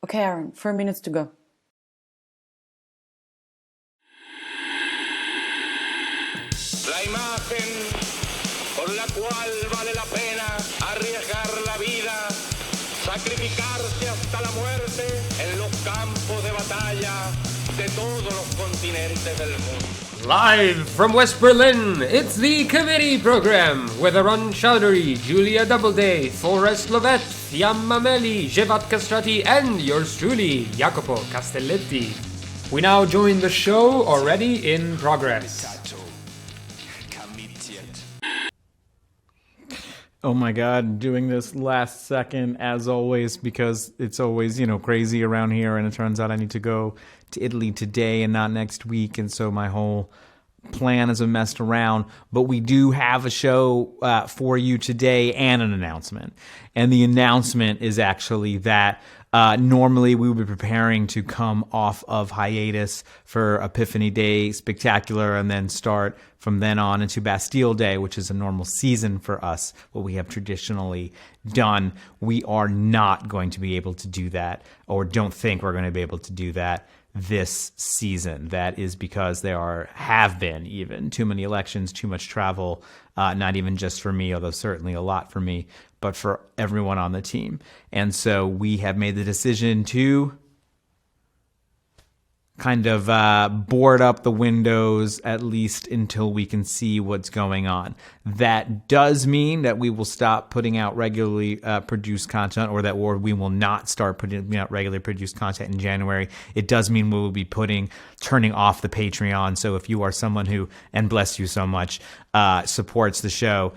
Okay, Aaron, 4 minutes to go. La imagen por la cual vale la pena arriesgar la vida, sacrificarse hasta la muerte en los campos de batalla de todos los continentes del mundo. Live from West Berlin, it's the Committee Program with Aaron Chowdhury, Julia Doubleday, Forrest, Lovette, Fiamma, Meli, Xhevat, Kastrati, and yours truly, Jacopo, Castelletti. We now join the show already in progress. Oh my god, doing this last second as always because it's always, crazy around here, and it turns out I need to go to Italy today and not next week, and so my whole plan is messed around. But we do have a show for you today and an announcement. And the announcement is actually that normally we would be preparing to come off of hiatus for Epiphany Day Spectacular and then start from then on into Bastille Day, which is a normal season for us, what we have traditionally done. We are not going to be able to do that, or don't think we're going to be able to do that this season. That is because there have been even too many elections, too much travel, not even just for me, although certainly a lot for me, but for everyone on the team. And so we have made the decision to kind of board up the windows, at least until we can see what's going on. That does mean that we will stop putting out regularly produced content, or we will not start putting out regularly produced content in January. It does mean we will be turning off the Patreon. So if you are someone who, and bless you so much, supports the show,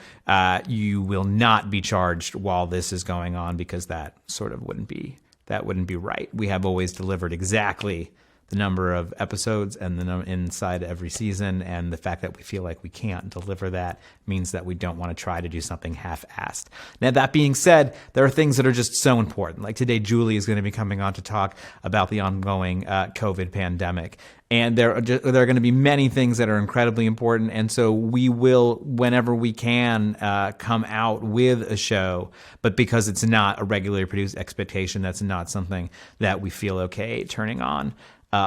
you will not be charged while this is going on, because that sort of wouldn't be right. We have always delivered exactly the number of episodes and the inside every season, and the fact that we feel like we can't deliver that means that we don't want to try to do something half-assed. Now, that being said, there are things that are just so important. Like today, Julie is going to be coming on to talk about the ongoing COVID pandemic. And there are going to be many things that are incredibly important. And so we will, whenever we can, come out with a show. But because it's not a regularly produced expectation, that's not something that we feel okay turning on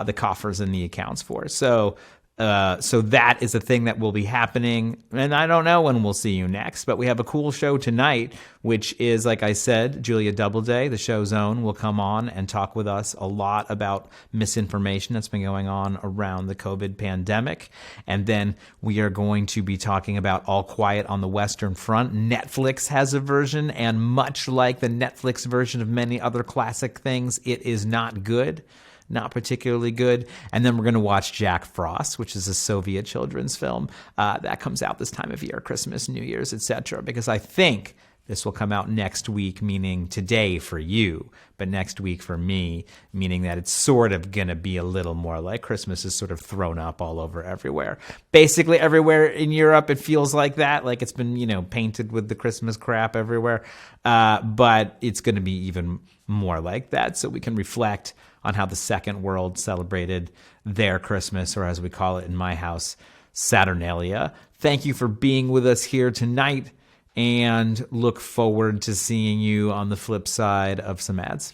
the coffers and the accounts for. So that is a thing that will be happening. And I don't know when we'll see you next, but we have a cool show tonight, which is, like I said, Julia Doubleday, the show's own, will come on and talk with us a lot about misinformation that's been going on around the COVID pandemic. And then we are going to be talking about All Quiet on the Western Front. Netflix has a version, and much like the Netflix version of many other classic things, it is not good. Not particularly good. And then we're going to watch Jack Frost, which is a Soviet children's film that comes out this time of year, Christmas, New Year's, etc. Because I think this will come out next week, meaning today for you, but next week for me, meaning that it's sort of going to be a little more like Christmas is sort of thrown up all over everywhere. Basically everywhere in Europe, it feels like that, like it's been, painted with the Christmas crap everywhere. But it's going to be even more like that, so we can reflect on how the second world celebrated their Christmas, or as we call it in my house, Saturnalia. Thank you for being with us here tonight, and look forward to seeing you on the flip side of some ads.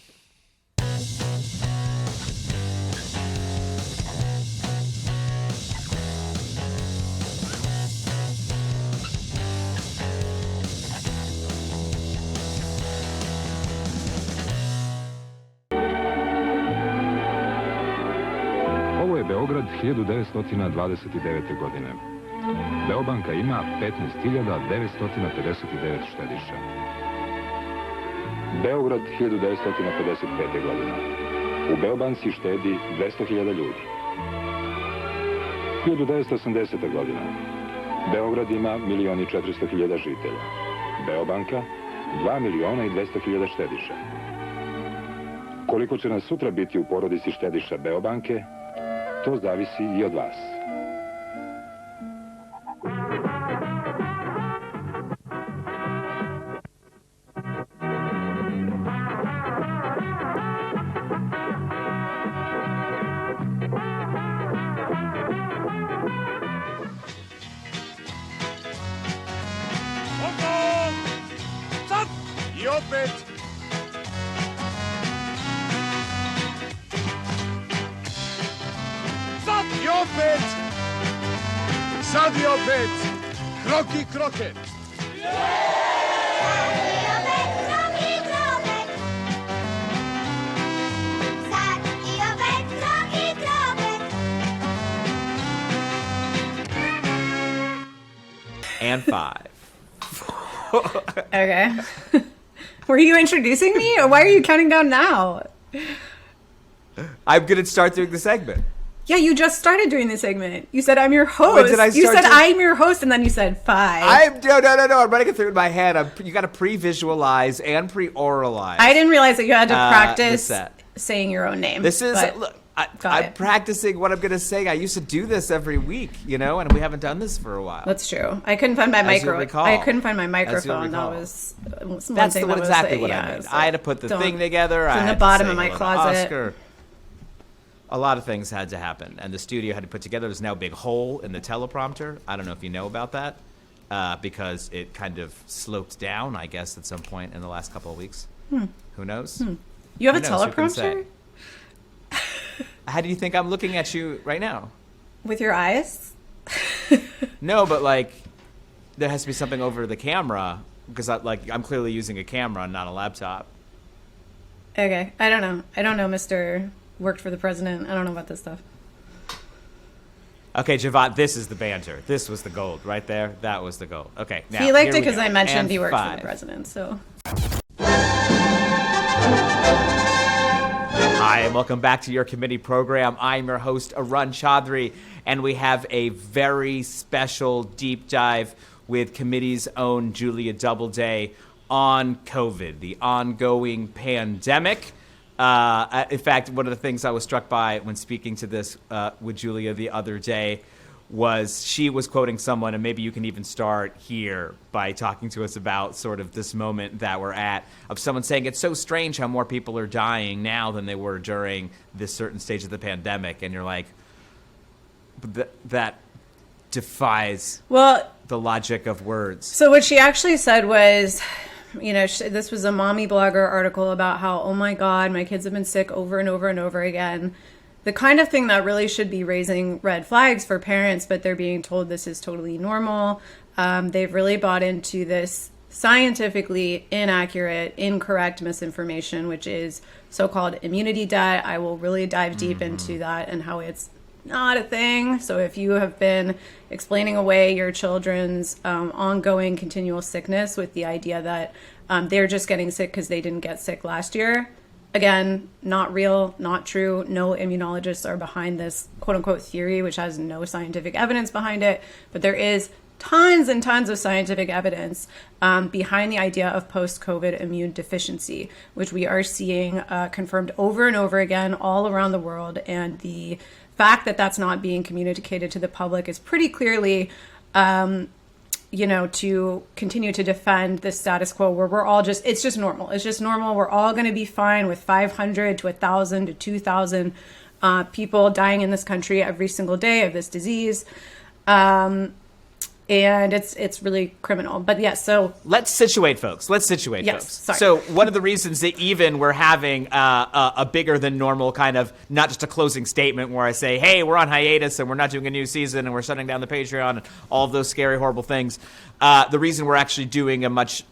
Ovo je Beograd 1929. godine. Beobanka ima 15.959 štediša. Beograd 1955. godina. U Beobanci štedi 200.000 ljudi. 1980. godina. Beograd ima 1.400.000 žitelja. Beobanka 2.200.000 štediša. Koliko će nas sutra biti u porodici štediša Beobanke, to zavisi i od vas. I opet Sadio Bet, kroki kroket. And 5. Okay. Were you introducing me, or why are you counting down now? I'm going to start doing the segment. Yeah, you just started doing the segment. You said, I'm your host. When did I You start said, to- I'm your host, and then you said 5. No. I'm running it through in my head. You got to pre-visualize and pre-oralize. I didn't realize that you had to practice the set. saying your own name. This is, but look, got I'm it. practicing what I'm going to say. I used to do this every week, and we haven't done this for a while. That's true. I couldn't find my As you'll recall. I couldn't find my As you'll microphone. That recall. was one That's thing what that was, exactly what yeah, I mean. so I had to put the don't- thing together. It's I in the had to bottom say of my hello to closet. Oscar. A lot of things had to happen, and the studio had to put together. There's now a big hole in the teleprompter. I don't know if you know about that, because it kind of sloped down, I guess, at some point in the last couple of weeks. Who knows? You have a Who knows? Who can teleprompter? say? How do you think I'm looking at you right now? With your eyes? No, but there has to be something over the camera because I'm clearly using a camera, not a laptop. Okay. I don't know, Mr. Worked for the president. I don't know about this stuff. Okay, Xhevat, this is the banter. This was the gold right there. That was the gold. Okay, now He liked here it we because go. I mentioned And he worked for 5. the president, so. Hi, and welcome back to your committee program. I'm your host, Arun Chaudhry, and we have a very special deep dive with committee's own Julia Doubleday on COVID, the ongoing pandemic. In fact, one of the things I was struck by when speaking to this with Julia the other day was she was quoting someone, and maybe you can even start here by talking to us about sort of this moment that we're at, of someone saying it's so strange how more people are dying now than they were during this certain stage of the pandemic. And you're like, that defies the logic of words. So what she actually said was, this was a mommy blogger article about how, oh my God, my kids have been sick over and over and over again. The kind of thing that really should be raising red flags for parents, but they're being told this is totally normal. They've really bought into this scientifically inaccurate, incorrect misinformation, which is so-called immunity debt. I will really dive deep into that and how it's not a thing. So if you have been explaining away your children's ongoing continual sickness with the idea that they're just getting sick because they didn't get sick last year, again, not real, not true. No immunologists are behind this quote unquote theory, which has no scientific evidence behind it. But there is tons and tons of scientific evidence behind the idea of post-COVID immune deficiency, which we are seeing confirmed over and over again all around the world. And the fact that that's not being communicated to the public is pretty clearly to continue to defend the status quo where we're all it's just normal. It's just normal. We're all going to be fine with 500 to 1,000 to 2,000 people dying in this country every single day of this disease. And it's really criminal. But yes, so let's situate folks. Yes, folks. Sorry. So one of the reasons that even we're having a bigger than normal kind of, not just a closing statement where I say, hey, we're on hiatus and we're not doing a new season and we're shutting down the Patreon and all of those scary, horrible things. The reason we're actually doing a much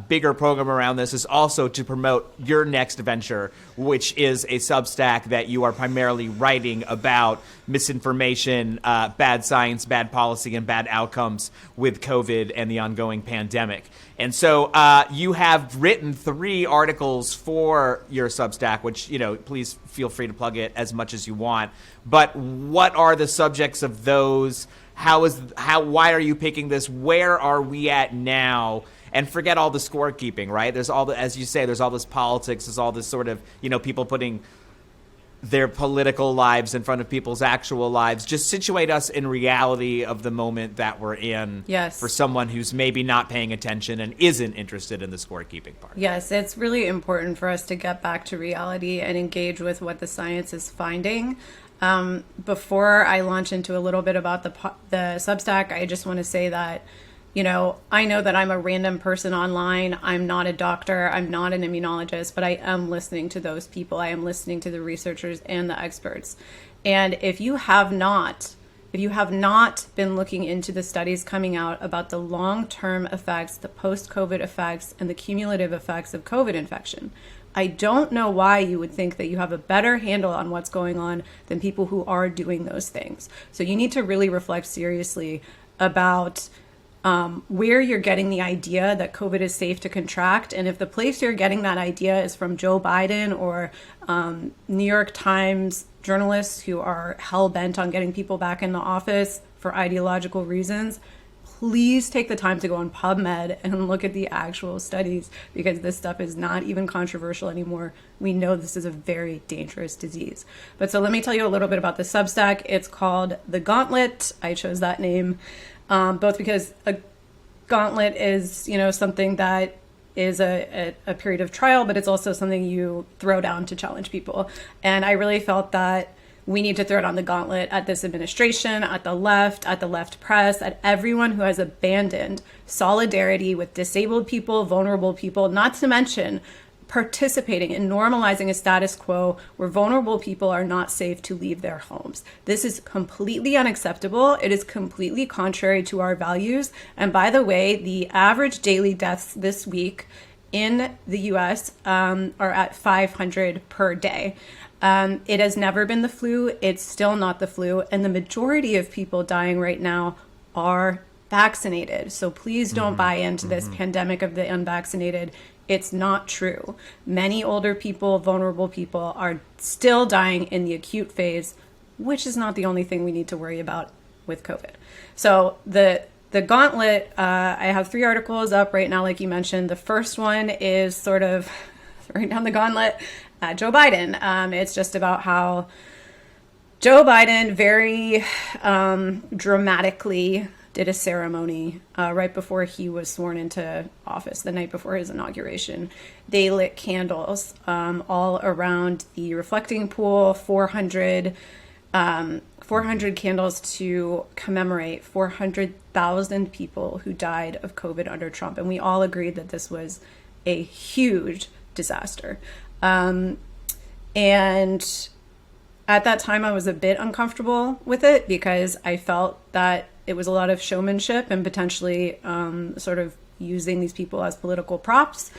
bigger program around this is also to promote your next venture, which is a Substack that you are primarily writing about misinformation, bad science, bad policy, and bad outcomes with COVID and the ongoing pandemic. And so you have written 3 articles for your Substack, which, please feel free to plug it as much as you want. But what are the subjects of those? Why are you picking this? Where are we at now? And forget all the scorekeeping, right? There's as you say, there's all this politics, there's all this sort of, people putting their political lives in front of people's actual lives. Just situate us in reality of the moment that we're in. Yes. For someone who's maybe not paying attention and isn't interested in the scorekeeping part. yes, it's really important for us to get back to reality and engage with what the science is finding. Before I launch into a little bit about the Substack, I just want to say that, I know that I'm a random person online. I'm not a doctor. I'm not an immunologist, but I am listening to those people. I am listening to the researchers and the experts. And if you have not if you have not been looking into the studies coming out about the long-term effects, the post-COVID effects, and the cumulative effects of COVID infection, I don't know why you would think that you have a better handle on what's going on than people who are doing those things. So you need to really reflect seriously about where you're getting the idea that COVID is safe to contract. And if the place you're getting that idea is from Joe Biden or New York Times journalists who are hell-bent on getting people back in the office for ideological reasons, please take the time to go on PubMed and look at the actual studies, because this stuff is not even controversial anymore. We know this is a very dangerous disease. But so let me tell you a little bit about the Substack. It's called The Gauntlet. I chose that name both because a gauntlet is, something that is a period of trial, but it's also something you throw down to challenge people. And I really felt that we need to throw it on the gauntlet at this administration, at the left press, at everyone who has abandoned solidarity with disabled people, vulnerable people, not to mention participating in normalizing a status quo where vulnerable people are not safe to leave their homes. This is completely unacceptable. It is completely contrary to our values. And by the way, the average daily deaths this week in the US are at 500 per day. It has never been the flu. It's still not the flu. And the majority of people dying right now are vaccinated. So please don't buy into this pandemic of the unvaccinated. It's not true. Many older people, vulnerable people are still dying in the acute phase, which is not the only thing we need to worry about with COVID. So the gauntlet, I have 3 articles up right now, like you mentioned. The first one is sort of throwing down the gauntlet at Joe Biden. It's just about how Joe Biden very dramatically did a ceremony right before he was sworn into office, the night before his inauguration. They lit candles all around the reflecting pool, 400 candles to commemorate 400,000 people who died of COVID under Trump. And we all agreed that this was a huge disaster. And at that time, I was a bit uncomfortable with it because I felt that it was a lot of showmanship and potentially sort of using these people as political props.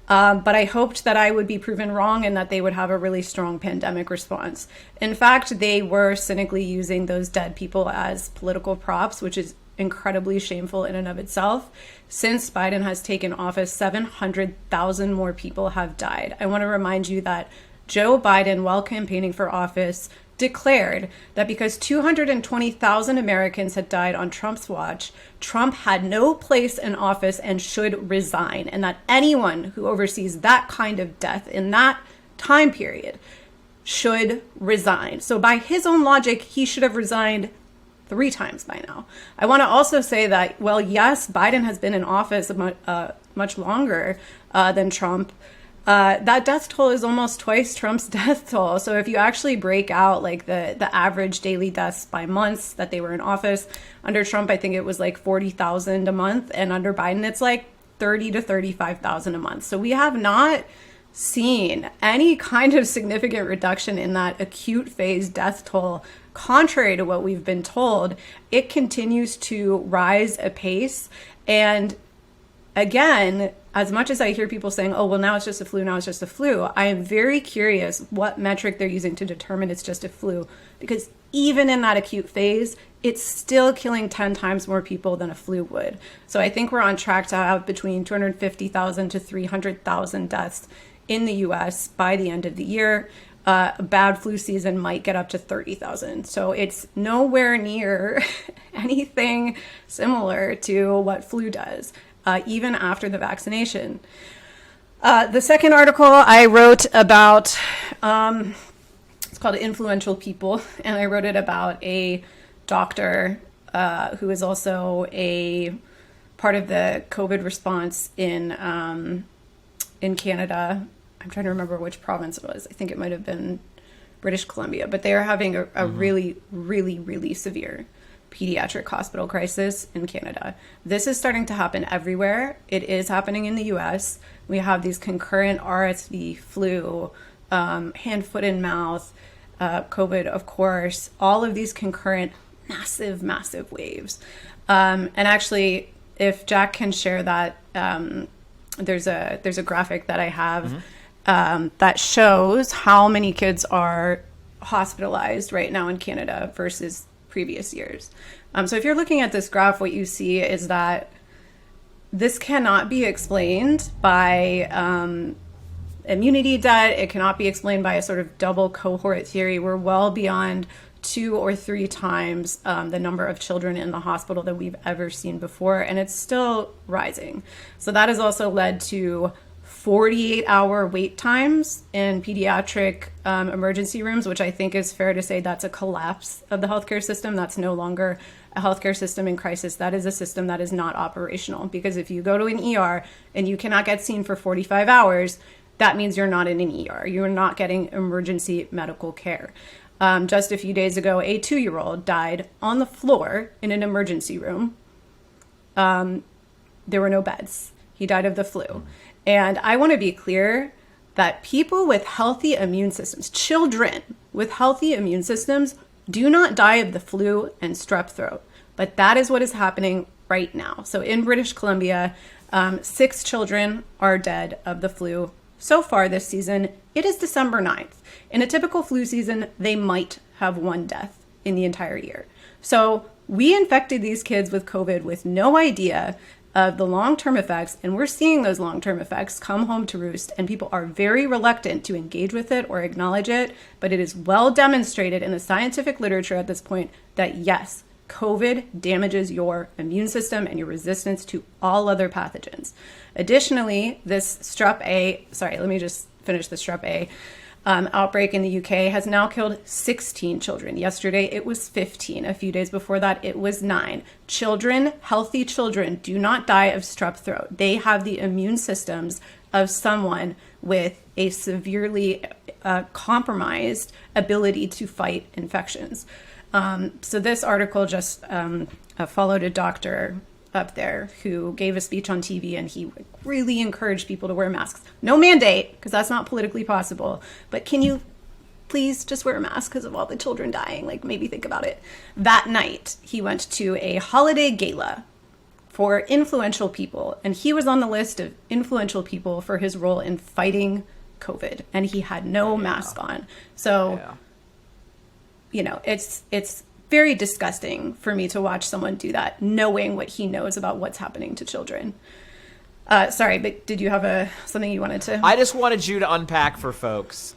But I hoped that I would be proven wrong and that they would have a really strong pandemic response. In fact, they were cynically using those dead people as political props, which is incredibly shameful in and of itself. Since Biden has taken office, 700,000 more people have died. I want to remind you that Joe Biden, while campaigning for office, declared that because 220,000 Americans had died on Trump's watch, Trump had no place in office and should resign, and that anyone who oversees that kind of death in that time period should resign. So by his own logic, he should have resigned 3 times by now. I want to also say that, well, yes, Biden has been in office much longer than Trump. That death toll is almost twice Trump's death toll. So if you actually break out like the average daily deaths by months that they were in office, under Trump, I think it was like 40,000 a month. And under Biden, it's like 30 to 35,000 a month. So we have not seen any kind of significant reduction in that acute phase death toll. Contrary to what we've been told, it continues to rise apace. And again, as much as I hear people saying, oh, well, now it's just a flu, I am very curious what metric they're using to determine it's just a flu. Because even in that acute phase, it's still killing 10 times more people than a flu would. So I think we're on track to have between 250,000 to 300,000 deaths in the US by the end of the year. A bad flu season might get up to 30,000. So it's nowhere near anything similar to what flu does, even after the vaccination. The second article I wrote about, it's called Influential People, and I wrote it about a doctor who is also a part of the COVID response in Canada. I'm trying to remember which province it was. I think it might have been British Columbia, but they are having a really, really, really severe pediatric hospital crisis in Canada. This is starting to happen everywhere. It is happening in the US. We have these concurrent RSV, flu, hand, foot, and mouth, COVID, of course, all of these concurrent massive, massive waves. And actually, if Jack can share that, there's a graphic that I have that shows how many kids are hospitalized right now in Canada versus previous years. So if you're looking at this graph, what you see is that this cannot be explained by immunity debt. It cannot be explained by a sort of double cohort theory. We're well beyond 2 or 3 times the number of children in the hospital that we've ever seen before, and it's still rising. So that has also led to 48-hour wait times in pediatric emergency rooms, which I think is fair to say that's a collapse of the healthcare system. That's no longer a healthcare system in crisis. That is a system that is not operational, because if you go to an ER and you cannot get seen for 45 hours, that means you're not in an ER. You're not getting emergency medical care. Just a few days ago, a 2-year-old died on the floor in an emergency room. There were no beds. He died of the flu. And I want to be clear that people with healthy immune systems, children with healthy immune systems, do not die of the flu and strep throat. But that is what is happening right now. So in British Columbia, 6 children are dead of the flu so far this season. It is December 9th. In a typical flu season, they might have 1 death in the entire year. So we infected these kids with COVID with no idea of the long-term effects, and we're seeing those long-term effects come home to roost, and people are very reluctant to engage with it or acknowledge it, but it is well demonstrated in the scientific literature at this point that yes, COVID damages your immune system and your resistance to all other pathogens. Additionally, this strep A, let me just finish the strep A, outbreak in the UK has now killed 16 children. Yesterday, it was 15. A few days before that, it was 9. Children, healthy children, do not die of strep throat. They have the immune systems of someone with a severely compromised ability to fight infections. So this article just followed a doctor up there who gave a speech on TV, and he really encouraged people to wear masks. No mandate, because that's not politically possible, but can you please just wear a mask because of all the children dying? Like, maybe think about it. That night, he went to a holiday gala for influential people, and he was on the list of influential people for his role in fighting COVID, and he had no mask on. So, you know, it's very disgusting for me to watch someone do that, knowing what he knows about what's happening to children. Sorry, but did you have something you wanted to? I just wanted you to unpack for folks,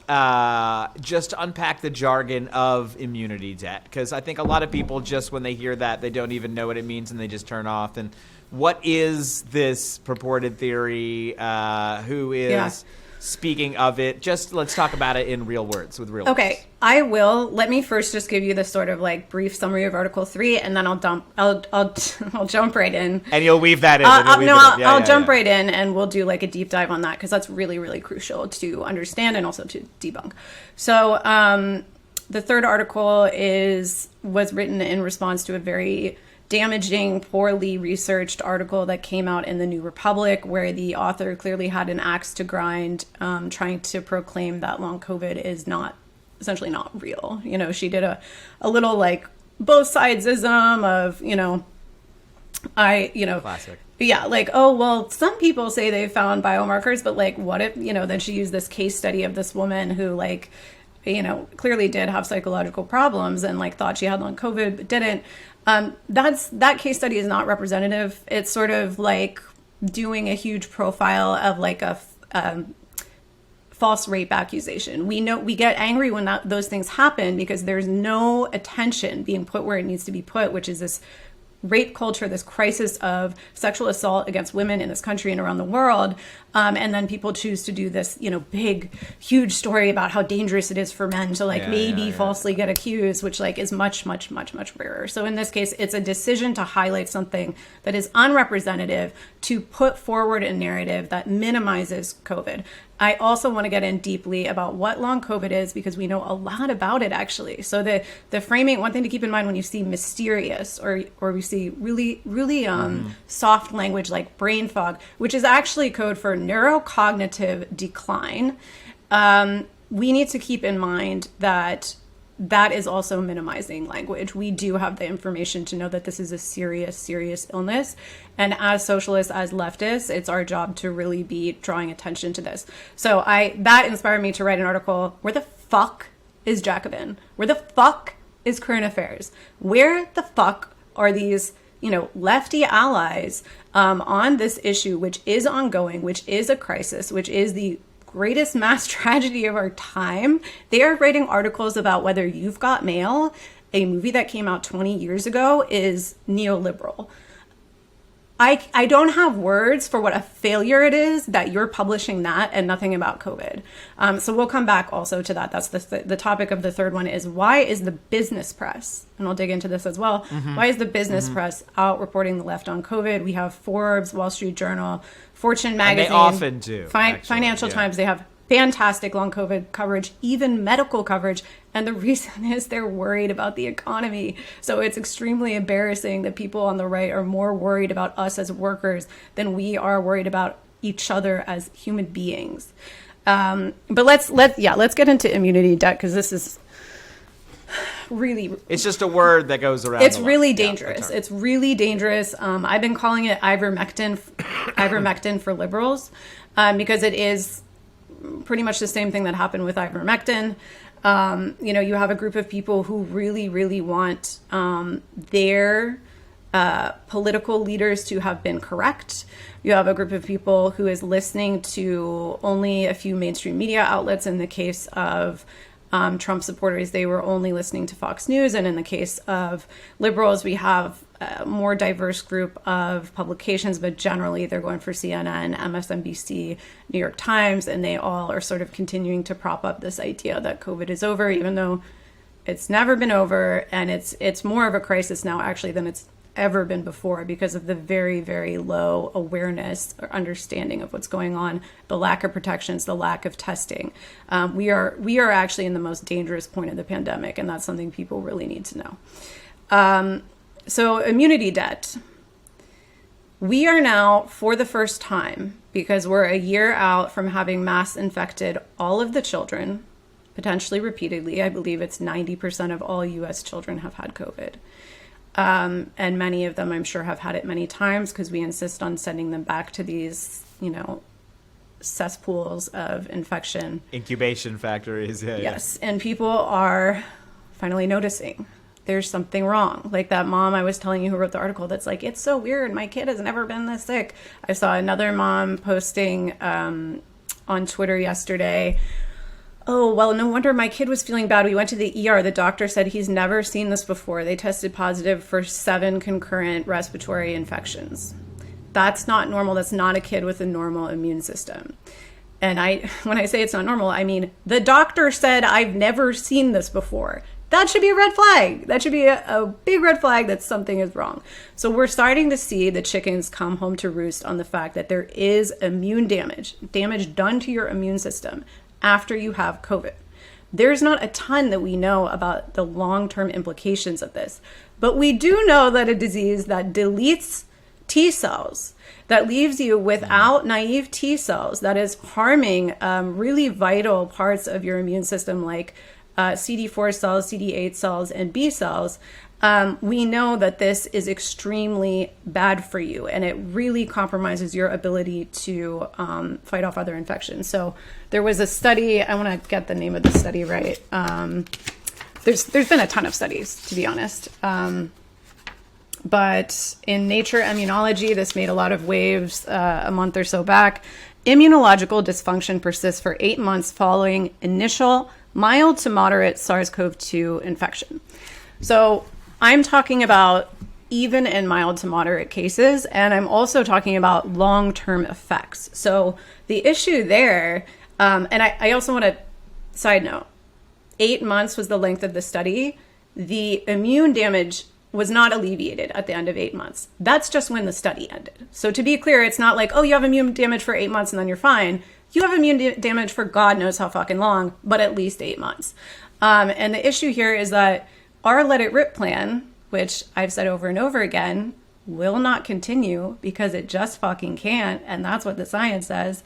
just to unpack the jargon of immunity debt, because I think a lot of people just when they hear that, they don't even know what it means and they just turn off. And what is this purported theory? Who is speaking of it? Just let's talk about it in real words, with real words. Okay, I will. Let me first just give you the sort of like brief summary of Article 3, and then I'll jump right in. And you'll weave that in. I'll jump right in, and we'll do like a deep dive on that, because that's really, really crucial to understand and also to debunk. So the third article was written in response to a very damaging, poorly researched article that came out in the New Republic, where the author clearly had an axe to grind, trying to proclaim that long COVID is essentially not real. You know, she did a little like both sidesism of, Classic. Yeah, like, oh, well, some people say they found biomarkers, but like, what if, then she used this case study of this woman who like, clearly did have psychological problems and like thought she had long COVID, but didn't. That case study is not representative. It's sort of like doing a huge profile of like a false rape accusation. We get angry when those things happen because there's no attention being put where it needs to be put, which is this rape culture, this crisis of sexual assault against women in this country and around the world. And then people choose to do this, big, huge story about how dangerous it is for men to falsely get accused, which like is much, much, much, much rarer. So in this case, it's a decision to highlight something that is unrepresentative, to put forward a narrative that minimizes COVID. I also want to get in deeply about what long COVID is, because we know a lot about it, actually. So the framing, one thing to keep in mind when you see mysterious or we see really, really soft language like brain fog, which is actually code for neurocognitive decline, we need to keep in mind that that is also minimizing language. We do have the information to know that this is a serious, serious illness. And as socialists, as leftists, it's our job to really be drawing attention to this. So that inspired me to write an article. Where the fuck is Jacobin? Where the fuck is current affairs? Where the fuck are these, lefty allies on this issue, which is ongoing, which is a crisis, which is the greatest mass tragedy of our time? They are writing articles about whether You've Got Mail, a movie that came out 20 years ago, is neoliberal. I don't have words for what a failure it is that you're publishing that and nothing about COVID. So we'll come back also to that. That's the topic of the third one is, why is the business press, and I'll dig into this as well, why is the business press out reporting the left on COVID? We have Forbes, Wall Street Journal, Fortune magazine. And they often do. Financial Times, they have fantastic long COVID coverage, even medical coverage. And the reason is they're worried about the economy. So it's extremely embarrassing that people on the right are more worried about us as workers than we are worried about each other as human beings. But let's get into immunity debt, because this is really, it's just a word that goes around. It's really dangerous. It's really dangerous. I've been calling it ivermectin for liberals, because it is pretty much the same thing that happened with ivermectin. You have a group of people who really, really want their political leaders to have been correct. You have a group of people who is listening to only a few mainstream media outlets. In the case of Trump supporters, they were only listening to Fox News. And in the case of liberals, we have a more diverse group of publications, but generally they're going for CNN, MSNBC, New York Times, and they all are sort of continuing to prop up this idea that COVID is over, even though it's never been over. And it's more of a crisis now, actually, than it's ever been before, because of the very, very low awareness or understanding of what's going on, the lack of protections, the lack of testing. We are actually in the most dangerous point of the pandemic, and that's something people really need to know. So immunity debt. We are now, for the first time, because we're a year out from having mass infected all of the children, potentially repeatedly. I believe it's 90% of all U.S. children have had COVID. And many of them, I'm sure, have had it many times, because we insist on sending them back to these, cesspools of infection. Incubation factories. Yeah, yes. Yeah. And people are finally noticing there's something wrong. Like that mom I was telling you who wrote the article that's like, it's so weird. My kid has never been this sick. I saw another mom posting on Twitter yesterday, oh, well, no wonder my kid was feeling bad. We went to the ER. The doctor said he's never seen this before. They tested positive for 7 concurrent respiratory infections. That's not normal. That's not a kid with a normal immune system. And when I say it's not normal, I mean, the doctor said, I've never seen this before. That should be a red flag. That should be a big red flag that something is wrong. So we're starting to see the chickens come home to roost on the fact that there is immune damage done to your immune system after you have COVID. There's not a ton that we know about the long-term implications of this, but we do know that a disease that deletes T cells, that leaves you without naive T cells, that is harming really vital parts of your immune system, like CD4 cells, CD8 cells, and B cells, we know that this is extremely bad for you, and it really compromises your ability to fight off other infections. So there was a study, I want to get the name of the study right. There's been a ton of studies, to be honest. But in Nature Immunology, this made a lot of waves a month or so back. Immunological dysfunction persists for 8 months following initial mild to moderate SARS-CoV-2 infection. So I'm talking about even in mild to moderate cases, and I'm also talking about long-term effects. So the issue there, and I also want to side note, 8 months was the length of the study. The immune damage was not alleviated at the end of 8 months. That's just when the study ended. So to be clear, it's not like, oh, you have immune damage for 8 months and then you're fine. You have immune damage for God knows how fucking long, but at least 8 months. And the issue here is that our Let It Rip plan, which I've said over and over again, will not continue because it just fucking can't. And that's what the science says.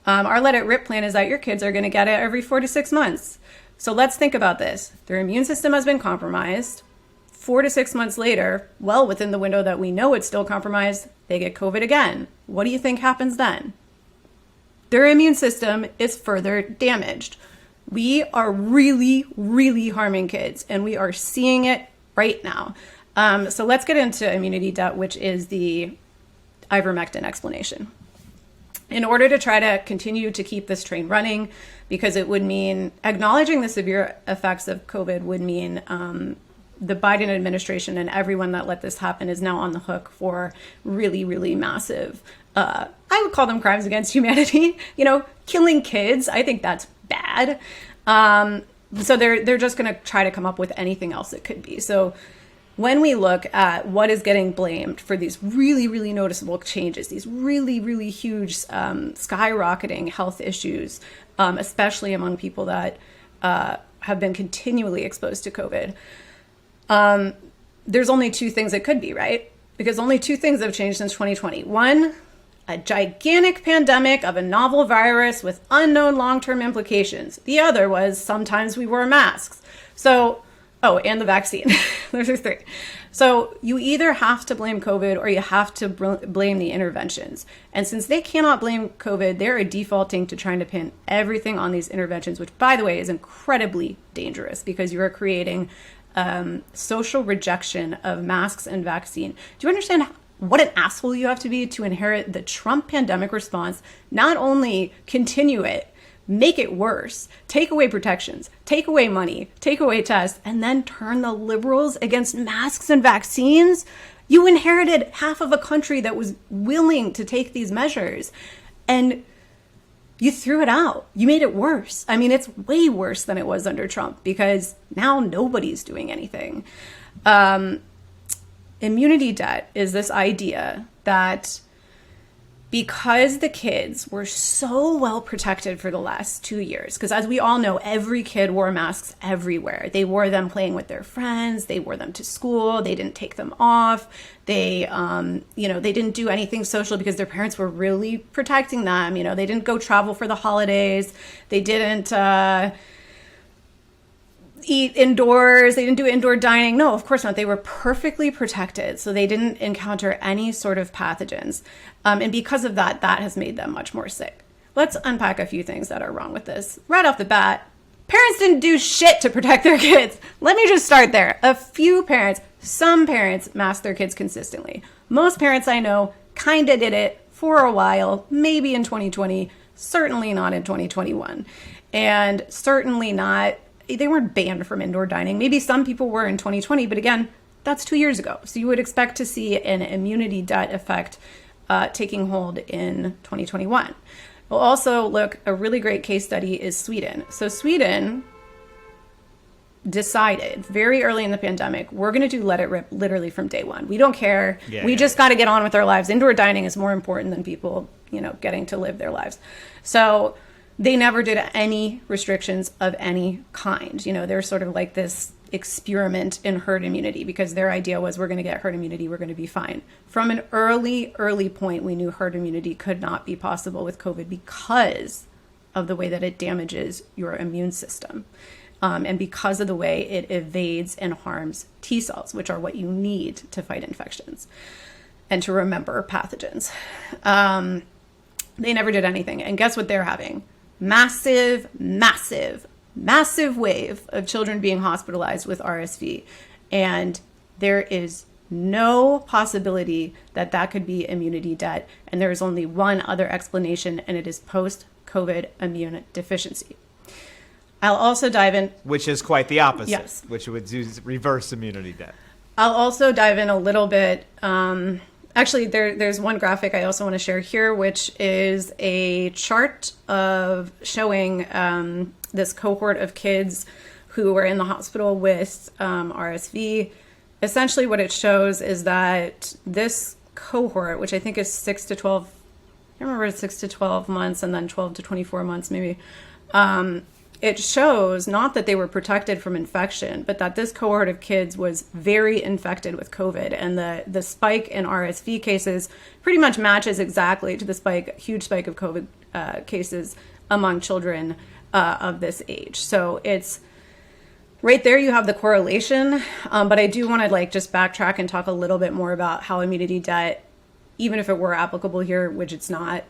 Our Let It Rip plan is that your kids are going to get it every 4 to 6 months. So let's think about this. Their immune system has been compromised. 4 to 6 months later, well within the window that we know it's still compromised, they get COVID again. What do you think happens then? Their immune system is further damaged. We are really, really harming kids, and we are seeing it right now. So let's get into immunity debt, which is the ivermectin explanation. In order to try to continue to keep this train running, because it would mean acknowledging the severe effects of COVID would mean the Biden administration and everyone that let this happen is now on the hook for really, really massive, I would call them crimes against humanity, killing kids. I think that's bad. So they're just going to try to come up with anything else it could be. So when we look at what is getting blamed for these really, really noticeable changes, these really, really huge skyrocketing health issues, especially among people that have been continually exposed to COVID, there's only two things it could be, right? Because only two things have changed since 2020. One, a gigantic pandemic of a novel virus with unknown long-term implications. The other was sometimes we wore masks. So, and the vaccine. Those are three. So you either have to blame COVID or you have to blame the interventions. And since they cannot blame COVID, they're defaulting to trying to pin everything on these interventions, which, by the way, is incredibly dangerous because you are creating social rejection of masks and vaccine. Do you understand what an asshole you have to be to inherit the Trump pandemic response? Not only continue it, make it worse, take away protections, take away money, take away tests, and then turn the liberals against masks and vaccines? You inherited half of a country that was willing to take these measures, and you threw it out. You made it worse. I mean, it's way worse than it was under Trump because now nobody's doing anything. Immunity debt is this idea that because the kids were so well protected for the last 2 years, because as we all know, every kid wore masks everywhere. They wore them playing with their friends. They wore them to school. They didn't take them off. They, they didn't do anything social because their parents were really protecting them. They didn't go travel for the holidays. They didn't eat indoors. They didn't do indoor dining. No, of course not. They were perfectly protected. So they didn't encounter any sort of pathogens. And because of that, that has made them much more sick. Let's unpack a few things that are wrong with this. Right off the bat, parents didn't do shit to protect their kids. Let me just start there. Some parents masked their kids consistently. Most parents I know kind of did it for a while, maybe in 2020, certainly not in 2021. And certainly not, they weren't banned from indoor dining. Maybe some people were in 2020, but again, that's 2 years ago. So you would expect to see an immunity debt effect taking hold in 2021. We'll also look, a really great case study is Sweden. So Sweden decided very early in the pandemic, we're going to do let it rip literally from day one. We don't care. We just got to get on with our lives. Indoor dining is more important than people, getting to live their lives. So they never did any restrictions of any kind. They're sort of like this experiment in herd immunity because their idea was we're going to get herd immunity, we're going to be fine. From an early point, we knew herd immunity could not be possible with COVID because of the way that it damages your immune system. And because of the way it evades and harms T cells, which are what you need to fight infections and to remember pathogens. They never did anything. And guess what they're having? Massive wave of children being hospitalized with RSV. And there is no possibility that that could be immunity debt. And there is only one other explanation, and it is post-COVID immune deficiency. I'll also dive in. Which is quite the opposite. Yes. Which would do reverse immunity debt. I'll also dive in a little bit. Actually, there's one graphic I also want to share here, which is a chart of showing this cohort of kids who were in the hospital with RSV. Essentially, what it shows is that this cohort, which I think is 6 to 12, I remember 6 to 12 months and then 12 to 24 months maybe, it shows not that they were protected from infection, but that this cohort of kids was very infected with COVID. And the spike in RSV cases pretty much matches exactly to the huge spike of COVID cases among children of this age. So it's right there you have the correlation. But I do want to like just backtrack and talk a little bit more about how immunity debt, even if it were applicable here, which it's not,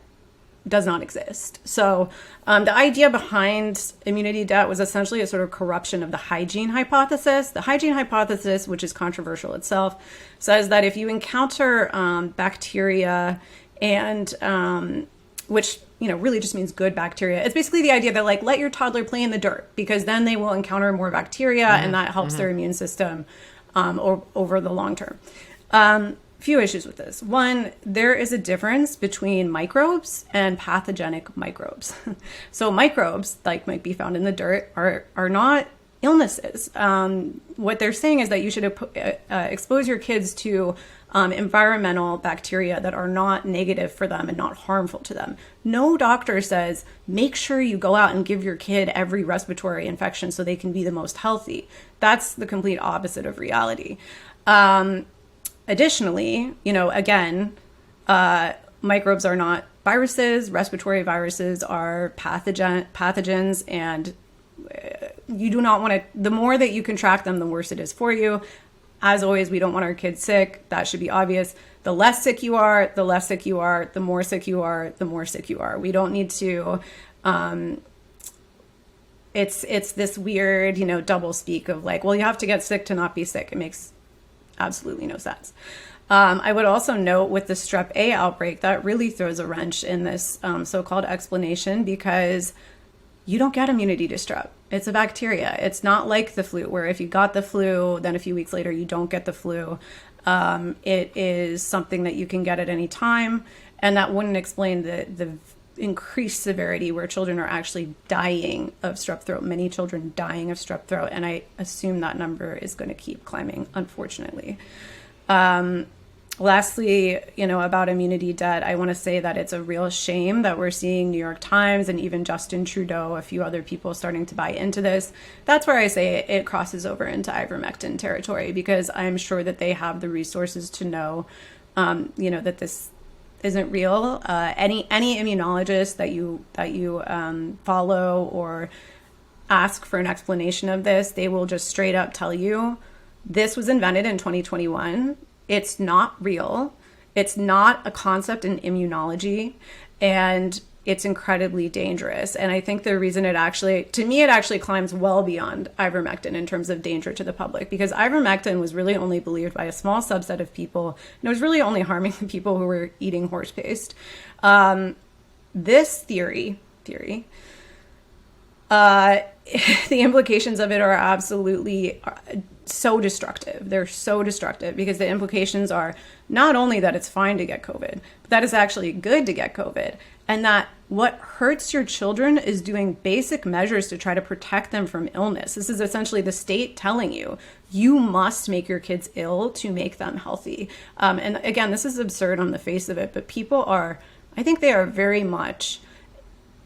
does not exist. So the idea behind immunity debt was essentially a sort of corruption of the hygiene hypothesis. The hygiene hypothesis, which is controversial itself, says that if you encounter bacteria and which, you know, really just means good bacteria. It's basically the idea that like, let your toddler play in the dirt because then they will encounter more bacteria and that helps their immune system over the long term. Few issues with this. One, there is a difference between microbes and pathogenic microbes. So microbes, like might be found in the dirt, are not illnesses. What they're saying is that you should expose your kids to environmental bacteria that are not negative for them and not harmful to them. No doctor says, make sure you go out and give your kid every respiratory infection so they can be the most healthy. That's the complete opposite of reality. Additionally, you know, again, microbes are not viruses. Respiratory viruses are pathogens, and you do not want to, the more that you contract them, the worse it is for you. As always, we don't want our kids sick. That should be obvious. The less sick you are, the less sick you are. The more sick you are, the more sick you are. We don't need to, it's this weird, you know, double speak of like, well, you have to get sick to not be sick. It makes absolutely no sense. I would also note with the strep A outbreak that really throws a wrench in this so-called explanation because you don't get immunity to strep. It's a bacteria. It's not like the flu where if you got the flu, then a few weeks later you don't get the flu. It is something that you can get at any time, and that wouldn't explain the increased severity where children are actually dying of strep throat, many children dying of strep throat, and I assume that number is going to keep climbing, unfortunately. Lastly, you know, about immunity debt, I want to say that it's a real shame that we're seeing New York Times and even Justin Trudeau, a few other people starting to buy into this. That's where I say it crosses over into ivermectin territory, because I'm sure that they have the resources to know, you know, that this isn't real. Any immunologist that you follow or ask for an explanation of this, they will just straight up tell you this was invented in 2021. It's not real. It's not a concept in immunology, and it's incredibly dangerous. And I think the reason it actually climbs well beyond ivermectin in terms of danger to the public, because ivermectin was really only believed by a small subset of people, and it was really only harming the people who were eating horse paste. This theory, the implications of it are absolutely so destructive. They're so destructive because the implications are not only that it's fine to get COVID, but that it's actually good to get COVID. And that what hurts your children is doing basic measures to try to protect them from illness. This is essentially the state telling you, you must make your kids ill to make them healthy. And again, this is absurd on the face of it, but people are, I think they are very much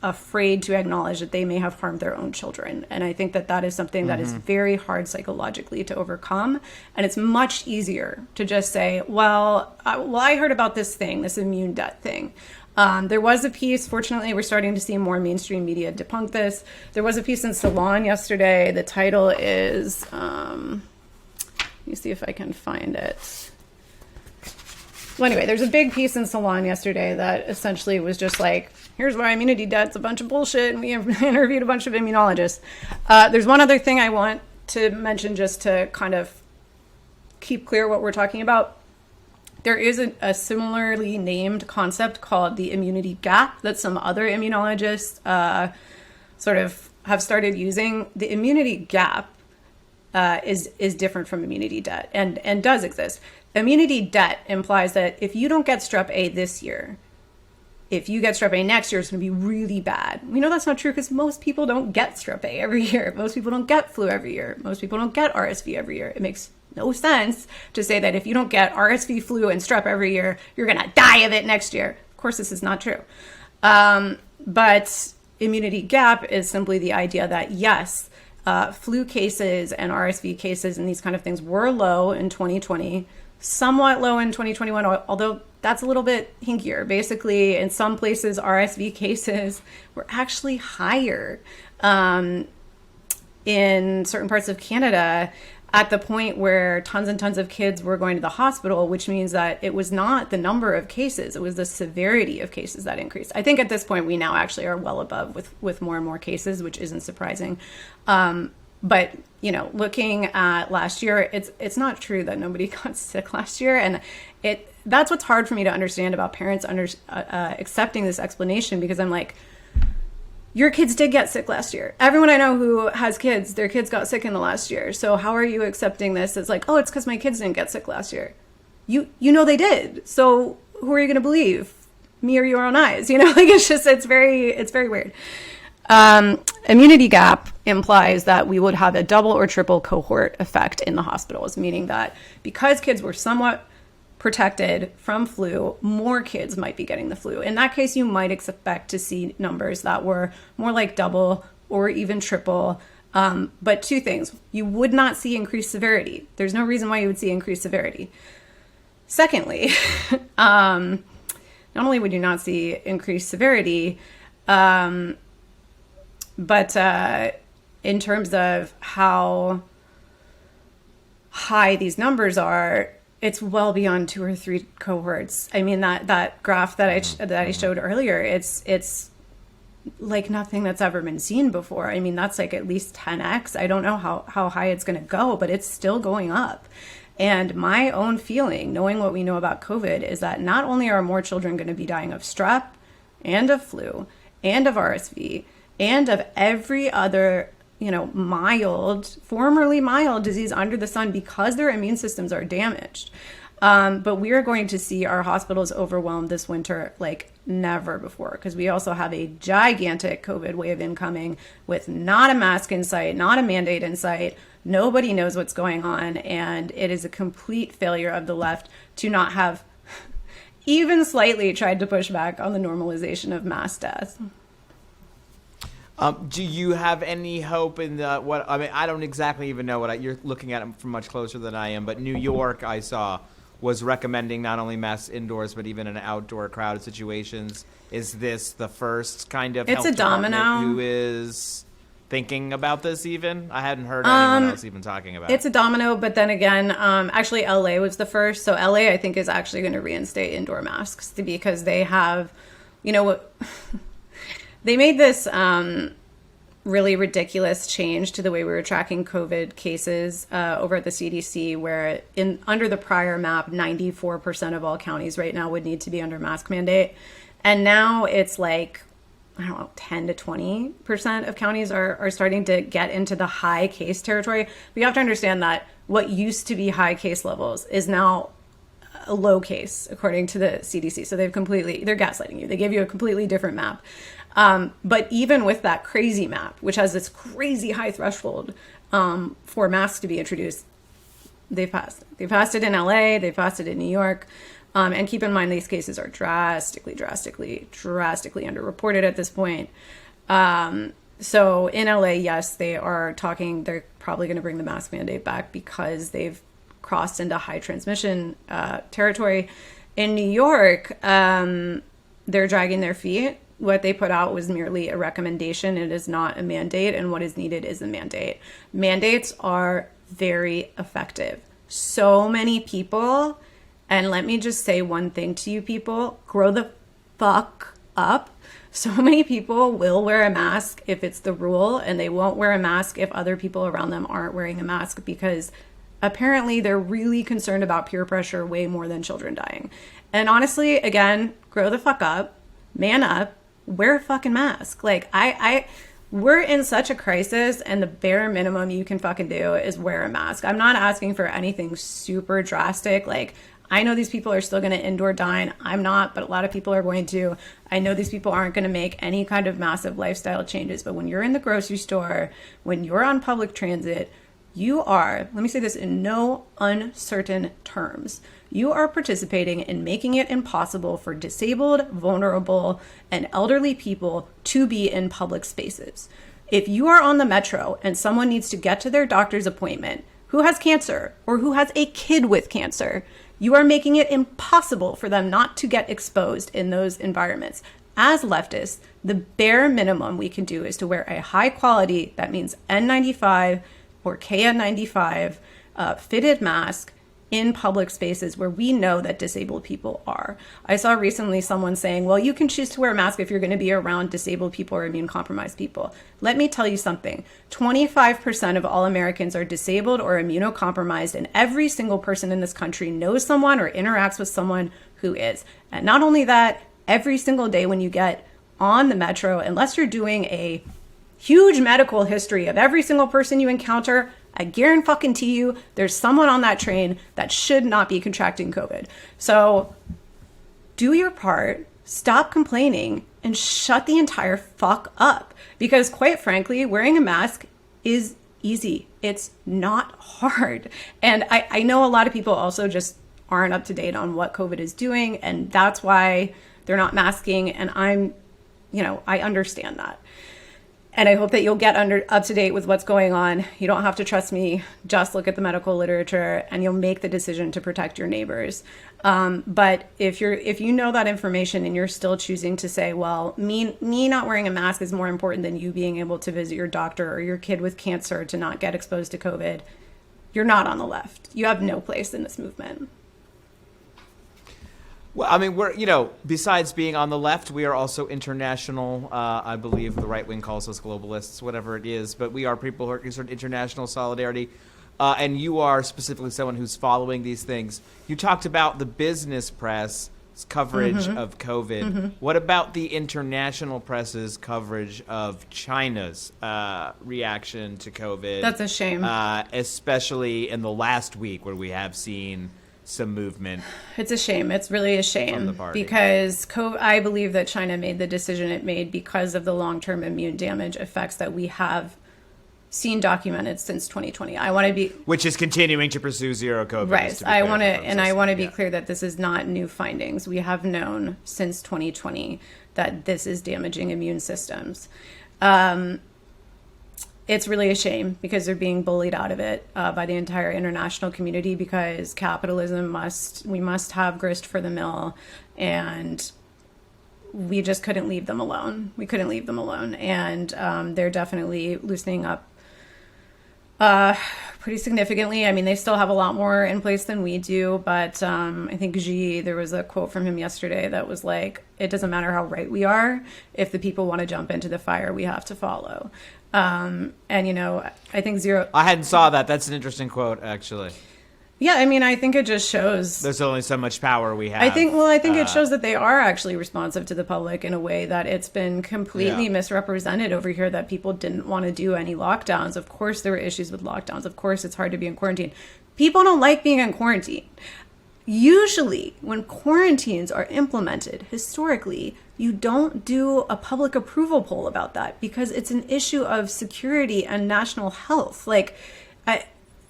afraid to acknowledge that they may have harmed their own children. And I think that that is something that is very hard psychologically to overcome. And it's much easier to just say, well, I heard about this thing, this immune debt thing. There was a piece, fortunately, we're starting to see more mainstream media debunk this. There was a piece in Salon yesterday. The title is, let me see if I can find it. Well, anyway, there's a big piece in Salon yesterday that essentially was just like, here's why immunity debt's a bunch of bullshit, and we interviewed a bunch of immunologists. There's one other thing I want to mention just to kind of keep clear what we're talking about. There is a similarly named concept called the immunity gap that some other immunologists sort of have started using. The immunity gap is different from immunity debt and does exist. Immunity debt implies that if you don't get strep A this year, if you get strep A next year, it's going to be really bad. We know that's not true because most people don't get strep A every year. Most people don't get flu every year. Most people don't get RSV every year. It makes no sense to say that if you don't get RSV, flu, and strep every year, you're going to die of it next year. Of course, this is not true. But immunity gap is simply the idea that, yes, flu cases and RSV cases and these kind of things were low in 2020, somewhat low in 2021, although that's a little bit hinkier. Basically, in some places, RSV cases were actually higher. in certain parts of Canada at the point where tons and tons of kids were going to the hospital, which means that it was not the number of cases, it was the severity of cases that increased. I think at this point we now actually are well above with more and more cases, which isn't surprising. But, looking at last year, it's not true that nobody got sick last year. And that's what's hard for me to understand about parents accepting this explanation, because I'm like, your kids did get sick last year. Everyone I know who has kids, their kids got sick in the last year. So how are you accepting this? It's like, oh, it's because my kids didn't get sick last year. You know they did. So who are you going to believe? Me or your own eyes? It's very weird. Immunity gap implies that we would have a double or triple cohort effect in the hospitals, meaning that because kids were somewhat protected from flu, more kids might be getting the flu. In that case, you might expect to see numbers that were more like double or even triple. But two things: you would not see increased severity. There's no reason why you would see increased severity. Secondly, not only would you not see increased severity, but in terms of how high these numbers are, it's well beyond 2 or 3 cohorts. I mean, that graph that I showed earlier, it's like nothing that's ever been seen before. I mean, that's like at least 10x. I don't know how high it's going to go, but it's still going up. And my own feeling, knowing what we know about COVID, is that not only are more children going to be dying of strep and of flu and of RSV and of every other formerly mild disease under the sun, because their immune systems are damaged. But we are going to see our hospitals overwhelmed this winter like never before, because we also have a gigantic COVID wave incoming with not a mask in sight, not a mandate in sight. Nobody knows what's going on. And it is a complete failure of the left to not have even slightly tried to push back on the normalization of mass death. Do you have any hope in I don't exactly even know you're looking at it from much closer than I am, but New York, I saw, was recommending not only masks indoors, but even in outdoor crowded situations. Is this the first kind of it's health a domino who is thinking about this even? I hadn't heard anyone else even talking about it. It's a domino, but then again, actually LA was the first. So LA, I think, is actually going to reinstate indoor masks because they have, they made this really ridiculous change to the way we were tracking COVID cases over at the CDC, where under the prior map, 94% of all counties right now would need to be under mask mandate. And now it's like, 10 to 20% of counties are starting to get into the high case territory. But you have to understand that what used to be high case levels is now a low case, according to the CDC. So they're gaslighting you. They gave you a completely different map. But even with that crazy map, which has this crazy high threshold for masks to be introduced, they've passed. They passed it in LA. They passed it in New York. And keep in mind, these cases are drastically underreported at this point. So in LA, yes, they're probably going to bring the mask mandate back because they've crossed into high transmission territory. In New York, they're dragging their feet. What they put out was merely a recommendation. It is not a mandate, and what is needed is a mandate. Mandates are very effective. So many people, and let me just say one thing to you people, grow the fuck up. So many people will wear a mask if it's the rule, and they won't wear a mask if other people around them aren't wearing a mask, because apparently they're really concerned about peer pressure way more than children dying. And honestly, again, grow the fuck up, man up, wear a fucking mask. Like, we're in such a crisis, and the bare minimum you can fucking do is wear a mask. I'm not asking for anything super drastic. Like, I know these people are still going to indoor dine. I'm not, but a lot of people are going to. I know these people aren't going to make any kind of massive lifestyle changes. But when you're in the grocery store, when you're on public transit, you are, let me say this in no uncertain terms, you are participating in making it impossible for disabled, vulnerable, and elderly people to be in public spaces. If you are on the metro and someone needs to get to their doctor's appointment who has cancer or who has a kid with cancer, you are making it impossible for them not to get exposed in those environments. as leftists, the bare minimum we can do is to wear a high quality, that means N95 or KN95 fitted mask in public spaces where we know that disabled people are. I saw recently someone saying, well, you can choose to wear a mask if you're going to be around disabled people or immune compromised people. Let me tell you something. 25% of all Americans are disabled or immunocompromised, and every single person in this country knows someone or interacts with someone who is. And not only that, every single day when you get on the metro, unless you're doing a huge medical history of every single person you encounter, I guarantee you there's someone on that train that should not be contracting COVID. So do your part, stop complaining, and shut the entire fuck up. Because quite frankly, wearing a mask is easy. It's not hard. And I know a lot of people also just aren't up to date on what COVID is doing, and that's why they're not masking. And I understand that. And I hope that you'll get up to date with what's going on. You don't have to trust me. Just look at the medical literature and you'll make the decision to protect your neighbors. But if you know that information and you're still choosing to say, well, me not wearing a mask is more important than you being able to visit your doctor or your kid with cancer to not get exposed to COVID, you're not on the left. You have no place in this movement. Well, I mean, besides being on the left, we are also international. I believe the right wing calls us globalists, whatever it is, but we are people who are concerned international solidarity. And you are specifically someone who's following these things. You talked about the business press coverage of COVID. Mm-hmm. What about the international press's coverage of China's reaction to COVID? That's a shame. Especially in the last week where we have seen some movement. It's a shame. It's really a shame because I believe that China made the decision it made because of the long-term immune damage effects that we have seen documented since 2020. Which is continuing to pursue zero COVID. Right. I want to be clear that this is not new findings. We have known since 2020 that this is damaging immune systems. It's really a shame because they're being bullied out of it by the entire international community because capitalism we must have grist for the mill, and we just couldn't leave them alone. We couldn't leave them alone. And they're definitely loosening up pretty significantly. I mean, they still have a lot more in place than we do, but I think there was a quote from him yesterday that was like, it doesn't matter how right we are. If the people want to jump into the fire, we have to follow. And I think I hadn't saw that. That's an interesting quote, actually. Yeah, I mean, I think it just shows there's only so much power we have. I think it shows that they are actually responsive to the public in a way that it's been completely misrepresented over here, that people didn't want to do any lockdowns. Of course, there were issues with lockdowns. Of course, it's hard to be in quarantine. People don't like being in quarantine. Usually, when quarantines are implemented, historically, you don't do a public approval poll about that because it's an issue of security and national health.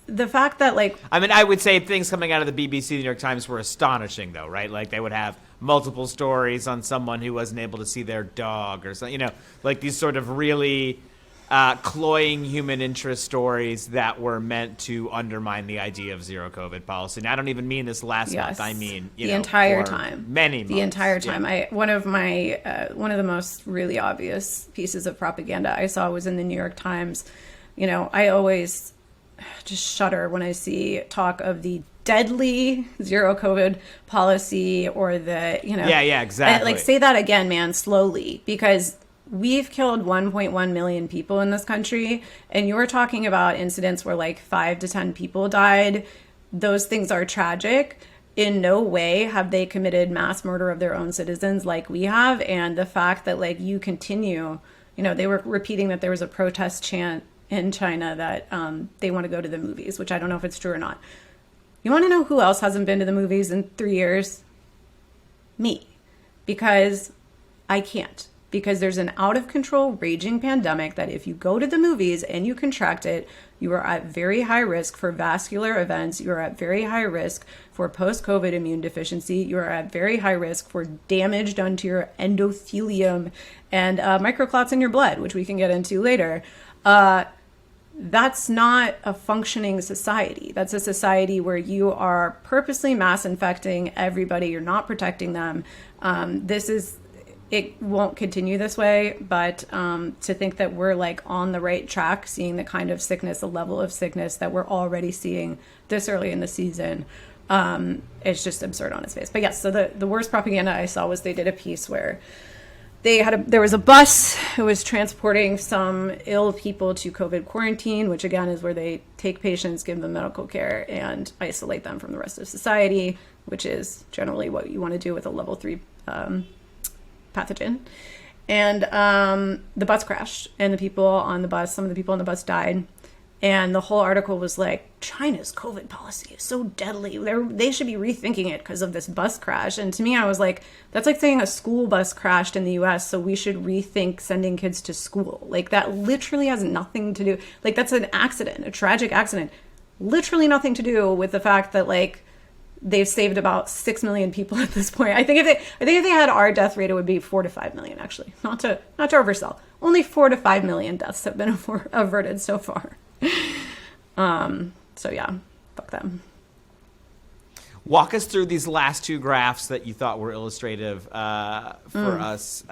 The fact that I would say things coming out of the BBC, the New York Times were astonishing, though, right? Like they would have multiple stories on someone who wasn't able to see their dog or something, like these sort of really cloying human interest stories that were meant to undermine the idea of zero COVID policy. And I don't even mean this last month. I mean, the entire time, many months. The entire time. Yeah. One of the most really obvious pieces of propaganda I saw was in the New York Times. I always just shudder when I see talk of the deadly zero COVID policy or the, exactly. Say that again, man, slowly, because we've killed 1.1 million people in this country, and you're talking about incidents where 5 to 10 people died. Those things are tragic. In no way have they committed mass murder of their own citizens like we have. And the fact that you continue, they were repeating that there was a protest chant in China that they want to go to the movies, which I don't know if it's true or not. You want to know who else hasn't been to the movies in 3 years? Me. Because I can't. Because there's an out-of-control raging pandemic that if you go to the movies and you contract it, you are at very high risk for vascular events. You are at very high risk for post-COVID immune deficiency. You are at very high risk for damage done to your endothelium and microclots in your blood, which we can get into later. That's not a functioning society. That's a society where you are purposely mass infecting everybody. You're not protecting them. it won't continue this way, but to think that we're like on the right track, seeing the kind of sickness, the level of sickness that we're already seeing this early in the season, it's just absurd on its face. But yes, so the worst propaganda I saw was they did a piece where there was a bus who was transporting some ill people to COVID quarantine, which again is where they take patients, give them medical care, and isolate them from the rest of society, which is generally what you want to do with a level 3 pathogen. And the bus crashed, and some of the people on the bus died. And the whole article was like, China's COVID policy is so deadly. They should be rethinking it because of this bus crash. And to me, I was like, that's like saying a school bus crashed in the US, so we should rethink sending kids to school. Like, that literally has nothing to do, like, that's an accident, a tragic accident. Literally nothing to do with the fact that, like, they've saved about 6 million people at this point. I think if they had our death rate, it would be 4 to 5 million, actually. Not to oversell. Only 4 to 5 million deaths have been averted so far. So yeah, fuck them. Walk us through these last two graphs that you thought were illustrative for us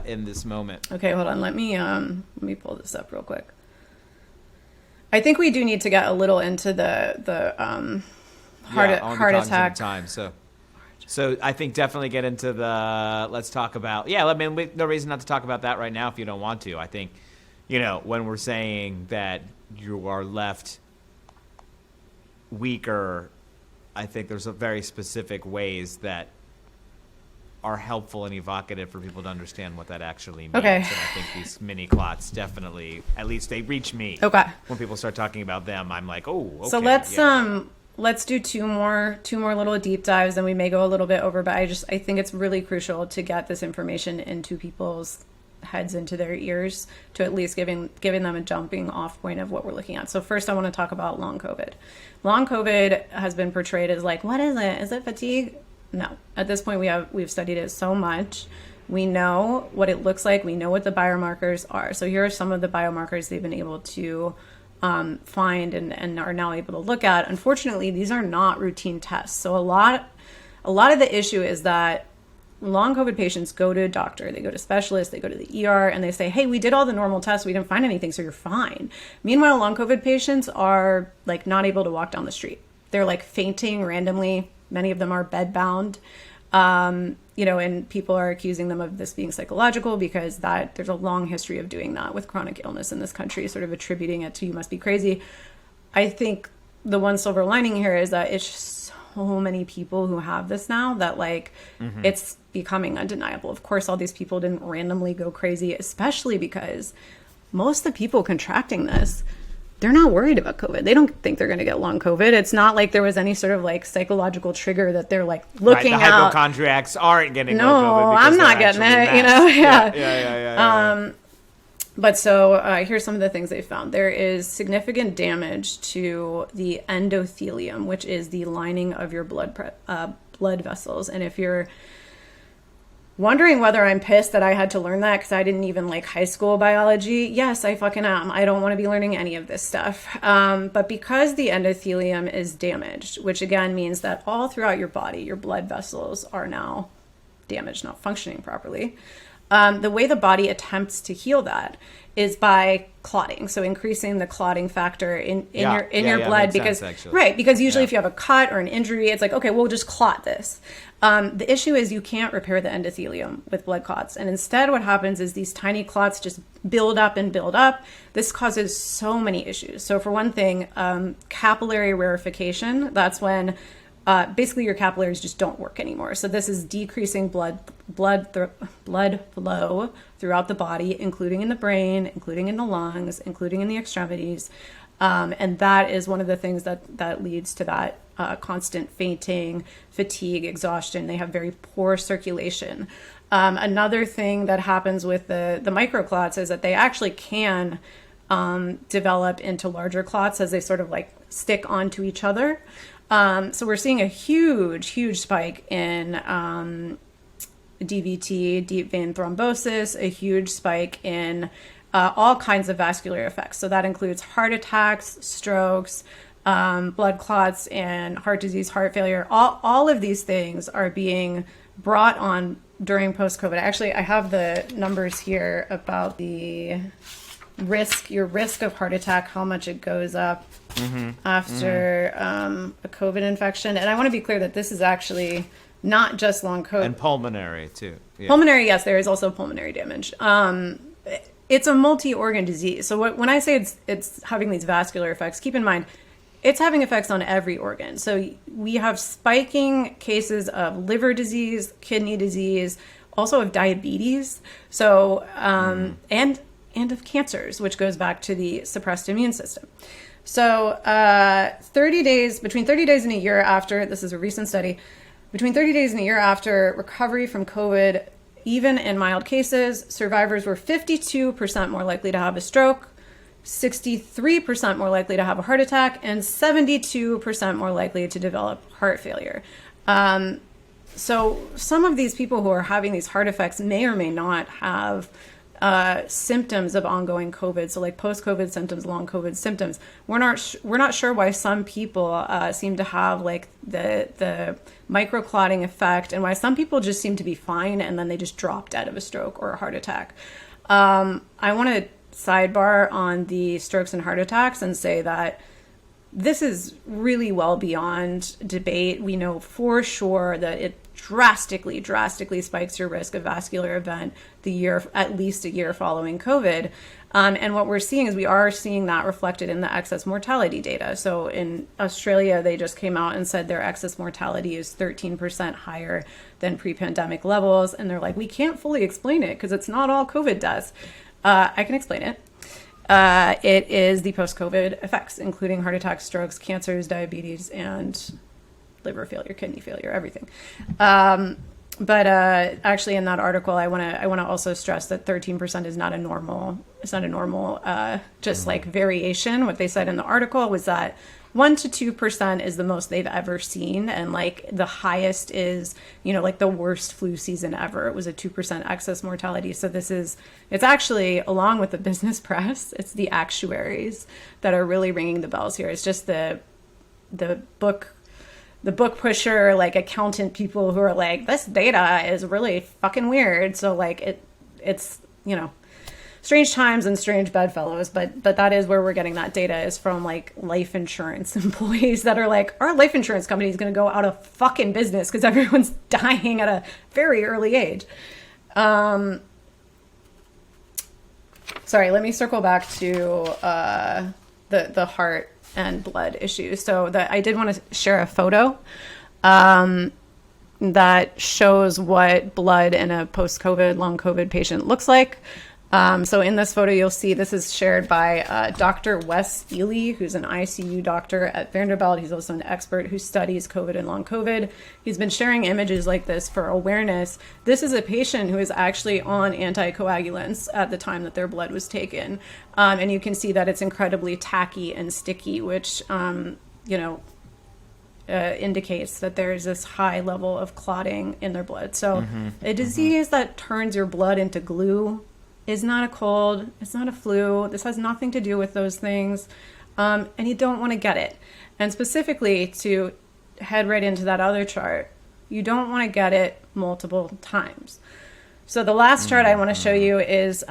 in this moment. Okay, hold on. Let me pull this up real quick. I think we do need to get a little into the heart attack time. So I think definitely get into let's talk about, I mean, no reason not to talk about that right now if you don't want to. I think, when we're saying that you are left weaker, I think there's a very specific ways that are helpful and evocative for people to understand what that actually means. Okay. And I think these mini clots definitely, at least they reach me. Okay. When people start talking about them, I'm like, oh, okay. So let's do two more little deep dives, and we may go a little bit over, but I think it's really crucial to get this information into people's heads, into their ears, to at least giving them a jumping off point of what we're looking at. So first I want to talk about long COVID. Long COVID has been portrayed as like, what is it? Is it fatigue? No. At this point we've studied it so much. We know what it looks like. We know what the biomarkers are. So here are some of the biomarkers they've been able to find and are now able to look at. Unfortunately, these are not routine tests. So a lot of the issue is that long COVID patients go to a doctor, they go to specialists, they go to the ER, and they say, hey, we did all the normal tests, we didn't find anything, so you're fine. Meanwhile, long COVID patients are like not able to walk down the street. They're like fainting randomly. Many of them are bedbound. And people are accusing them of this being psychological because there's a long history of doing that with chronic illness in this country, sort of attributing it to you must be crazy. I think the one silver lining here is that it's just so many people who have this now that it's becoming undeniable. Of course, all these people didn't randomly go crazy, especially because most of the people contracting this, they're not worried about COVID. They don't think they're going to get long COVID. It's not like there was any sort of like psychological trigger that they're like looking at. The hypochondriacs aren't getting no, long COVID. I'm not getting it, Yeah. But so here's some of the things they found. There is significant damage to the endothelium, which is the lining of your blood vessels. And if you're wondering whether I'm pissed that I had to learn that because I didn't even like high school biology, yes, I fucking am. I don't want to be learning any of this stuff. But because the endothelium is damaged, which again means that all throughout your body, your blood vessels are now damaged, not functioning properly. The way the body attempts to heal that is by clotting, so increasing the clotting factor in your blood, because usually if you have a cut or an injury, it's like, okay, we'll just clot this. The issue is you can't repair the endothelium with blood clots, and instead what happens is these tiny clots just build up and build up. This causes so many issues. So for one thing, capillary rarefaction, that's when basically your capillaries just don't work anymore. So this is decreasing blood flow throughout the body, including in the brain, including in the lungs, including in the extremities. And that is one of the things that leads to that constant fainting, fatigue, exhaustion. They have very poor circulation. Another thing that happens with the microclots is that they actually can develop into larger clots as they sort of like stick onto each other. So we're seeing a huge spike in DVT, deep vein thrombosis, a huge spike in all kinds of vascular effects. So that includes heart attacks, strokes, blood clots, and heart disease, heart failure. All of these things are being brought on during post-COVID. Actually, I have the numbers here about the your risk of heart attack, how much it goes up after a COVID infection. And I want to be clear that this is actually not just long COVID. And pulmonary, too. Yeah. Pulmonary, yes, there is also pulmonary damage. It's a multi-organ disease. So when I say it's having these vascular effects, keep in mind, it's having effects on every organ. So we have spiking cases of liver disease, kidney disease, also of diabetes. So, and of cancers, which goes back to the suppressed immune system. So 30 days, between 30 days and a year after, this is a recent study, between 30 days and a year after recovery from COVID, even in mild cases, survivors were 52% more likely to have a stroke, 63% more likely to have a heart attack, and 72% more likely to develop heart failure. So some of these people who are having these heart effects may or may not have symptoms of ongoing COVID. So like post-COVID symptoms, long COVID symptoms. We're not sure why some people seem to have like the microclotting effect, and why some people just seem to be fine and then they just drop dead of a stroke or a heart attack. I want to sidebar on the strokes and heart attacks and say that this is really well beyond debate. We know for sure that it drastically spikes your risk of vascular event at least a year following COVID. And what we're seeing is we are seeing that reflected in the excess mortality data. So in Australia, they just came out and said their excess mortality is 13% higher than pre-pandemic levels. And they're like, we can't fully explain it because it's not all COVID deaths. I can explain it. It is the post-COVID effects, including heart attacks, strokes, cancers, diabetes, and liver failure, kidney failure, everything. But actually, in that article, I want to also stress that 13% is not a normal. It's not a normal just like variation. What they said in the article was that 1 to 2% is the most they've ever seen, and like the highest is, like the worst flu season ever. It was a 2% excess mortality. So it's actually, along with the business press, it's the actuaries that are really ringing the bells here. It's just the book pusher, like accountant people who are like, this data is really fucking weird. So like it's strange times and strange bedfellows, but that is where we're getting that data, is from like life insurance employees that are like, our life insurance company is going to go out of fucking business because everyone's dying at a very early age. Sorry, let me circle back to the heart and blood issues. So I did want to share a photo that shows what blood in a post-COVID, long COVID patient looks like. So in this photo, you'll see this is shared by Dr. Wes Ely, who's an ICU doctor at Vanderbilt. He's also an expert who studies COVID and long COVID. He's been sharing images like this for awareness. This is a patient who is actually on anticoagulants at the time that their blood was taken. And you can see that it's incredibly tacky and sticky, which, indicates that there's this high level of clotting in their blood. So a disease that turns your blood into glue is not a cold, it's not a flu. This has nothing to do with those things. And you don't want to get it. And specifically, to head right into that other chart, you don't want to get it multiple times. So the last chart I want to show you is,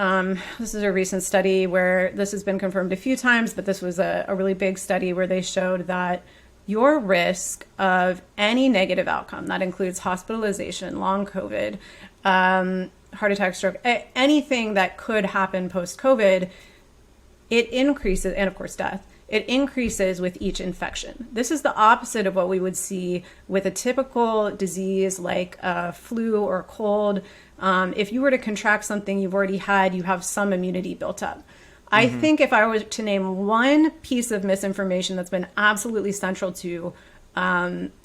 this is a recent study where this has been confirmed a few times, but this was a really big study where they showed that your risk of any negative outcome, that includes hospitalization, long COVID, heart attack, stroke, anything that could happen post-COVID, it increases, and of course death, it increases with each infection. This is the opposite of what we would see with a typical disease like a flu or a cold. If you were to contract something you've already had, you have some immunity built up. I think if I were to name one piece of misinformation that's been absolutely central to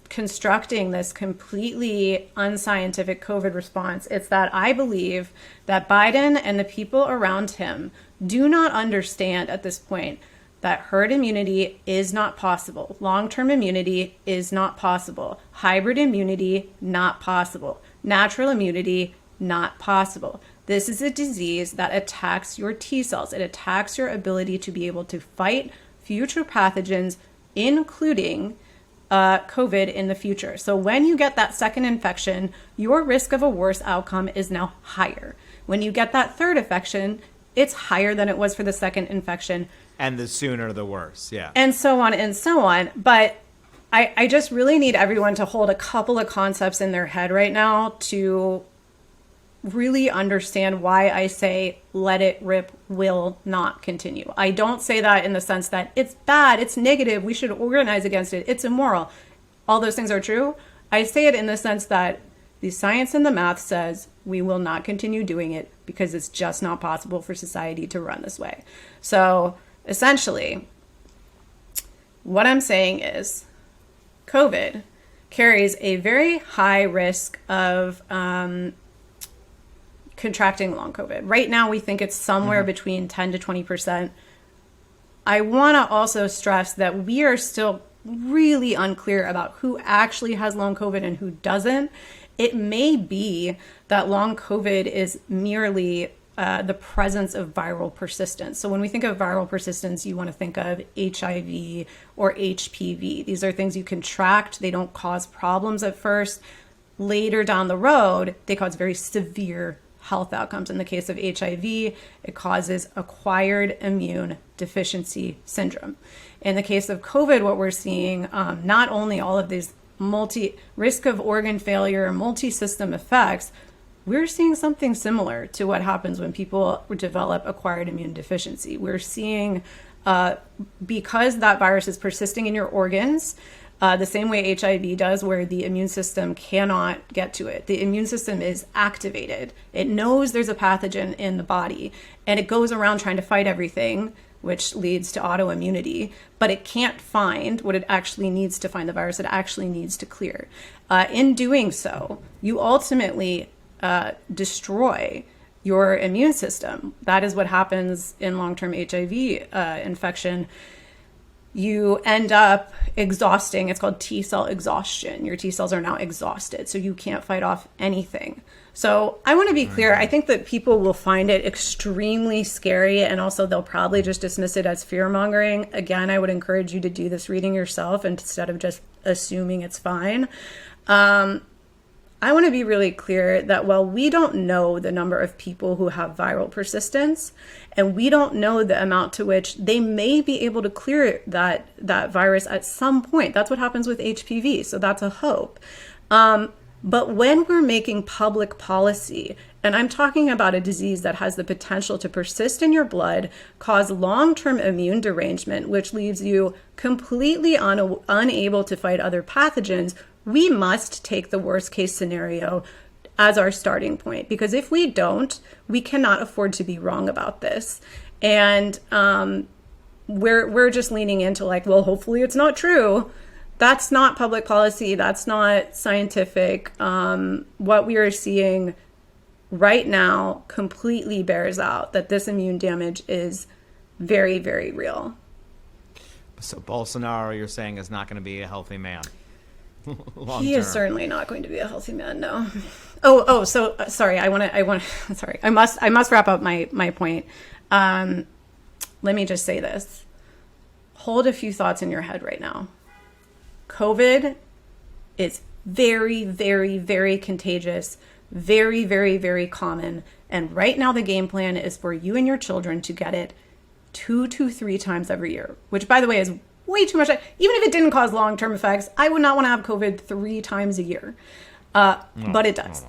constructing this completely unscientific COVID response, it's that I believe that Biden and the people around him do not understand at this point that herd immunity is not possible. Long-term immunity is not possible. Hybrid immunity, not possible. Natural immunity, not possible. This is a disease that attacks your T cells. It attacks your ability to be able to fight future pathogens, including COVID in the future. So when you get that second infection, your risk of a worse outcome is now higher. When you get that third infection, it's higher than it was for the second infection. And the sooner, the worse. Yeah. And so on and so on. But I just really need everyone to hold a couple of concepts in their head right now to really understand why I say let it rip will not continue. I don't say that in the sense that it's bad, it's negative, we should organize against it, it's immoral. All those things are true. I say it in the sense that the science and the math says we will not continue doing it because it's just not possible for society to run this way. So essentially, what I'm saying is COVID carries a very high risk of contracting long COVID. Right now, we think it's somewhere between 10 to 20%. I want to also stress that we are still really unclear about who actually has long COVID and who doesn't. It may be that long COVID is merely the presence of viral persistence. So when we think of viral persistence, you want to think of HIV or HPV. These are things you contract. They don't cause problems at first. Later down the road, they cause very severe health outcomes. In the case of HIV, it causes acquired immune deficiency syndrome. In the case of COVID, what we're seeing, not only all of these risk of organ failure, multi-system effects, we're seeing something similar to what happens when people develop acquired immune deficiency. We're seeing, because that virus is persisting in your organs, the same way HIV does, where the immune system cannot get to it. The immune system is activated. It knows there's a pathogen in the body, and it goes around trying to fight everything, which leads to autoimmunity, but it can't find what it actually needs to find, the virus it actually needs to clear. In doing so, you ultimately destroy your immune system. That is what happens in long-term HIV infection. You end up exhausting. It's called T cell exhaustion. Your T cells are now exhausted, so you can't fight off anything. So I want to be clear. I think that people will find it extremely scary, and also they'll probably just dismiss it as fear mongering. Again, I would encourage you to do this reading yourself instead of just assuming it's fine. I want to be really clear that while we don't know the number of people who have viral persistence, and we don't know the amount to which they may be able to clear that virus at some point, that's what happens with HPV, so that's a hope. But when we're making public policy, and I'm talking about a disease that has the potential to persist in your blood, cause long-term immune derangement, which leaves you completely unable to fight other pathogens, we must take the worst case scenario as our starting point, because if we don't, we cannot afford to be wrong about this. And we're just leaning into like, well, hopefully it's not true. That's not public policy. That's not scientific. What we are seeing right now completely bears out that this immune damage is very, very real. So Bolsonaro, you're saying, is not going to be a healthy man. He is certainly not going to be a healthy man. No. So sorry. Sorry. I must wrap up my point. Let me just say this. Hold a few thoughts in your head right now. COVID is very, very, very contagious, very, very, very common. And right now the game plan is for you and your children to get it 2 to 3 times every year, which, by the way, is way too much. Even if it didn't cause long-term effects, I would not want to have COVID 3 times a year. But it does.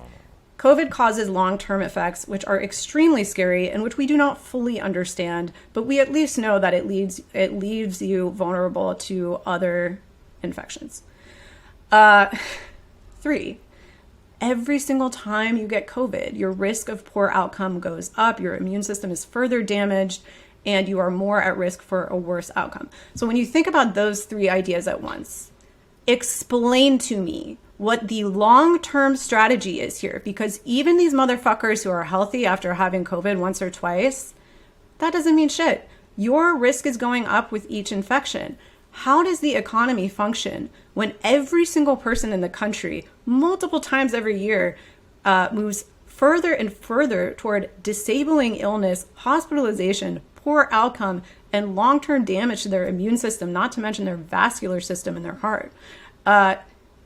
COVID causes long-term effects, which are extremely scary and which we do not fully understand, but we at least know that it leaves you vulnerable to other infections. 3, every single time you get COVID, your risk of poor outcome goes up, your immune system is further damaged, and you are more at risk for a worse outcome. So when you think about those 3 ideas at once, explain to me what the long-term strategy is here, because even these motherfuckers who are healthy after having COVID once or twice, that doesn't mean shit. Your risk is going up with each infection. How does the economy function when every single person in the country, multiple times every year, moves further and further toward disabling illness, hospitalization, poor outcome, and long-term damage to their immune system, not to mention their vascular system and their heart?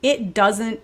it doesn't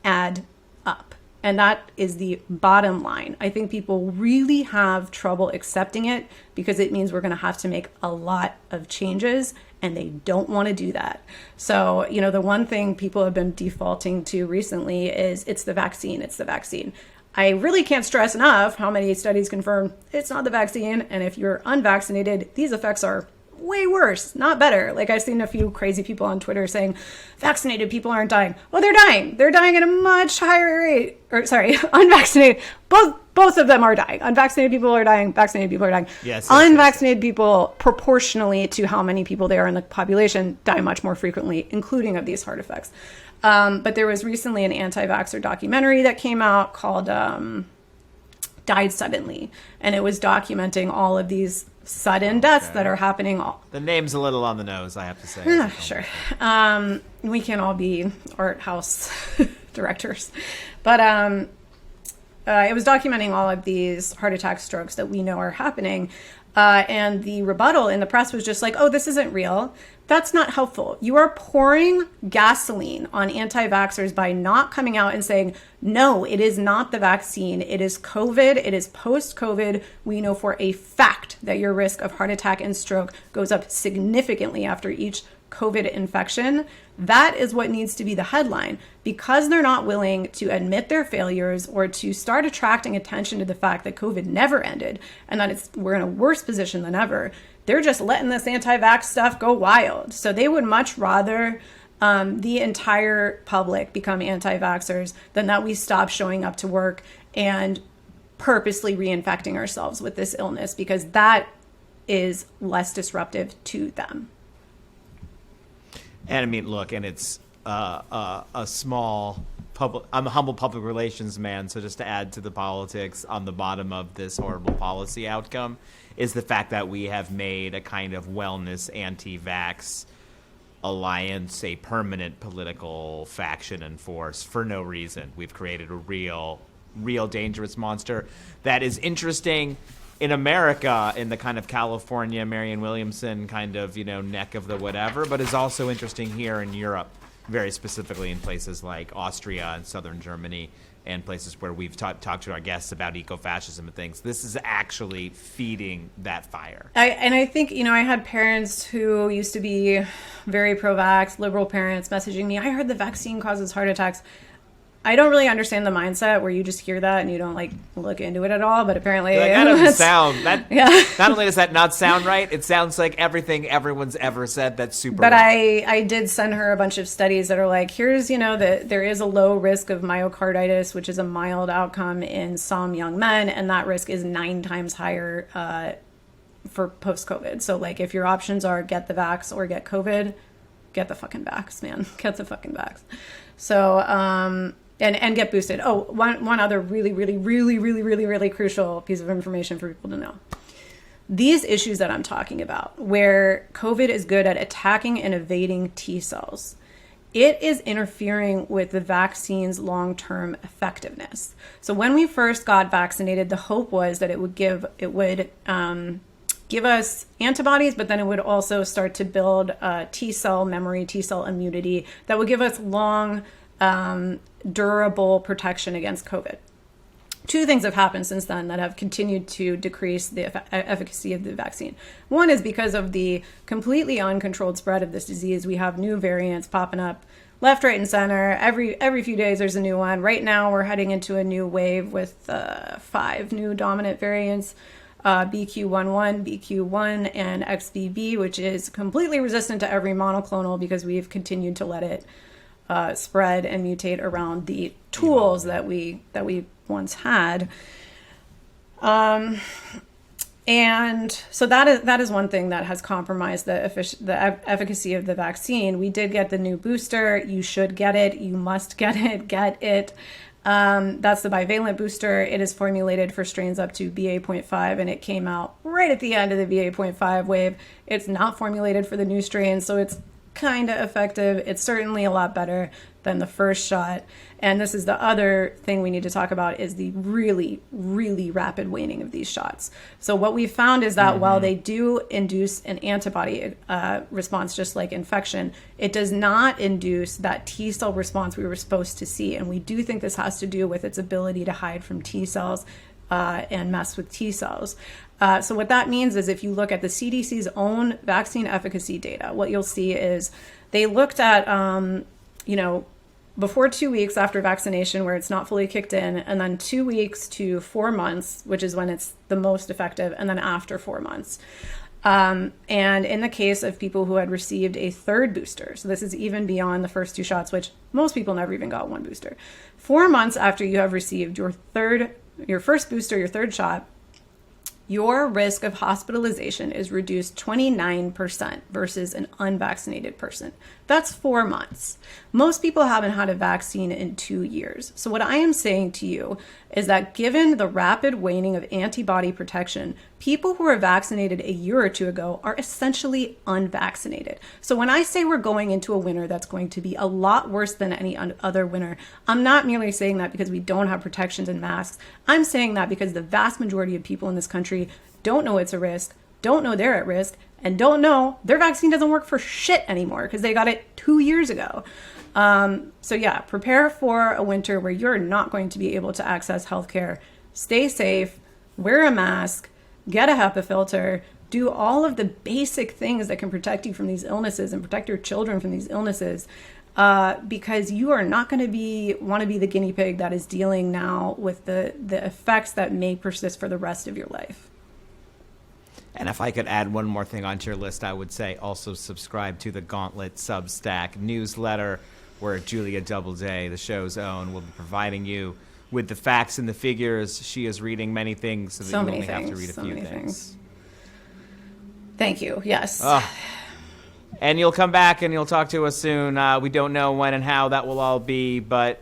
add up. And that is the bottom line. I think people really have trouble accepting it because it means we're going to have to make a lot of changes, and they don't want to do that. So, the one thing people have been defaulting to recently is it's the vaccine. It's the vaccine. I really can't stress enough how many studies confirm it's not the vaccine. And if you're unvaccinated, these effects are way worse, not better. Like, I've seen a few crazy people on Twitter saying vaccinated people aren't dying. Well, they're dying. They're dying at a much higher rate. Unvaccinated. Both of them are dying. Unvaccinated people are dying. Vaccinated people are dying. Yes, Unvaccinated people, proportionally to how many people there are in the population, die much more frequently, including of these heart effects. But there was recently an anti-vaxxer documentary that came out called Died Suddenly. And it was documenting all of these sudden deaths that are happening. The name's a little on the nose, I have to say. Sure. We can't all be art house directors. But it was documenting all of these heart attack strokes that we know are happening. And the rebuttal in the press was just like, oh, this isn't real. That's not helpful. You are pouring gasoline on anti-vaxxers by not coming out and saying, no, it is not the vaccine. It is COVID. It is post-COVID. We know for a fact that your risk of heart attack and stroke goes up significantly after each COVID infection. That is what needs to be the headline. Because they're not willing to admit their failures or to start attracting attention to the fact that COVID never ended and that we're in a worse position than ever, they're just letting this anti-vax stuff go wild. So they would much rather the entire public become anti-vaxxers than that we stop showing up to work and purposely reinfecting ourselves with this illness, because that is less disruptive to them. And I mean, look, and it's a small public. I'm a humble public relations man, so just to add to the politics on the bottom of this horrible policy outcome is the fact that we have made a kind of wellness anti-vax alliance a permanent political faction and force for no reason. We've created a real dangerous monster that is interesting in America, in the kind of California, Marianne Williamson kind of, neck of the whatever, but is also interesting here in Europe, very specifically in places like Austria and southern Germany and places where we've talked to our guests about eco-fascism and things. This is actually feeding that fire. I think, I had parents who used to be very pro-vax, liberal parents messaging me, I heard the vaccine causes heart attacks. I don't really understand the mindset where you just hear that and you don't look into it at all, but apparently that doesn't sound that. Yeah. Not only does that not sound right, it sounds like everything everyone's ever said that's super. But wrong. I did send her a bunch of studies that are like, here's that there is a low risk of myocarditis, which is a mild outcome in some young men, and that risk is 9 times higher for post-COVID. So if your options are get the vax or get COVID, get the fucking vax, man. Get the fucking vax. So. And get boosted. Oh, one other really crucial piece of information for people to know. These issues that I'm talking about, where COVID is good at attacking and evading T cells, it is interfering with the vaccine's long-term effectiveness. So when we first got vaccinated, the hope was that it would give us antibodies, but then it would also start to build T cell memory, T cell immunity that would give us long durable protection against COVID. 2 things have happened since then that have continued to decrease the efficacy of the vaccine. One is because of the completely uncontrolled spread of this disease. We have new variants popping up left, right, and center. Every few days there's a new one. Right now we're heading into a new wave with 5 new dominant variants. BQ11, BQ1, and XBB, which is completely resistant to every monoclonal because we've continued to let it spread and mutate around the tools that we once had. And so that is one thing that has compromised the efficacy of the vaccine. We did get the new booster. You should get it. You must get it. Get it. That's the bivalent booster. It is formulated for strains up to BA.5, and it came out right at the end of the BA.5 wave. It's not formulated for the new strains, so it's kind of effective. It's certainly a lot better than the first shot. And this is the other thing we need to talk about, is the really, really rapid waning of these shots. So what we found is that while they do induce an antibody response, just like infection, it does not induce that T cell response we were supposed to see. And we do think this has to do with its ability to hide from T cells and mess with T cells. So what that means is, if you look at the CDC's own vaccine efficacy data, what you'll see is they looked at, before 2 weeks after vaccination, where it's not fully kicked in, and then 2 weeks to 4 months, which is when it's the most effective, and then after 4 months. And in the case of people who had received a third booster, so this is even beyond the first 2 shots, which most people never even got 1 booster. 4 months after you have received your first booster, your third shot, your risk of hospitalization is reduced 29% versus an unvaccinated person. That's 4 months. Most people haven't had a vaccine in 2 years. So what I am saying to you is that given the rapid waning of antibody protection, people who were vaccinated a year or 2 ago are essentially unvaccinated. So when I say we're going into a winter that's going to be a lot worse than any other winter, I'm not merely saying that because we don't have protections and masks. I'm saying that because the vast majority of people in this country don't know it's a risk, don't know they're at risk, and don't know their vaccine doesn't work for shit anymore because they got it 2 years ago. So yeah, prepare for a winter where you're not going to be able to access healthcare. Stay safe, wear a mask, get a HEPA filter, do all of the basic things that can protect you from these illnesses and protect your children from these illnesses, because you are not going to want to be the guinea pig that is dealing now with the effects that may persist for the rest of your life. And if I could add one more thing onto your list, I would say also subscribe to the Gauntlet Substack newsletter, where Julia Doubleday, the show's own, will be providing you with the facts and the figures. She is reading many things so that you only have to read a few things. Thank you. Yes. And you'll come back and you'll talk to us soon. We don't know when and how that will all be, but,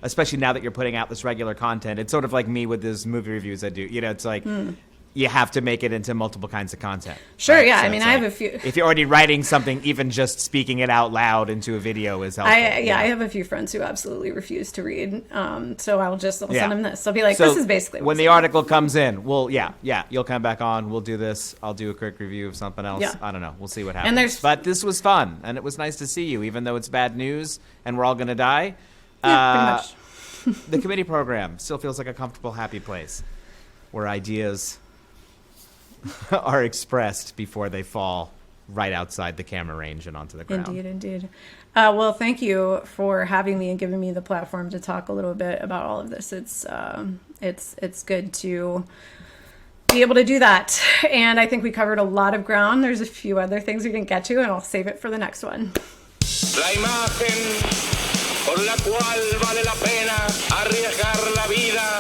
especially now that you're putting out this regular content, it's sort of like me with these movie reviews I do. It's like... You have to make it into multiple kinds of content. Sure, right? yeah. So I mean, I have a few. If you're already writing something, even just speaking it out loud into a video is helpful. I have a few friends who absolutely refuse to read. So I'll send them this. I'll be like, so this is basically when the article comes in, you'll come back on. We'll do this. I'll do a quick review of something else. Yeah. I don't know. We'll see what happens. But this was fun, and it was nice to see you, even though it's bad news and we're all going to die. Yeah, pretty much. The committee program still feels like a comfortable, happy place where ideas are expressed before they fall right outside the camera range and onto the ground. Indeed. Well, thank you for having me and giving me the platform to talk a little bit about all of this. It's good to be able to do that. And I think we covered a lot of ground. There's a few other things we didn't get to, and I'll save it for the next one. La imagen por la cual vale la pena arriesgar la vida,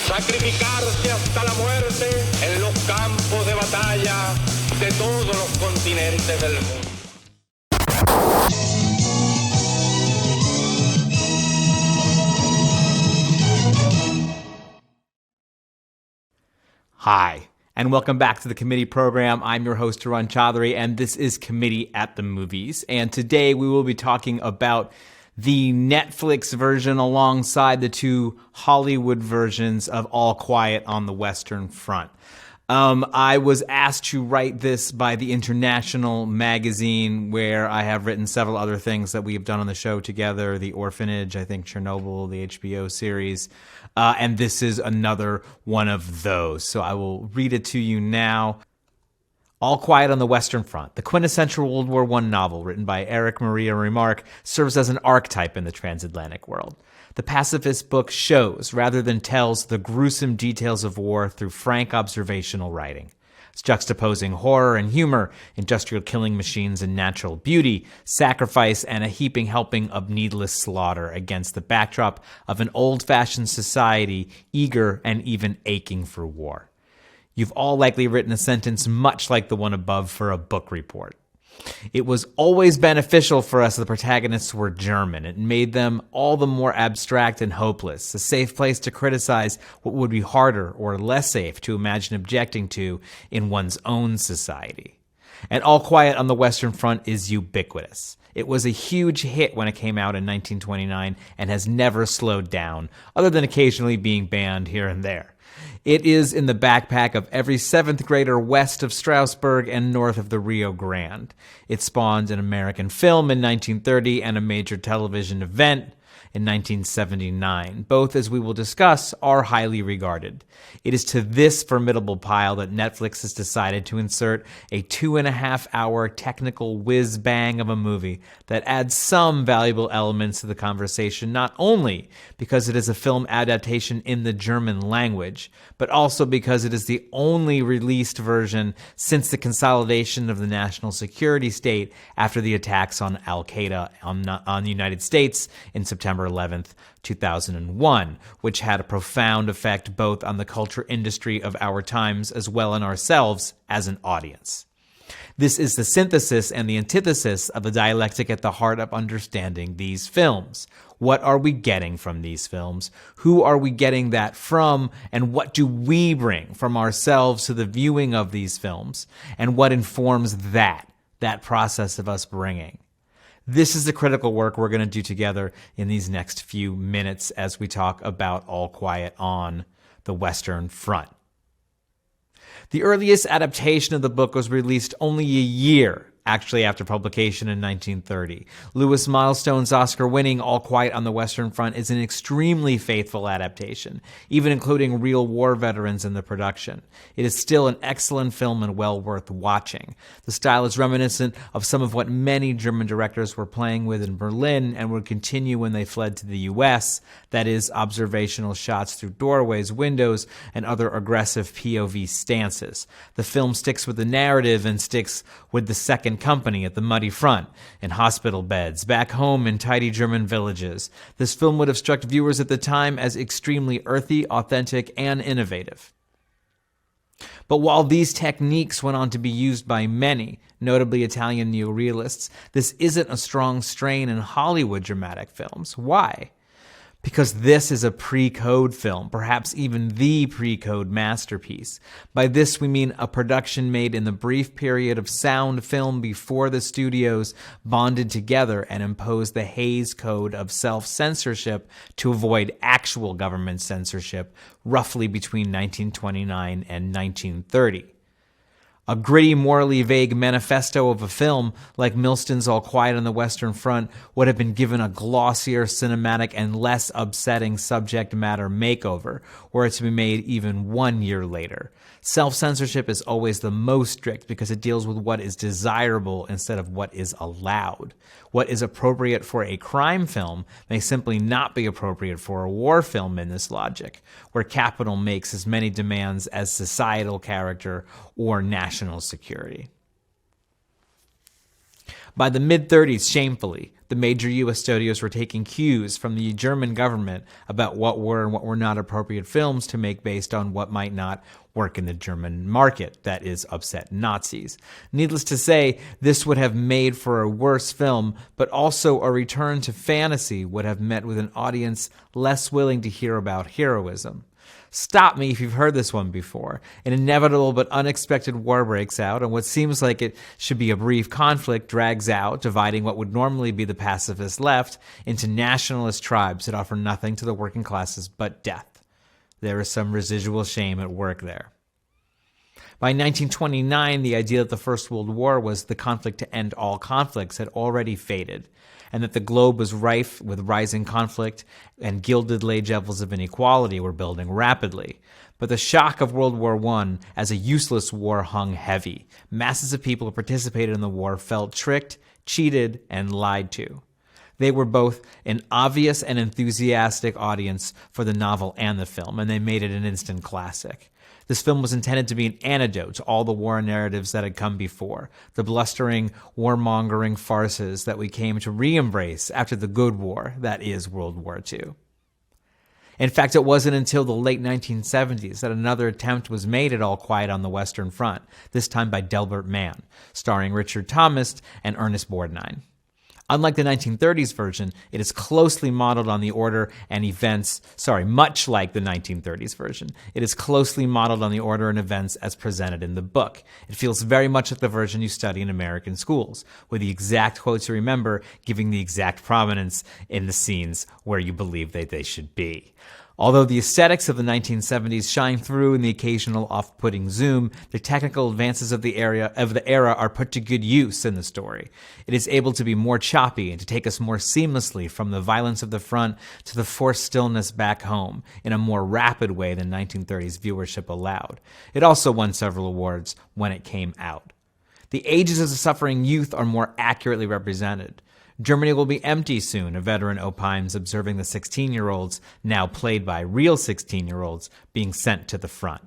sacrificarse hasta la muerte en los campos de batalla de todos los continentes del mundo. Hi, and welcome back to the committee program. I'm your host, Tarun Chaudhary, and this is Committee at the Movies. And today we will be talking about the Netflix version alongside the 2 Hollywood versions of All Quiet on the Western Front. I was asked to write this by the International magazine, where I have written several other things that we have done on the show together, The Orphanage, I think Chernobyl, the HBO series, and this is another one of those. So I will read it to you now. All Quiet on the Western Front, the quintessential World War I novel written by Eric Maria Remarque, serves as an archetype in the transatlantic world. The pacifist book shows, rather than tells, the gruesome details of war through frank observational writing. It's juxtaposing horror and humor, industrial killing machines and natural beauty, sacrifice and a heaping helping of needless slaughter against the backdrop of an old-fashioned society eager and even aching for war. You've all likely written a sentence much like the one above for a book report. It was always beneficial for us that the protagonists were German. It made them all the more abstract and hopeless, a safe place to criticize what would be harder or less safe to imagine objecting to in one's own society. And All Quiet on the Western Front is ubiquitous. It was a huge hit when it came out in 1929 and has never slowed down, other than occasionally being banned here and there. It is in the backpack of every 7th grader west of Strasbourg and north of the Rio Grande. It spawned an American film in 1930 and a major television event in 1979. Both, as we will discuss, are highly regarded. It is to this formidable pile that Netflix has decided to insert a 2.5-hour technical whiz-bang of a movie that adds some valuable elements to the conversation, not only because it is a film adaptation in the German language, but also because it is the only released version since the consolidation of the national security state after the attacks on Al-Qaeda on the United States in September 11th, 2001, which had a profound effect both on the culture industry of our times as well as ourselves as an audience. This is the synthesis and the antithesis of the dialectic at the heart of understanding these films. What are we getting from these films? Who are we getting that from? And what do we bring from ourselves to the viewing of these films? And what informs that process of us bringing? This is the critical work we're going to do together in these next few minutes as we talk about All Quiet on the Western Front. The earliest adaptation of the book was released only a year after publication in 1930. Lewis Milestone's Oscar-winning All Quiet on the Western Front is an extremely faithful adaptation, even including real war veterans in the production. It is still an excellent film and well worth watching. The style is reminiscent of some of what many German directors were playing with in Berlin and would continue when they fled to the U.S., that is, observational shots through doorways, windows, and other aggressive POV stances. The film sticks with the narrative and sticks with the second company at the muddy front, in hospital beds, back home in tidy German villages. This film would have struck viewers at the time as extremely earthy, authentic, and innovative. But while these techniques went on to be used by many, notably Italian neorealists, this isn't a strong strain in Hollywood dramatic films. Why? Because this is a pre-code film, perhaps even the pre-code masterpiece. By this we mean a production made in the brief period of sound film before the studios bonded together and imposed the Hays Code of self-censorship to avoid actual government censorship, roughly between 1929 and 1930. A gritty, morally vague manifesto of a film like Milston's All Quiet on the Western Front would have been given a glossier, cinematic, and less upsetting subject matter makeover, were it to be made even 1 year later. Self-censorship is always the most strict because it deals with what is desirable instead of what is allowed. What is appropriate for a crime film may simply not be appropriate for a war film in this logic, where capital makes as many demands as societal character or national security. By the mid-30s, shamefully, the major U.S. studios were taking cues from the German government about what were and what were not appropriate films to make based on what might not work in the German market, that is, upset Nazis. Needless to say, this would have made for a worse film, but also a return to fantasy would have met with an audience less willing to hear about heroism. Stop me if you've heard this one before. An inevitable but unexpected war breaks out, and what seems like it should be a brief conflict drags out, dividing what would normally be the pacifist left into nationalist tribes that offer nothing to the working classes but death. There is some residual shame at work there. By 1929, the idea that the First World War was the conflict to end all conflicts had already faded, and that the globe was rife with rising conflict and gilded wage levels of inequality were building rapidly. But the shock of World War I as a useless war hung heavy. Masses of people who participated in the war felt tricked, cheated, and lied to. They were both an obvious and enthusiastic audience for the novel and the film, and they made it an instant classic. This film was intended to be an antidote to all the war narratives that had come before, the blustering, warmongering farces that we came to re-embrace after the good war, that is World War II. In fact, it wasn't until the late 1970s that another attempt was made at All Quiet on the Western Front, this time by Delbert Mann, starring Richard Thomas and Ernest Borgnine. Unlike the 1930s version, it is closely modeled on the order and events, much like the 1930s version, it is closely modeled on the order and events as presented in the book. It feels very much like the version you study in American schools, with the exact quotes you remember giving the exact prominence in the scenes where you believe that they should be. Although the aesthetics of the 1970s shine through in the occasional off-putting zoom, the technical advances of the era are put to good use in the story. It is able to be more choppy and to take us more seamlessly from the violence of the front to the forced stillness back home in a more rapid way than 1930s viewership allowed. It also won several awards when it came out. The ages of the suffering youth are more accurately represented. Germany will be empty soon, a veteran opines, observing the 16-year-olds, now played by real 16-year-olds, being sent to the front.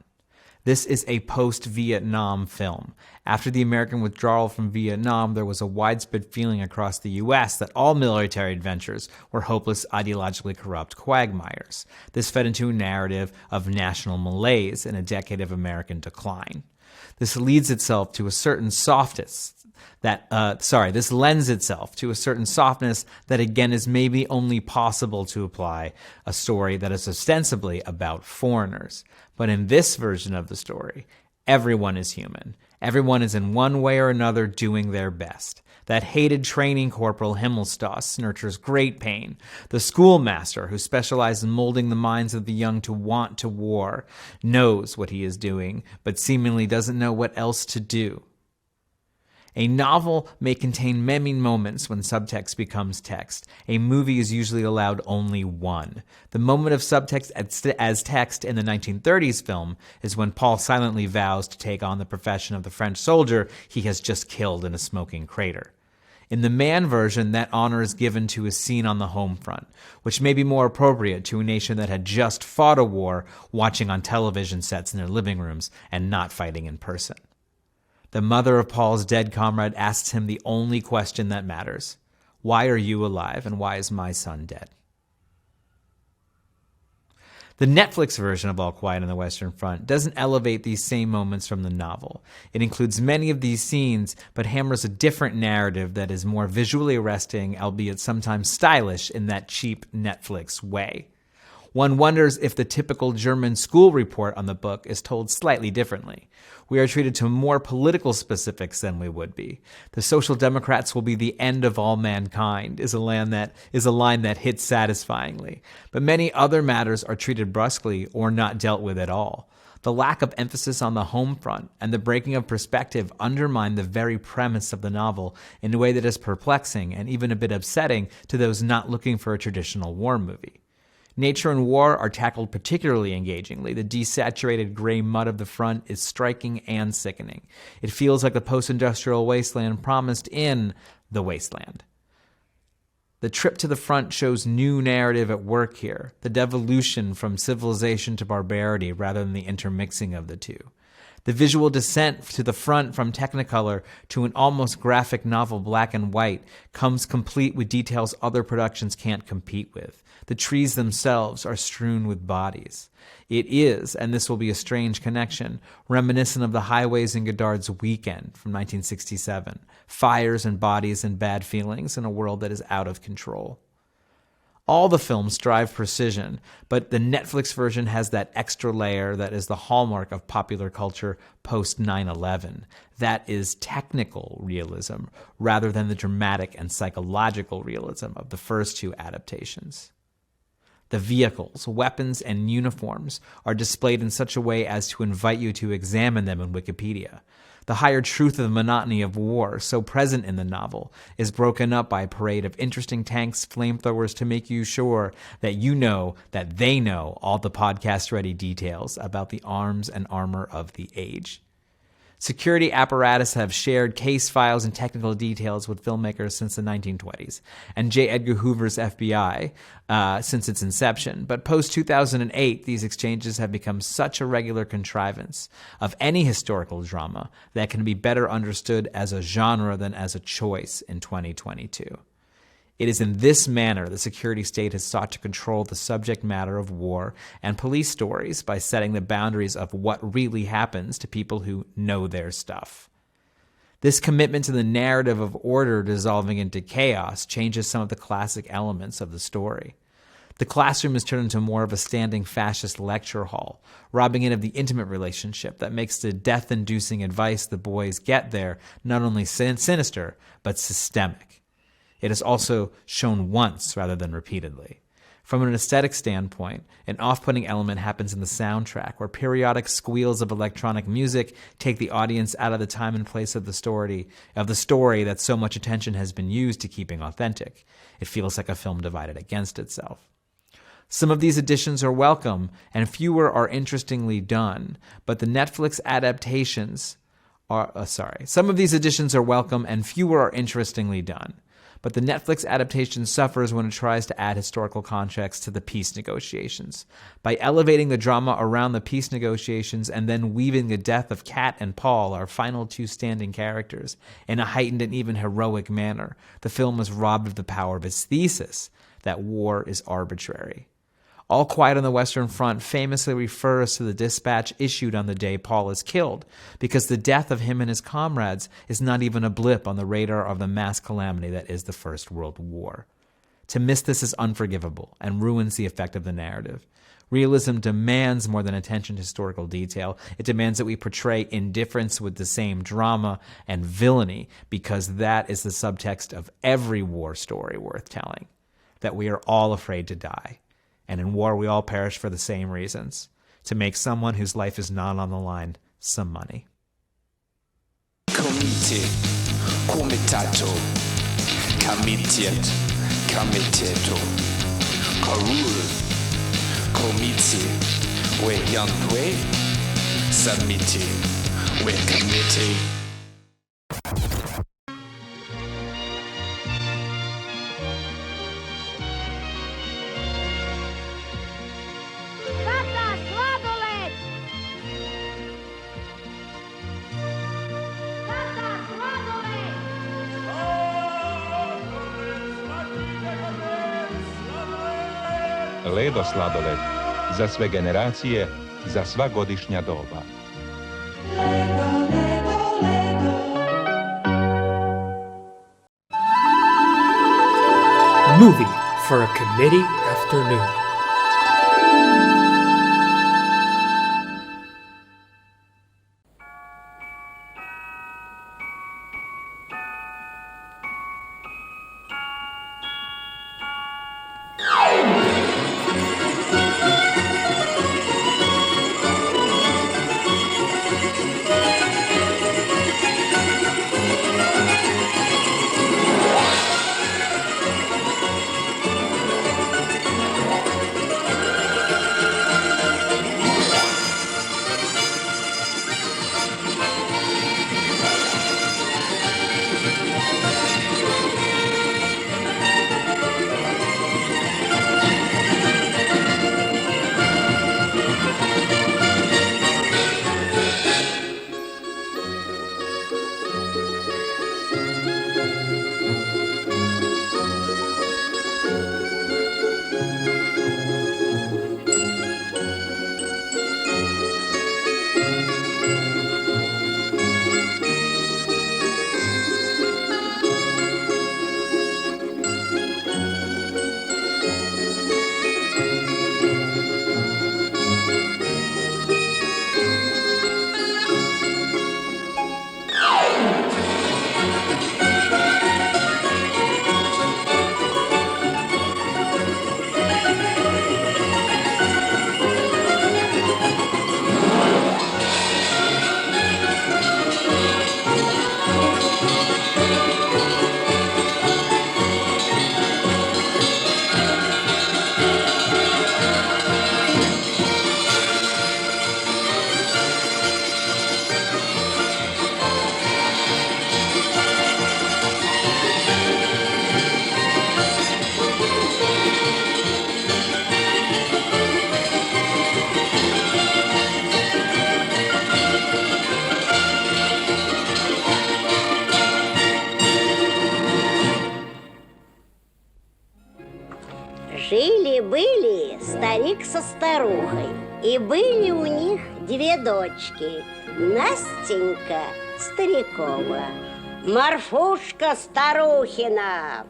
This is a post-Vietnam film. After the American withdrawal from Vietnam, there was a widespread feeling across the U.S. that all military adventures were hopeless, ideologically corrupt quagmires. This fed into a narrative of national malaise in a decade of American decline. This lends itself to a certain softness that again is maybe only possible to apply a story that is ostensibly about foreigners. But in this version of the story, everyone is human. Everyone is in one way or another doing their best. That hated training corporal Himmelstoss nurtures great pain. The schoolmaster, who specializes in molding the minds of the young to want to war, knows what he is doing, but seemingly doesn't know what else to do. A novel may contain many moments when subtext becomes text. A movie is usually allowed only one. The moment of subtext as text in the 1930s film is when Paul silently vows to take on the profession of the French soldier he has just killed in a smoking crater. In the Man version, that honor is given to a scene on the home front, which may be more appropriate to a nation that had just fought a war, watching on television sets in their living rooms and not fighting in person. The mother of Paul's dead comrade asks him the only question that matters. Why are you alive, and why is my son dead? The Netflix version of All Quiet on the Western Front doesn't elevate these same moments from the novel. It includes many of these scenes, but hammers a different narrative that is more visually arresting, albeit sometimes stylish in that cheap Netflix way. One wonders if the typical German school report on the book is told slightly differently. We are treated to more political specifics than we would be. The Social Democrats will be the end of all mankind is a line that hits satisfyingly. But many other matters are treated brusquely or not dealt with at all. The lack of emphasis on the home front and the breaking of perspective undermine the very premise of the novel in a way that is perplexing and even a bit upsetting to those not looking for a traditional war movie. Nature and war are tackled particularly engagingly. The desaturated gray mud of the front is striking and sickening. It feels like the post-industrial wasteland promised in The Wasteland. The trip to the front shows new narrative at work here, the devolution from civilization to barbarity rather than the intermixing of the two. The visual descent to the front from Technicolor to an almost graphic novel black and white comes complete with details other productions can't compete with. The trees themselves are strewn with bodies. It is, and this will be a strange connection, reminiscent of the highways in Godard's Weekend from 1967. Fires and bodies and bad feelings in a world that is out of control. All the films strive precision, but the Netflix version has that extra layer that is the hallmark of popular culture post 9/11. That is technical realism rather than the dramatic and psychological realism of the first two adaptations. The vehicles, weapons, and uniforms are displayed in such a way as to invite you to examine them in Wikipedia. The higher truth of the monotony of war, so present in the novel, is broken up by a parade of interesting tanks, flamethrowers to make you sure that you know that they know all the podcast-ready details about the arms and armor of the age. Security apparatus have shared case files and technical details with filmmakers since the 1920s, and J. Edgar Hoover's FBI since its inception. But post-2008, these exchanges have become such a regular contrivance of any historical drama that can be better understood as a genre than as a choice in 2022. It is in this manner the security state has sought to control the subject matter of war and police stories by setting the boundaries of what really happens to people who know their stuff. This commitment to the narrative of order dissolving into chaos changes some of the classic elements of the story. The classroom is turned into more of a standing fascist lecture hall, robbing it of the intimate relationship that makes the death-inducing advice the boys get there not only sinister, but systemic. It is also shown once rather than repeatedly. From an aesthetic standpoint, an off-putting element happens in the soundtrack, where periodic squeals of electronic music take the audience out of the time and place of the story that so much attention has been used to keeping authentic. It feels like a film divided against itself. Some of these additions are welcome, and fewer are interestingly done, but the Netflix adaptations Some of these additions are welcome, and fewer are interestingly done. But the Netflix adaptation suffers when it tries to add historical context to the peace negotiations. By elevating the drama around the peace negotiations and then weaving the death of Kat and Paul, our final two standing characters, in a heightened and even heroic manner, the film is robbed of the power of its thesis that war is arbitrary. All Quiet on the Western Front famously refers to the dispatch issued on the day Paul is killed, because the death of him and his comrades is not even a blip on the radar of the mass calamity that is the First World War. To miss this is unforgivable and ruins the effect of the narrative. Realism demands more than attention to historical detail. It demands that we portray indifference with the same drama and villainy, because that is the subtext of every war story worth telling, that we are all afraid to die. And in war, we all perish for the same reasons: to make someone whose life is not on the line some money. Komite, komitato, komitiet, komiteto, korul, komite, we yankwe, submiti, we committee. Ledo sladoled, za sve generacije, za sva godišnja doba. Movie for a committee afternoon. Жили-были старик со старухой, и были у них две дочки, Настенька Старикова Марфушка Старухина.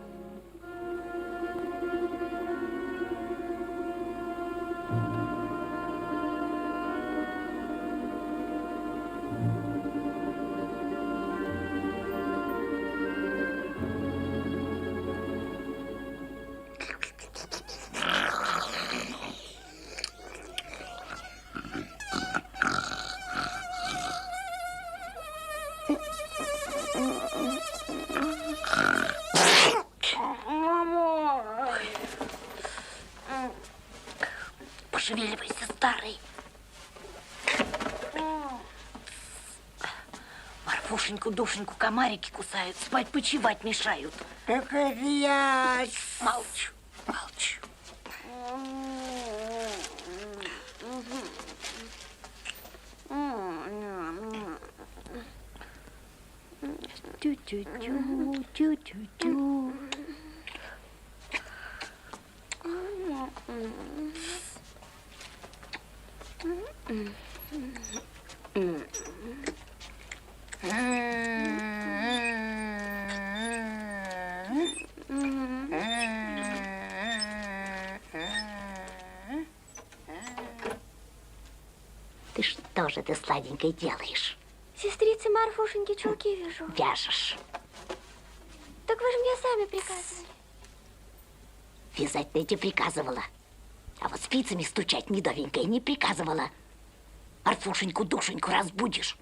Пошевеливайся, старый. Марфушеньку-душеньку комарики кусают, спать-почивать мешают. Так это я... Молчу, молчу. Тю-тю-тю, тю-тю-тю. Ты что же ты сладенькой делаешь? Сестрице Марфушеньке чулки вяжу. Вяжешь. Так вы же мне сами приказывали. Вязать-то я тебе приказывала. А вот спицами стучать недовенькой не приказывала. Марфушеньку-душеньку разбудишь.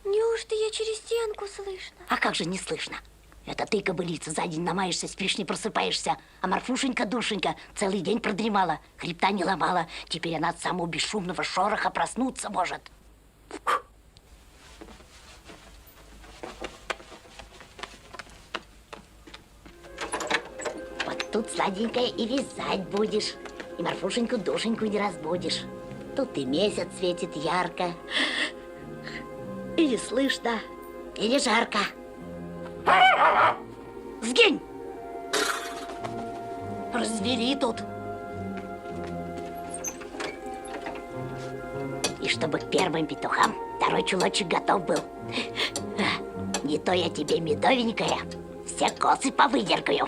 Неужто я через стенку слышно? А как же не слышно? Это ты, кобылица, за день намаешься, спишь, не просыпаешься. А Марфушенька-душенька целый день продремала, хребта не ломала. Теперь она от самого бесшумного шороха проснуться может. Вот тут, сладенькая, и вязать будешь. И Марфушеньку-душеньку не разбудишь. Тут и месяц светит ярко. Или слышно, или жарко. Сгинь! Развели тут. И чтобы к первым петухам второй чулочек готов был. Не то я тебе, медовенькая, все косы повыдергаю.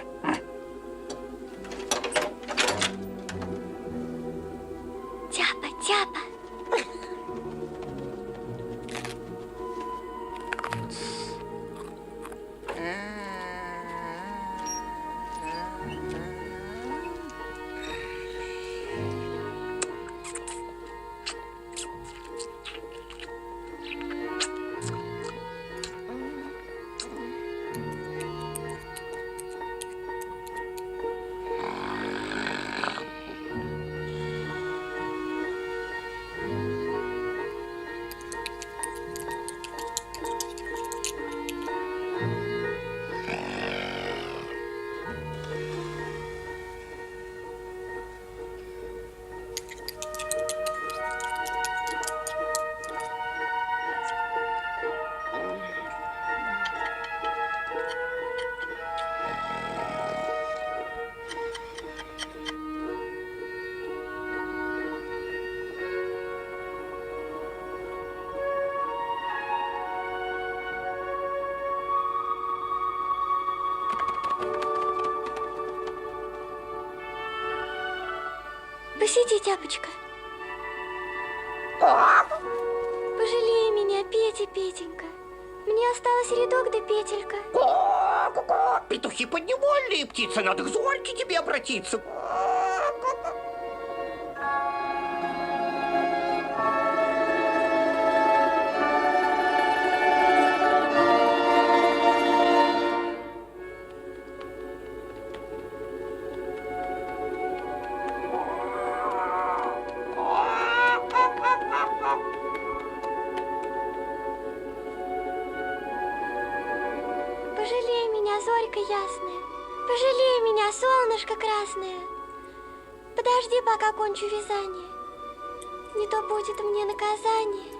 Тяпа, тяпа. Посиди, тяпочка. Пожалей меня, Петя, Петенька. Мне осталось рядок да петелька. Петухи подневольные птицы, надо к Зорьке тебе обратиться. Пожалей меня, зорька ясная. Пожалей меня, солнышко красное. Подожди, пока кончу вязание. Не то будет мне наказание.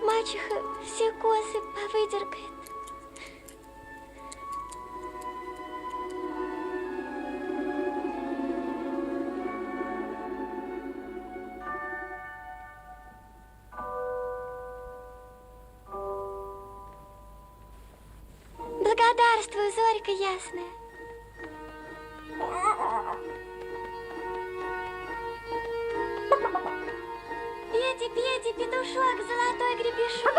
Мачеха все косы повыдергает. Царствуй, зорька ясная. Петя, Петя, петушок, золотой гребешок.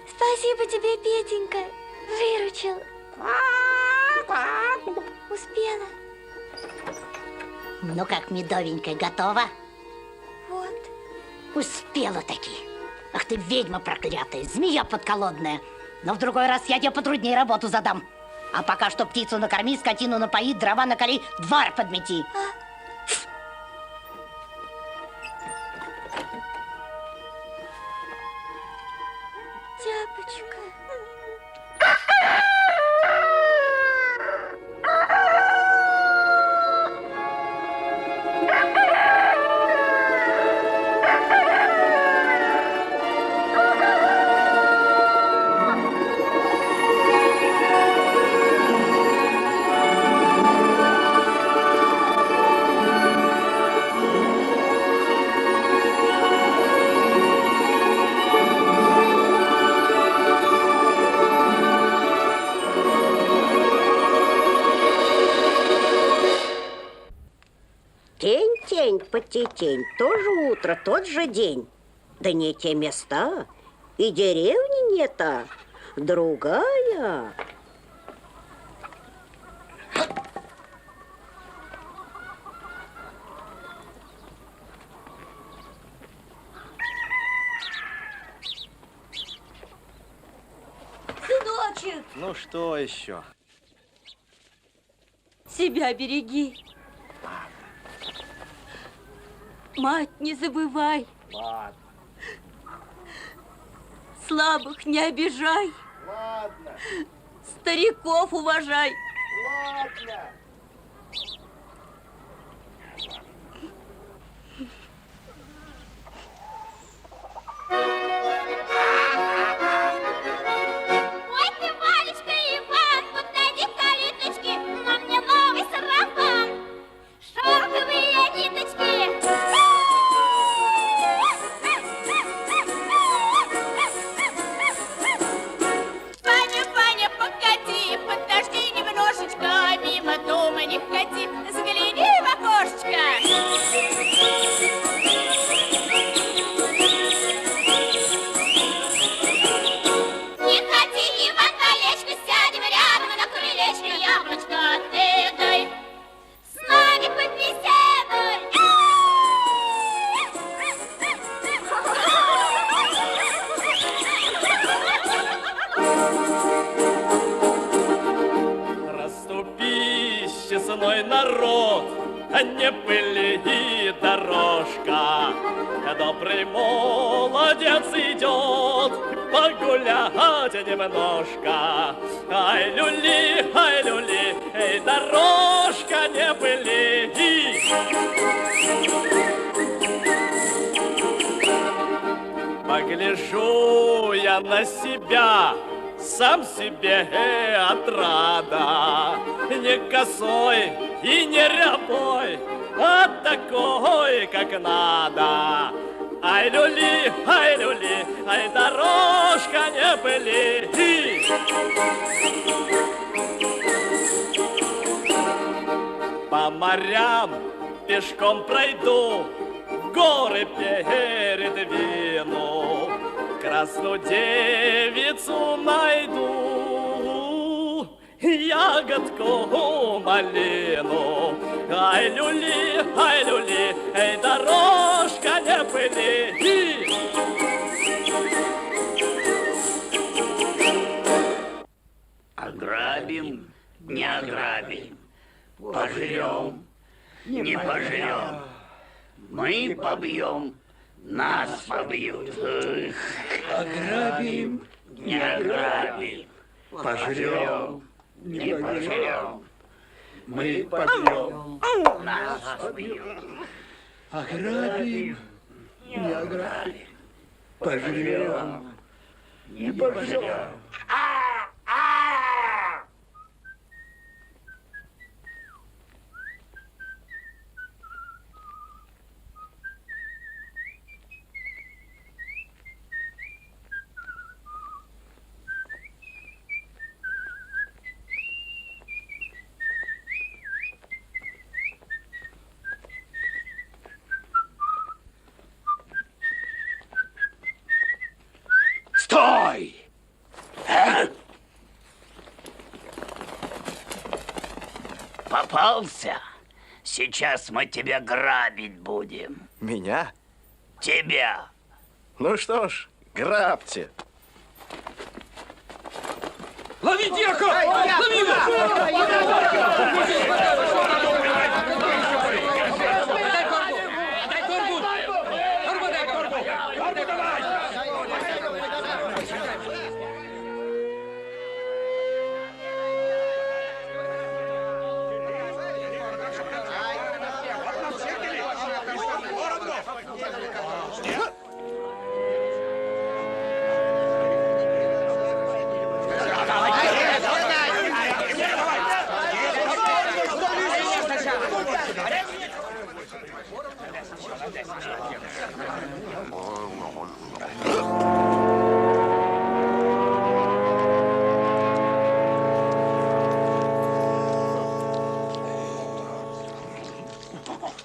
Спасибо тебе, Петенька, выручил. Успела. Ну как, медовенькая, готова? Вот. Успела таки. Ах ты ведьма проклятая, змея подколодная. Но в другой раз я тебе потруднее работу задам. А пока что птицу накорми, скотину напои, дрова накали, двор подмети. Тяпочка. Тень-тень, потетень, тоже утро, тот же день. Да не те места, и деревни не та, другая. Сыночек, Ну что еще? себя береги. Мать не забывай. Ладно. Слабых не обижай. Ладно. Стариков уважай. Ладно. Ой ты, Валечка, Иван, подойди к калиточке, на мне новый сарафан. Шелковые ниточки. Ваня, Ваня, погоди, подожди немножечко, мимо дома не входи, загляни в окошечко. Не ходи, Иван, колечко, сядем рядом на крылечко, яблочко ты дай, с нами побеседуй. Расступись, честной народ, не пыли дорожка. Добрый молодец идет погулять немножко. Ай, люли, эй, дорожка, не пыли. Погляжу я на себя, сам себе отрада. Не косой и не рябой, а такой, как надо. Ай, люли, ай, дорожка, не пыли. По морям пешком пройду, горы передвину, красную девицу найду, ягодку малину. Ай, люли, эй, дорожка, не пыли. Ограбим, не ограбим, пожрем, не пожрем. Мы побьем, нас побьют. Эх. Ограбим, не ограбим, пожрем, не пожрем. Мы побьем, нас побьют. Ограбим, не ограбим, пожрем, не пожрем. Стой! Попался? Сейчас мы тебя грабить будем. Меня? Тебя. Ну что ж, грабьте. Лови Дирка! Лови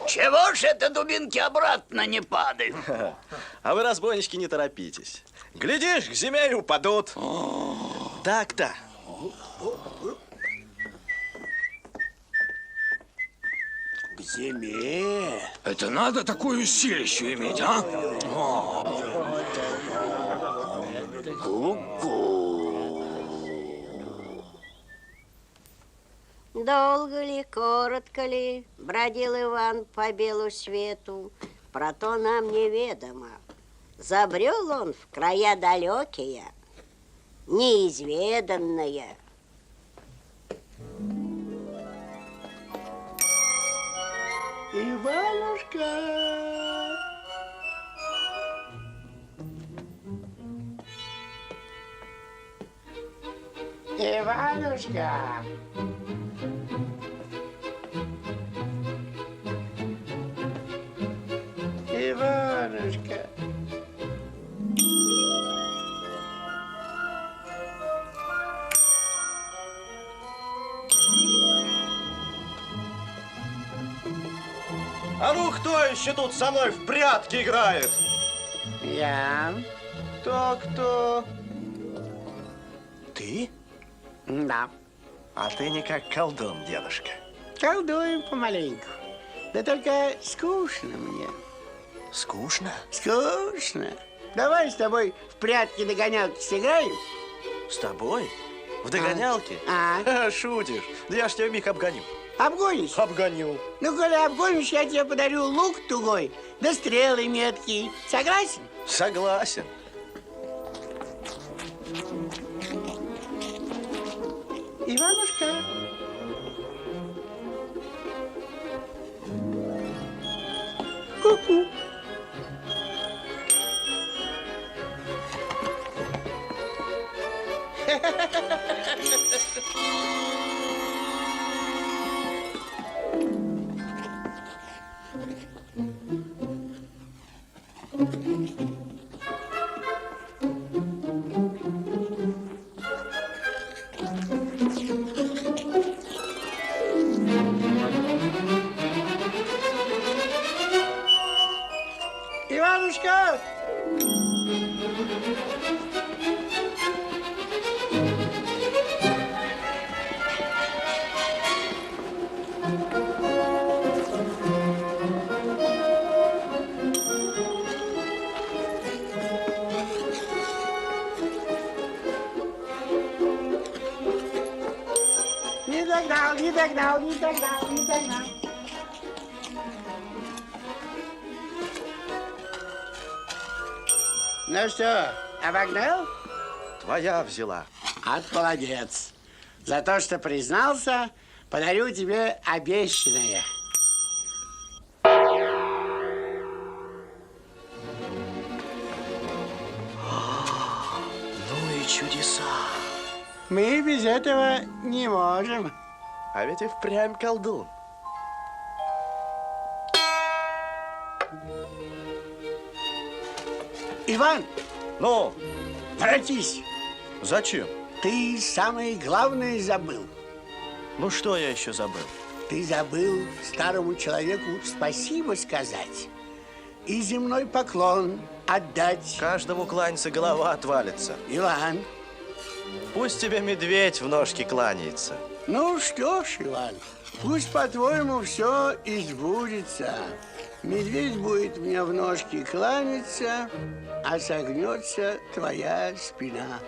Чего ж это дубинки обратно не падают? А вы, разбойнички, не торопитесь. Глядишь, к зиме и упадут. Так-то. К зиме? Это надо такую силищу иметь, а? Долго ли, коротко ли бродил Иван по белу свету, про то нам неведомо. Забрел он в края далекие, неизведанные. Иванушка! Иванушка! Иванушка! А ну, кто еще тут со мной в прятки играет? Я. Кто? Ты? Да. А ты не как колдун, дедушка. Колдуем помаленьку. Да только скучно мне. Скучно? Скучно. Давай с тобой в прятки-догонялки сыграем. С тобой? В догонялке? Шутишь. Да я ж тебя миг обгоню. Обгонишь? Обгоню. Ну, коли обгонишь, я тебе подарю лук тугой, да стрелы меткие. Согласен? Согласен. Иванушка. Ку-ку. Иванушка! Не догнал. Ну что, обогнал? Твоя взяла. Молодец. За то, что признался, подарю тебе обещанное. Ну и чудеса. Мы без этого не можем. А ведь и впрямь колдун. Иван! Ну? Воротись! Зачем? Ты самое главное забыл. Ну, что я еще забыл? Ты забыл старому человеку спасибо сказать. И земной поклон отдать. Каждому кланяться, голова отвалится. Иван. Пусть тебе медведь в ножки кланяется. Ну что ж, Иван, пусть, по-твоему, все избудется. Медведь будет мне в ножки кланяться, а согнется твоя спина.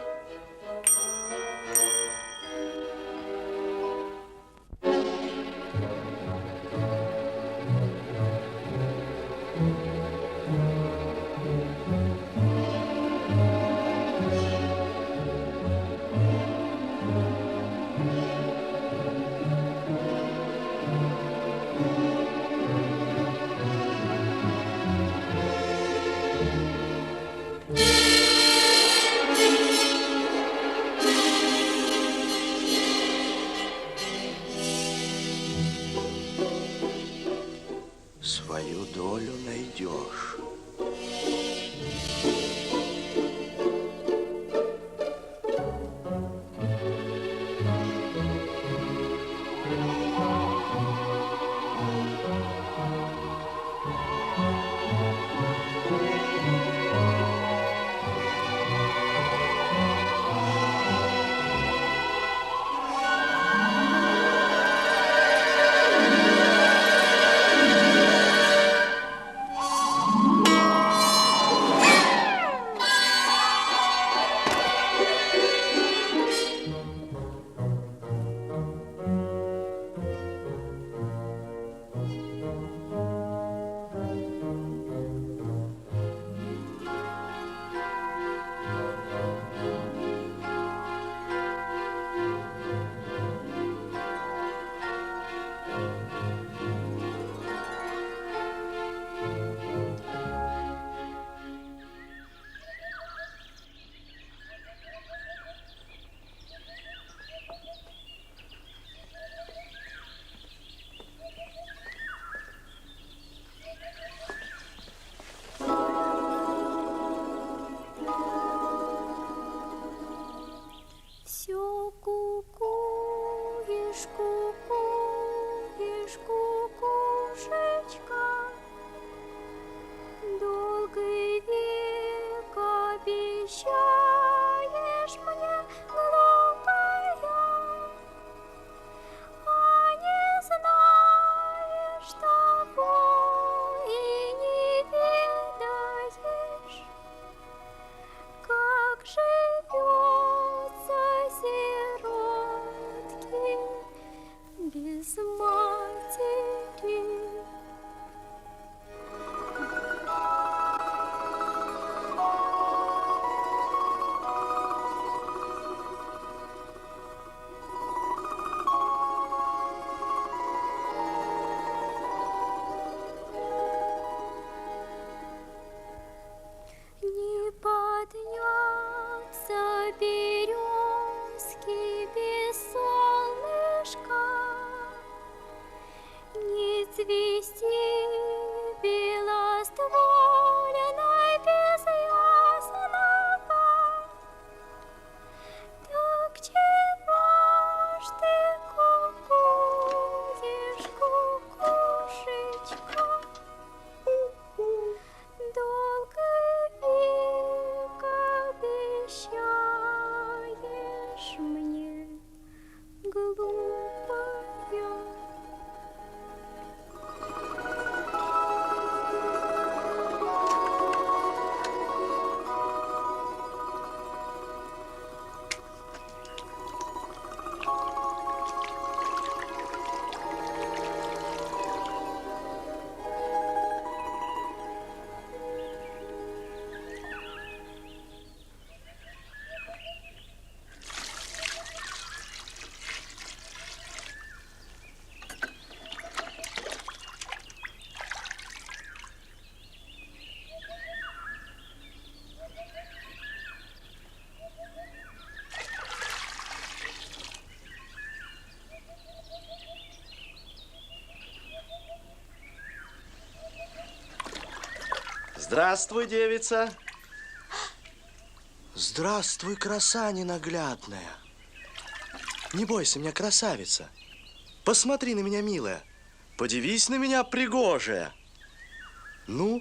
Свою долю найдешь. Все кукуешь, кукуешь, кукушечка, долгий век обещаешь мне, глупая, а не знаешь того и не ведаешь, как живется сиротке без матери. Не подняться березки без солнышка, не цвести белоствольной без ясного. Так чего ж ты кукуешь, кукушечка? Долгий век обещаешь мне, глупая. Здравствуй, девица. Здравствуй, краса ненаглядная. Не бойся меня, красавица. Посмотри на меня, милая. Подивись на меня, пригожая. Ну,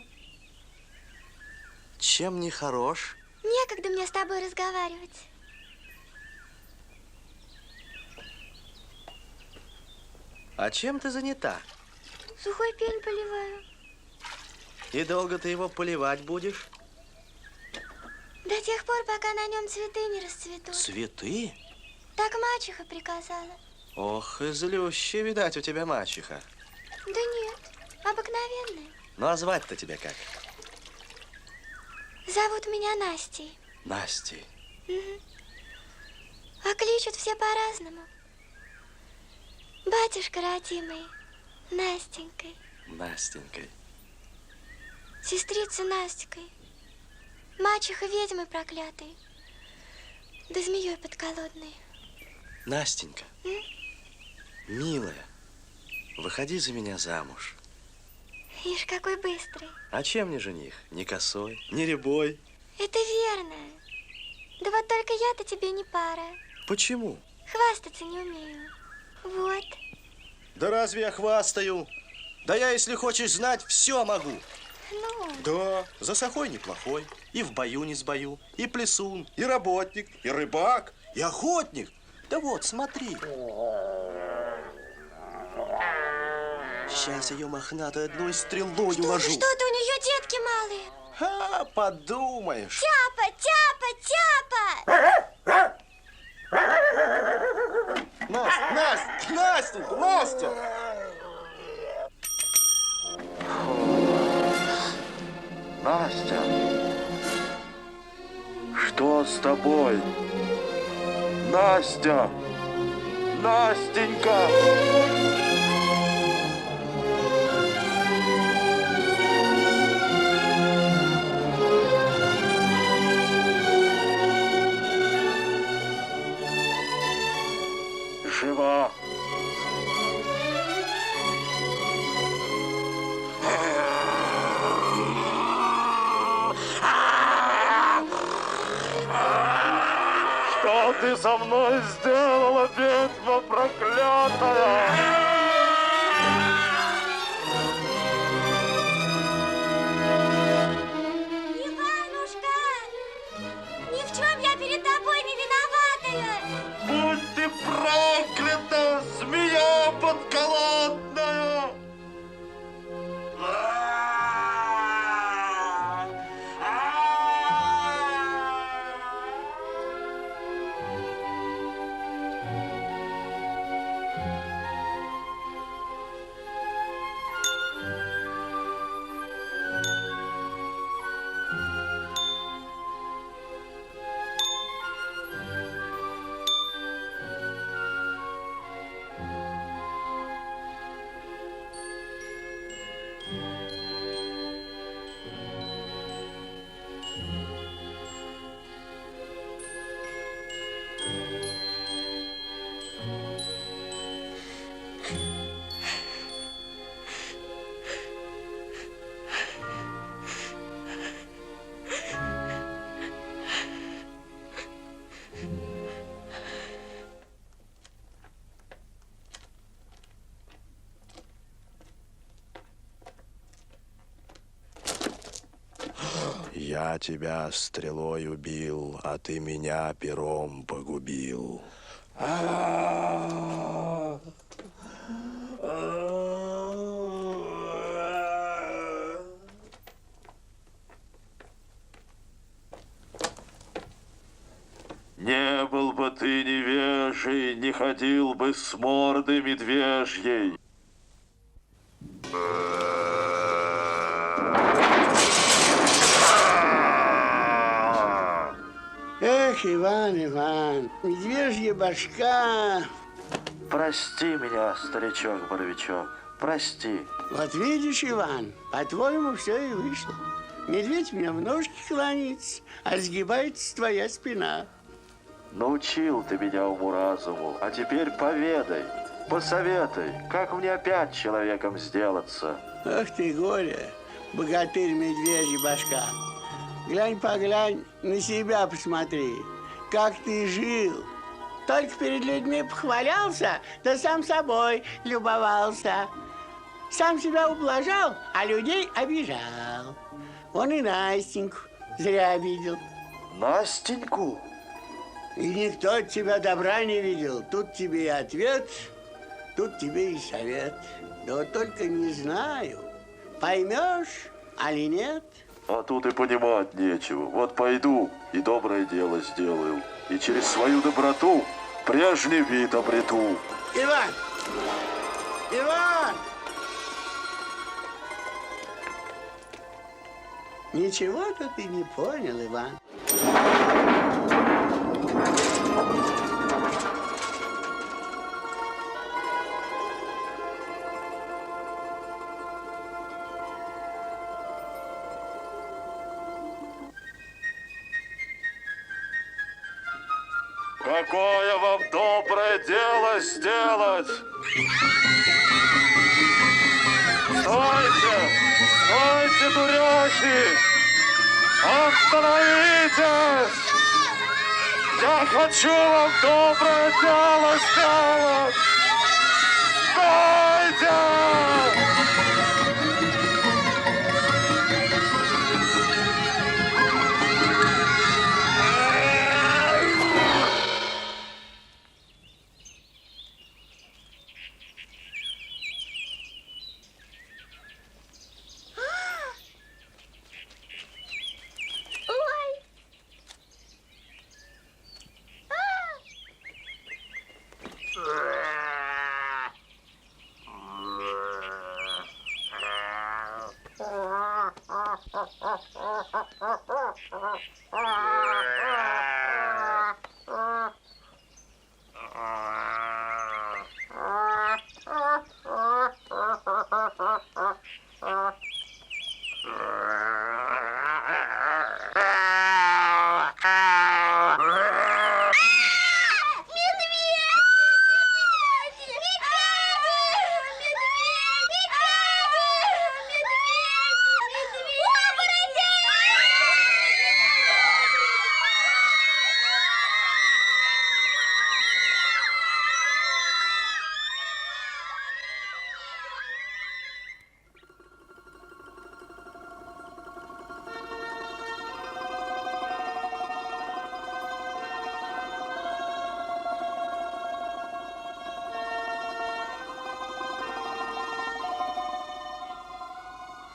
Чем не хорош? Некогда мне с тобой разговаривать. А чем ты занята? Сухой пень поливаю. И долго ты его поливать будешь? До тех пор, пока на нем цветы не расцветут. Цветы? Так мачеха приказала. Ох, злющая, видать, у тебя мачеха. Да нет, обыкновенная. Ну, а звать-то тебя как? Зовут меня Настей. Настей. Угу. А кличут все по-разному. Батюшка родимый, Настенькой. Настенькой. Сестрица Настикой. Мачеха ведьмы проклятой. Да змеей подколодной. Настенька, милая, выходи за меня замуж. Ишь, какой быстрый. А чем не жених? Ни косой, ни рябой. Это верно. Да вот только я-то тебе не пара. Почему? Хвастаться не умею. Вот. Да разве я хвастаю? Да я, если хочешь знать, все могу. Ну? Да, за сахой неплохой. И в бою не сбою. И плясун, и работник, и рыбак, и охотник. Да вот, смотри. Сейчас ее мохнатой одной стрелой уложу. Что-то у нее детки малые. Ха, подумаешь. Тяпа, тяпа, тяпа! Настя! Настя! Настя! Что с тобой? Настя! Настенька! Жива! Что ты со мной сделала, ведьма проклятая? Иванушка! Ни в чем я перед тобой не виноватая! Будь ты проклята, змея подколодная! Я тебя стрелой убил, а ты меня пером погубил. Не был бы ты невежей, не ходил бы с морды медвежьей. Эх, Иван, медвежья башка. Прости меня, старичок-боровичок, прости. Вот видишь, Иван, по-твоему все и вышло. Медведь мне в ножки кланяется, а сгибается твоя спина. Научил ты меня уму-разуму, а теперь поведай, посоветуй, как мне опять человеком сделаться. Ах ты, горе, богатырь медвежья башка. Глянь-поглянь, на себя посмотри, как ты жил. Только перед людьми похвалялся, да сам собой любовался. Сам себя ублажал, а людей обижал. Он и Настеньку Зря обидел. Настеньку? И никто от тебя добра не видел. Тут тебе и ответ, тут тебе и совет. Да вот только не знаю, поймешь, али нет. А тут и понимать нечего. Вот пойду и доброе дело сделаю. И через свою доброту прежний вид обрету. Иван! Иван! Ничего-то ты не понял, Иван. Какое вам доброе дело сделать? Стойте! Стойте, дурехи! Остановитесь! Я хочу вам доброе дело сделать! Стойте!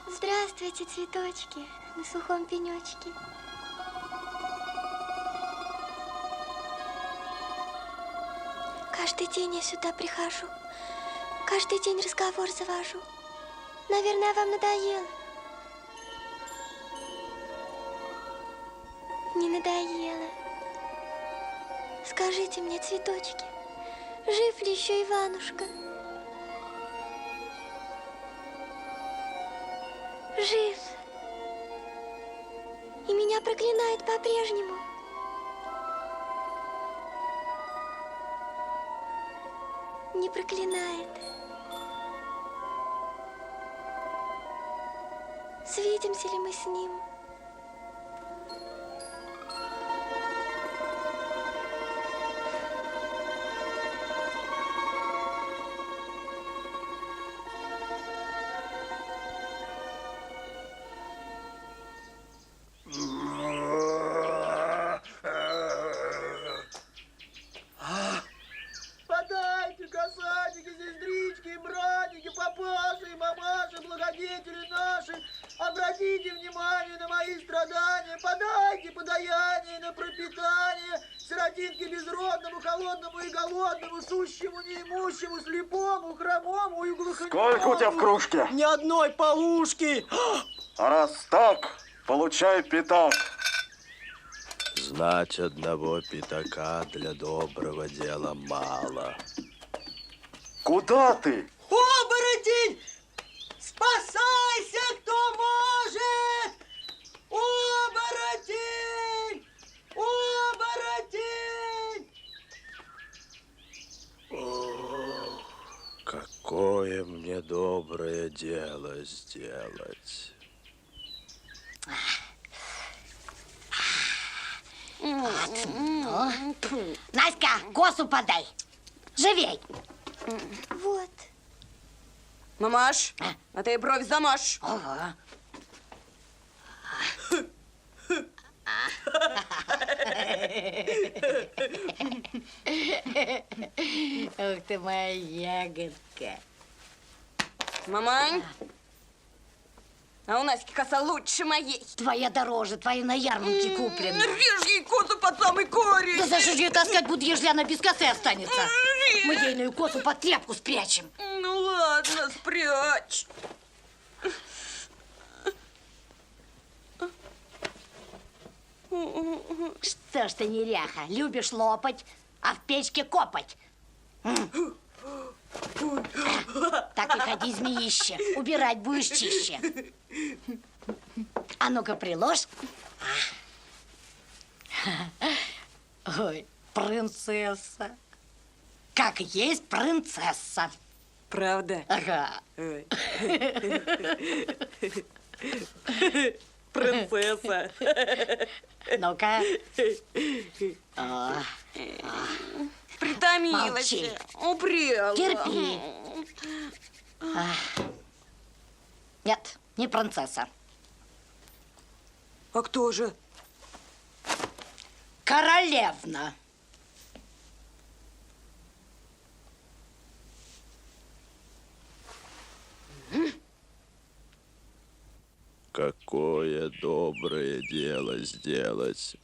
Здравствуйте, цветочки на сухом пенечке. Каждый день я сюда прихожу, каждый день разговор завожу. Наверное, вам надоело. Не надоело. Скажите мне, цветочки, жив ли еще Иванушка? Жив. И меня проклинает по-прежнему. Не проклинает. Свидимся ли мы с ним? Подайте, касатики, сестрички, братики, папаши и мамаши, благодетели наши, обратите внимание на мои страдания, подайте подаяние на пропитание сиротинке безродному, холодному и голодному, сущему, неимущему, слепому, хромому и глухонемому. Сколько у тебя в кружке? Ни одной полушки. А раз так, получай пятак. Знать одного пятака для доброго дела мало. Куда ты? Оборотень! Спасайся, кто может! Оборотень! Оборотень! О, какое мне доброе дело сделать. Наська, косу подай. Живей. Вот. Мамаш, а ты бровь замажь. Ага. Ух ты моя ягодка. Мамань, а у Наськи коса лучше моей. Твоя дороже, твоя на ярмарке куплена. Режь ей косу под самый корень. Да зачем же ее таскать буду, ежели она без косы останется? Мы ейную косу под тряпку спрячем. Ну ладно, спрячь. Что ж ты, неряха, любишь лопать, а в печке копать? Так и ходи, змеище, убирать будешь чище. А ну-ка, приложь. Ой, принцесса. Как есть принцесса. Правда? Ага. Принцесса. Ну-ка. Притомилась. Молчи. Упрела. Терпи. Нет, не принцесса. А кто же? Королевна. Какое доброе дело сделать.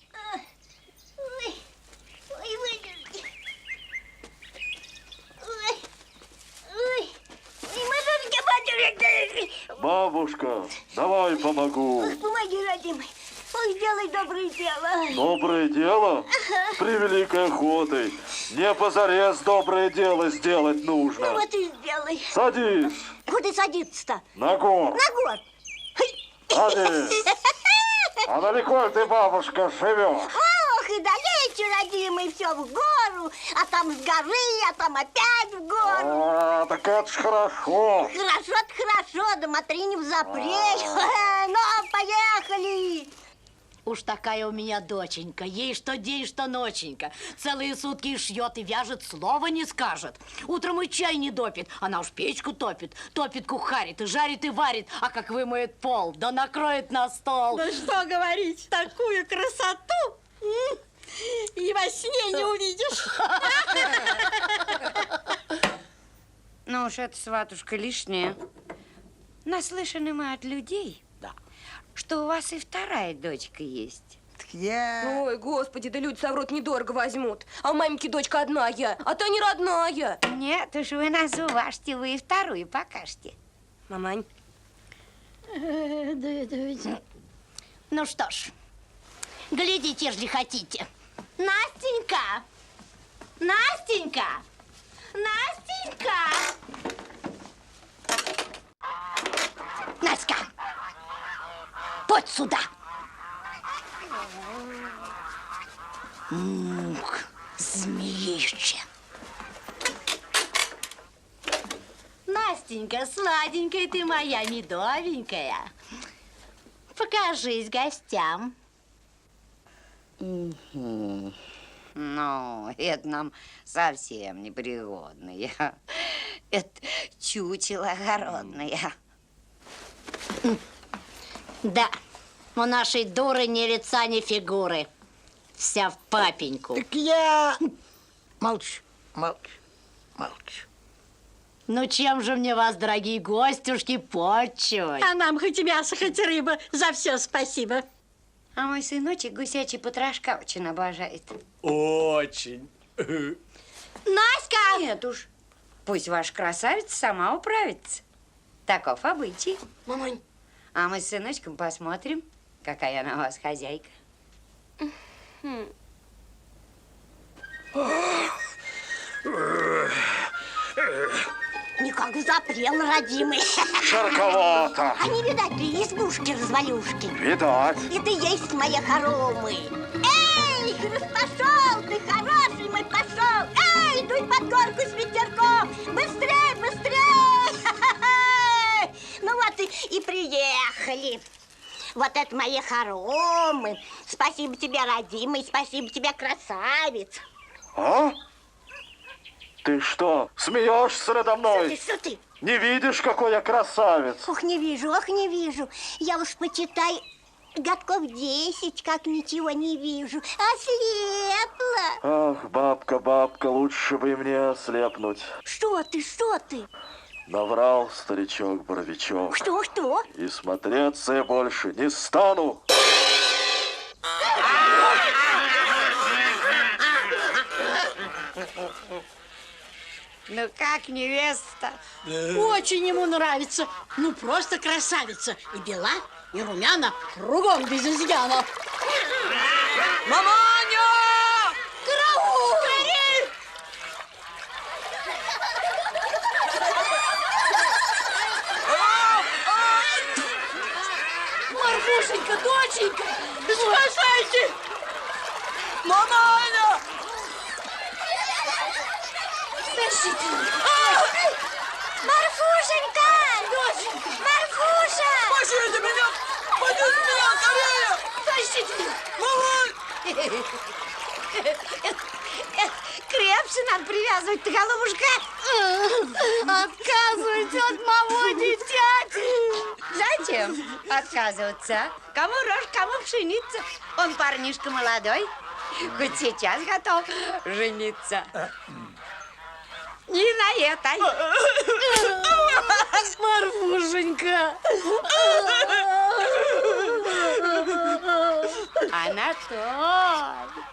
Бабушка, давай помогу. Помоги, родимый. Ой, сделай доброе дело. Доброе дело? С превеликой охотой. Не позарез доброе дело сделать нужно. Ну вот и сделай. Садись. Куда садиться-то? На гор. На гор. Садись. А далеко ты, бабушка, живешь? Ох, и далече, родимый, все в гору, а там с горы, а там опять в гору. А, так это ж хорошо. Хорошо-то хорошо, да смотри, не взапречь. Ну, поехали. Уж такая у меня доченька, ей что день, что ноченька. Целые сутки шьет и вяжет, слова не скажет. Утром и чай не допит, она уж печку топит. Топит, кухарит, и жарит, и варит. А как вымоет пол, да накроет на стол. Да что говорить, такую красоту и во сне не увидишь. Ну уж это, сватушка, лишнее. Наслышаны мы от людей, что у вас и вторая дочка есть. Ой, господи, да люди соврут, недорого возьмут. А у маменьки дочка одна я, а та не родная. Нет уж, вы нас уважьте, вы и вторую покажете. Мамань. Ну что ж, глядите, ежели хотите. Настенька! Настенька! Настенька! Настя! Подь сюда! Ух, змеище! Настенька, сладенькая ты моя, медовенькая. Покажись гостям. Ну, это нам совсем непригодное. Это чучело огородное. Да, у нашей дуры ни лица, ни фигуры. Вся в папеньку. Так я... Молчу, молчу, молчу. Ну, чем же мне вас, дорогие гостюшки, почивать? А нам хоть мясо, хоть рыба, за все спасибо. А мой сыночек гусячий потрошка очень обожает. Очень. Наська! Нет уж, пусть ваша красавица сама управится. Таков обычай. Мамань. А мы с сыночком посмотрим, какая она у вас хозяйка. Никак запрел, родимый. Жарковато. А не видать ли избушки-развалюшки? Видать. Это есть мои хоромы. Эй, пошел ты, хороший мой, пошел. Эй, дуй под горку с ветерком. Быстрей, быстрей. Ну вот и приехали. Вот это мои хоромы. Спасибо тебе, родимый, спасибо тебе, красавец. А? Ты что, смеешься надо мной? Что ты? Не видишь, какой я красавец? Ох, не вижу, ох, не вижу. Я уж, почитай, Годков 10, как ничего не вижу. Ослепла. Ах, бабка, лучше бы мне ослепнуть. Что ты? Наврал старичок-боровичок. Что? И смотреться я больше не стану. Ну как невеста? Очень ему нравится. Ну просто красавица. И бела, и румяна, кругом без изъяна. Маманя! Караул! Скорей! Марфушенька, доченька, спасайте! Маманя! Тащите! Марфушенька! Доченька! Марфуша! Спасите меня! Спасите меня скорее! Тащите! Мамуль! Крепче надо привязывать-то, голубушка. Отказывайте от моего дитяти. Зачем отказываться? Кому рожь, кому пшеница. Он парнишка молодой, хоть сейчас готов жениться. Не на этой. Марфушенька! А на той.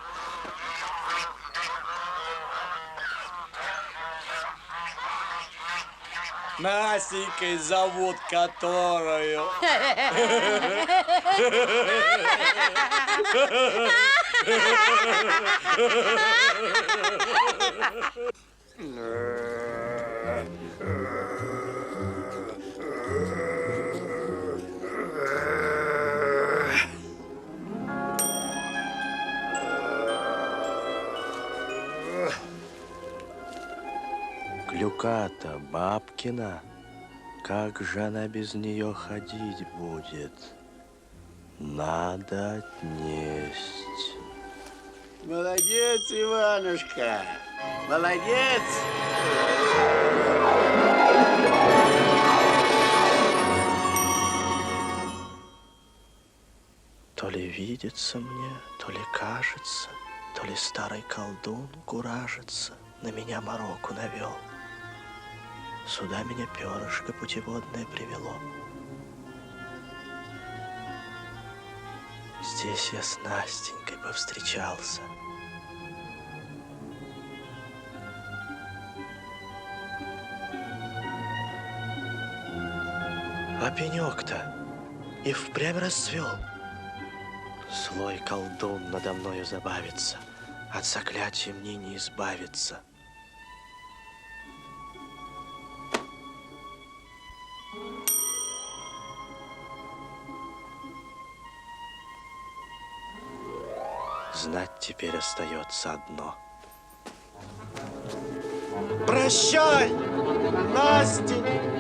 Настенькой зовут которую. Клюка-то бабкина. Как же она без нее ходить будет? Надо отнесть. Молодец, Иванушка. Молодец. То ли видится мне, то ли кажется, то ли старый колдун куражится, на меня мороку навел. Сюда меня перышко путеводное привело. Здесь я с Настенькой повстречался. А пенек-то и впрямь расцвел. Злой колдун надо мною забавится, от заклятия мне не избавиться. Знать теперь остается одно. Прощай, Настенька.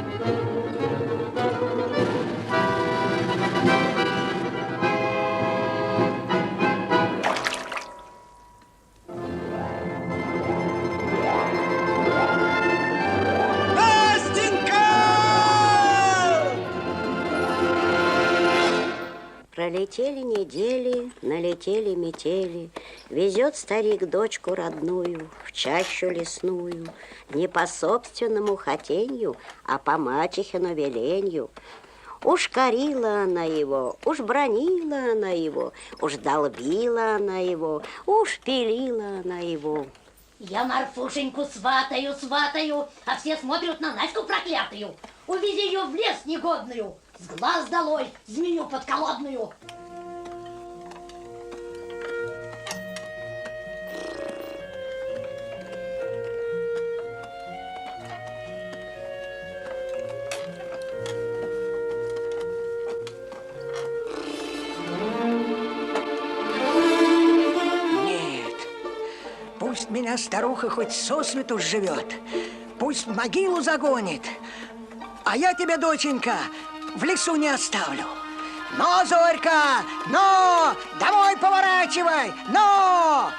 Пролетели недели, налетели метели, везет старик дочку родную в чащу лесную, не по собственному хотенью, а по мачехину веленью. Уж корила она его, уж бронила она его, уж долбила она его, уж пилила она его. Я Марфушеньку сватаю, а все смотрят на Наську проклятую. Увези ее в лес негодную, с глаз долой, змею подколодную. Пусть меня старуха хоть сосвету живет, пусть в могилу загонит, а я тебя, доченька, в лесу не оставлю. Но, Зорька, но! Домой поворачивай, но!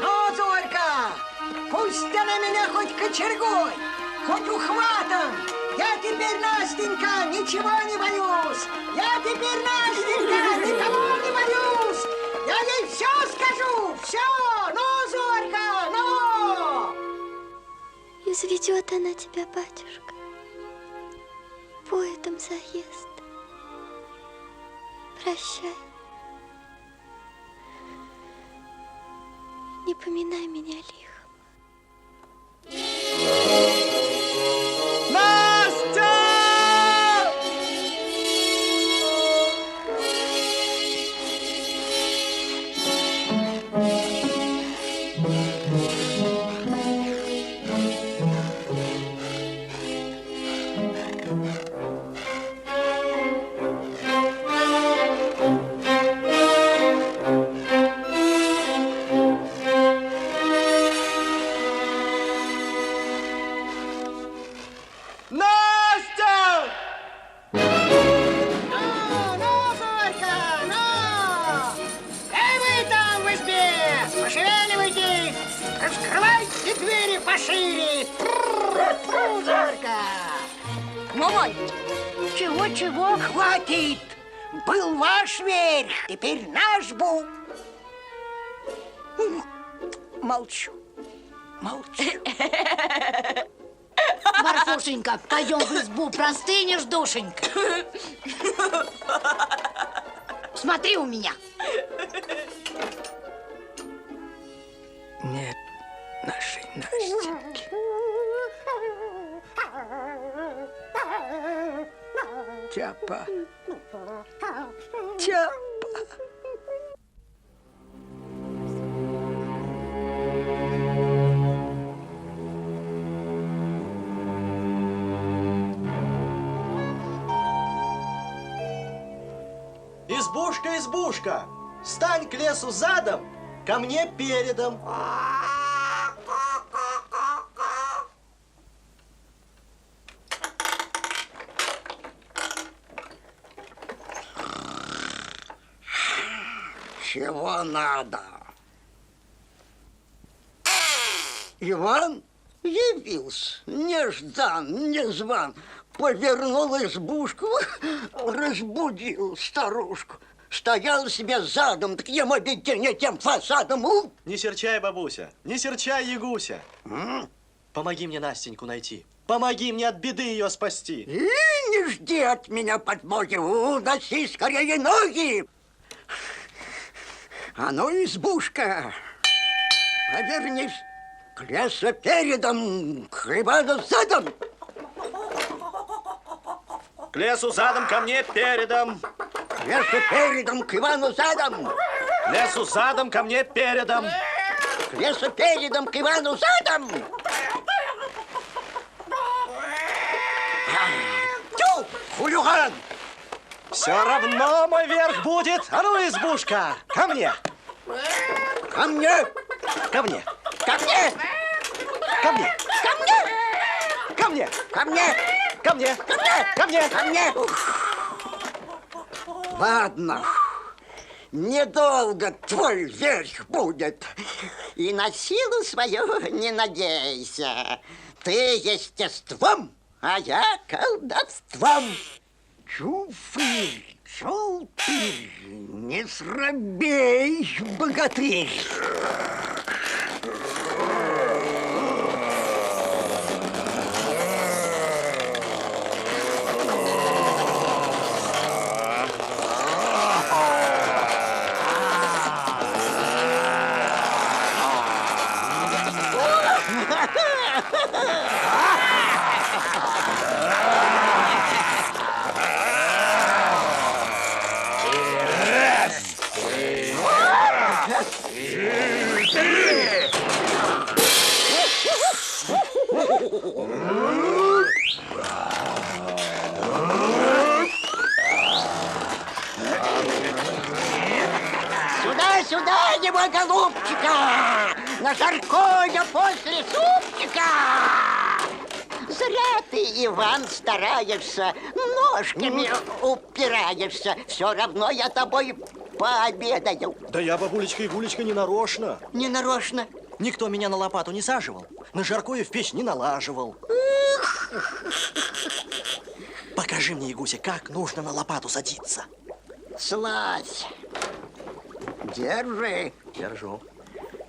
Но, Зорька, пусть она меня хоть кочергой, хоть ухватом. Я теперь, Настенька, ничего не боюсь. Я теперь, Настенька, никого не боюсь. Я ей все скажу, все. Ну, Зорька, ну! Изведет она тебя, батюшка, поедом заезд. Прощай. Не поминай меня лихом. Настя! Чего? Хватит! Был ваш верх, теперь наш был. Молчу. Марфушенька, пойдем в избу, простынешь, душенька. Смотри у меня. Нет нашей Настеньки. Тяпа. Избушка, стань к лесу задом, ко мне передом. Чего надо? Иван явился, неждан, незван. Повернул избушку, разбудил старушку. Стоял себе задом, так ему обидение тем фасадом. Не серчай, бабуся, не серчай, Ягуся. Помоги мне Настеньку найти. Помоги мне от беды ее спасти. И не жди от меня подмоги, уноси скорее ноги. А ну, избушка, повернись к лесу передом, к Ивану задом. К лесу задом, ко мне передом. К лесу передом, к Ивану задом. К лесу задом, ко мне передом. К лесу передом, к Ивану задом. Тю, хулиган! Все равно мой верх будет. А ну, избушка, ко мне. Ко мне. Ко мне. Ко мне. Ко мне. Ко мне. Ко мне. Ко мне. Ко мне. Ко мне. Ко мне. Ладно. Недолго твой верх будет. И на силу свою не надейся. Ты естеством, а я колдовством. Чуфырь, чулпырь, не срабей, богатырь. Сюда его, голубчика! На жаркое после супчика! Зря ты, Иван, стараешься, ножками упираешься. Все равно я тобой пообедаю. Да я, бабулечка и гулечка, не нарочно. Не нарочно? Никто меня на лопату не саживал, на жаркое в печь не налаживал. Эх, Покажи мне, Ягуся, как нужно на лопату садиться. Слазь. Держи. Держу.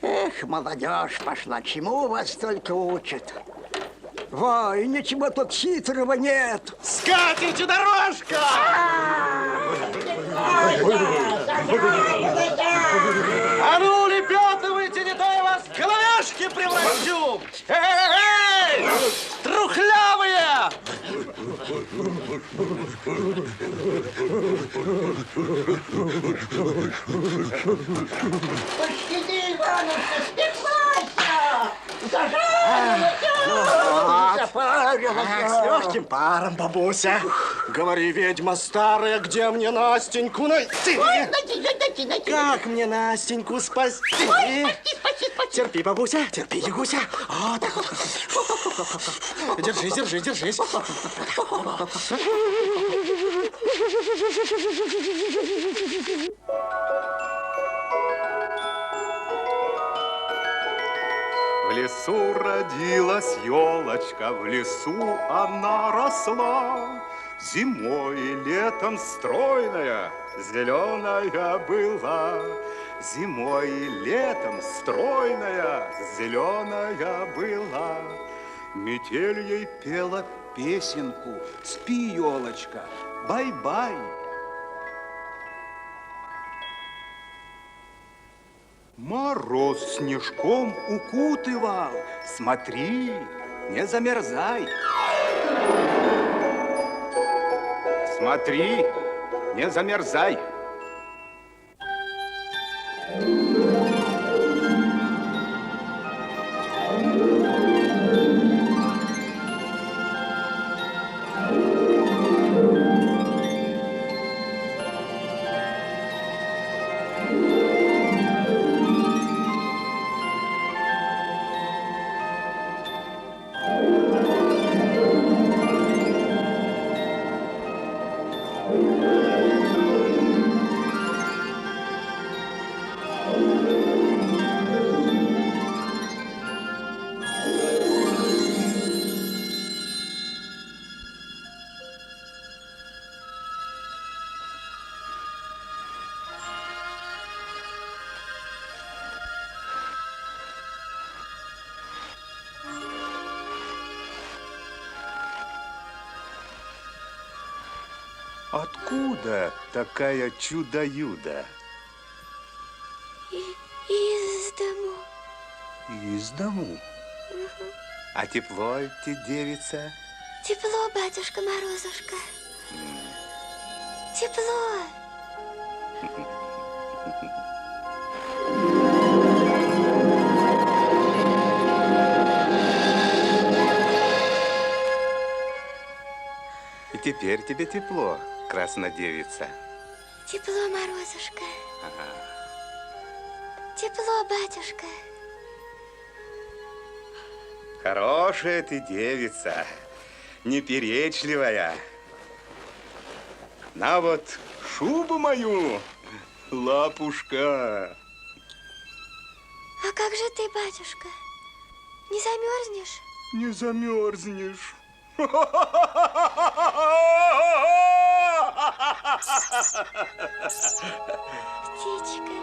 Эх, молодежь пошла, чему вас только учат? Ой, ничего тут хитрого нет. Скатертью дорожка! А ну, улепетывайте, не то я вас в головешки превращу! Эй! Трухлявые! Пощади, Иванушка, спекайся! С легким паром, бабуся. Говори, ведьма старая, где мне Настеньку найти? Ой, найти. Как мне Настеньку спасти? Ой, спаси. Терпи, бабуся, терпи, Ягуся. Вот так вот. Держись. В лесу родилась елочка, в лесу она росла. Зимой и летом стройная, зеленая была. Зимой и летом стройная, зеленая была. Метель ей пела песенку: спи, елочка, бай-бай. Мороз снежком укутывал, смотри, не замерзай. Смотри, не замерзай. Откуда такая чудо-юдо? Из дому. Из дому? А тепло идти, девица? Тепло, батюшка Морозушка. Тепло. И теперь тебе тепло, краснодевица. Тепло, Морозушка. Ага. Тепло, батюшка. Хорошая ты девица, неперечливая. На вот шубу мою, лапушка. А как же ты, батюшка? Не замерзнешь? Не замерзнешь. Птичка.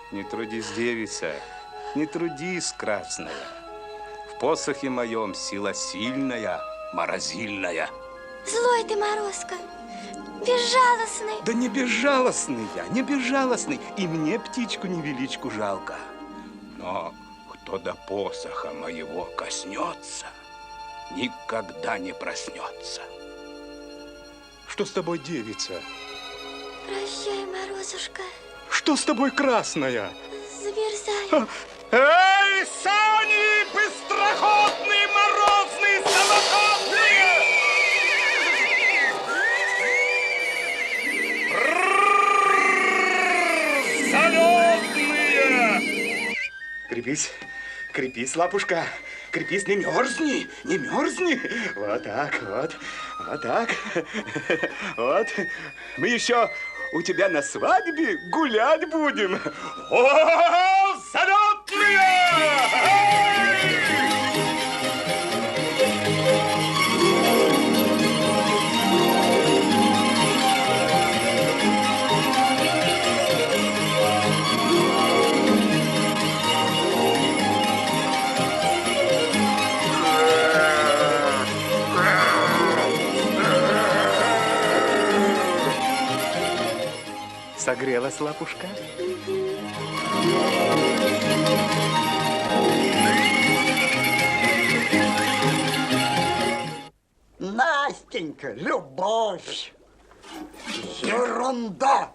Не трудись, девица, не трудись, красная. В посохе моем сила сильная, морозильная. Злой ты, Морозко, безжалостный. Да не безжалостный я, не безжалостный. И мне птичку невеличку жалко. Но кто до посоха моего коснется, никогда не проснется. Что с тобой, девица? Прощай, Морозушка. Что с тобой, красная? Замерзаю. Эй, сани, быстроходные, морозные, самоходные! Залетные! Крепись, крепись, лапушка, крепись, не мерзни, не мерзни. Вот так, вот так. Вот. Мы еще у тебя на свадьбе гулять будем. О, салютные! Согрелась лапушка? Настенька, любовь. Ерунда.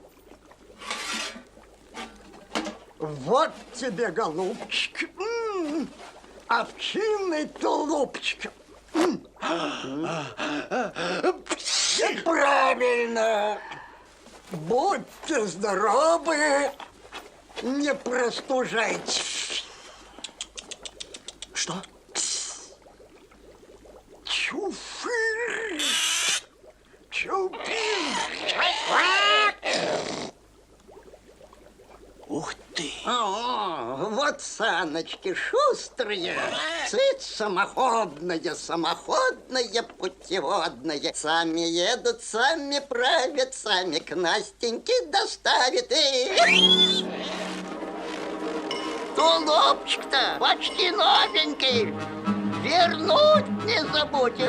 Вот тебе, голубчик, овчинный тулупчик. Правильно. Будьте здоровы, не простужайтесь. Что? Чуфыр. Чупир. Ух ты! О, вот саночки шустрые, цыц самоходные, самоходные, путеводные. Сами едут, сами правят, сами к Настеньке доставят. Тулупчик-то почти новенький, вернуть не забудь.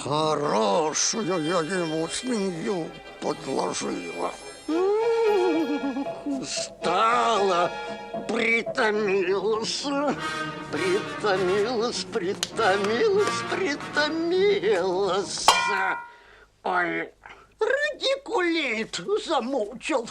Хорошую я ему свинью подложила. Стала, притомилась, притомилась, притомилась, притомилась. Ой, радикулит замучил.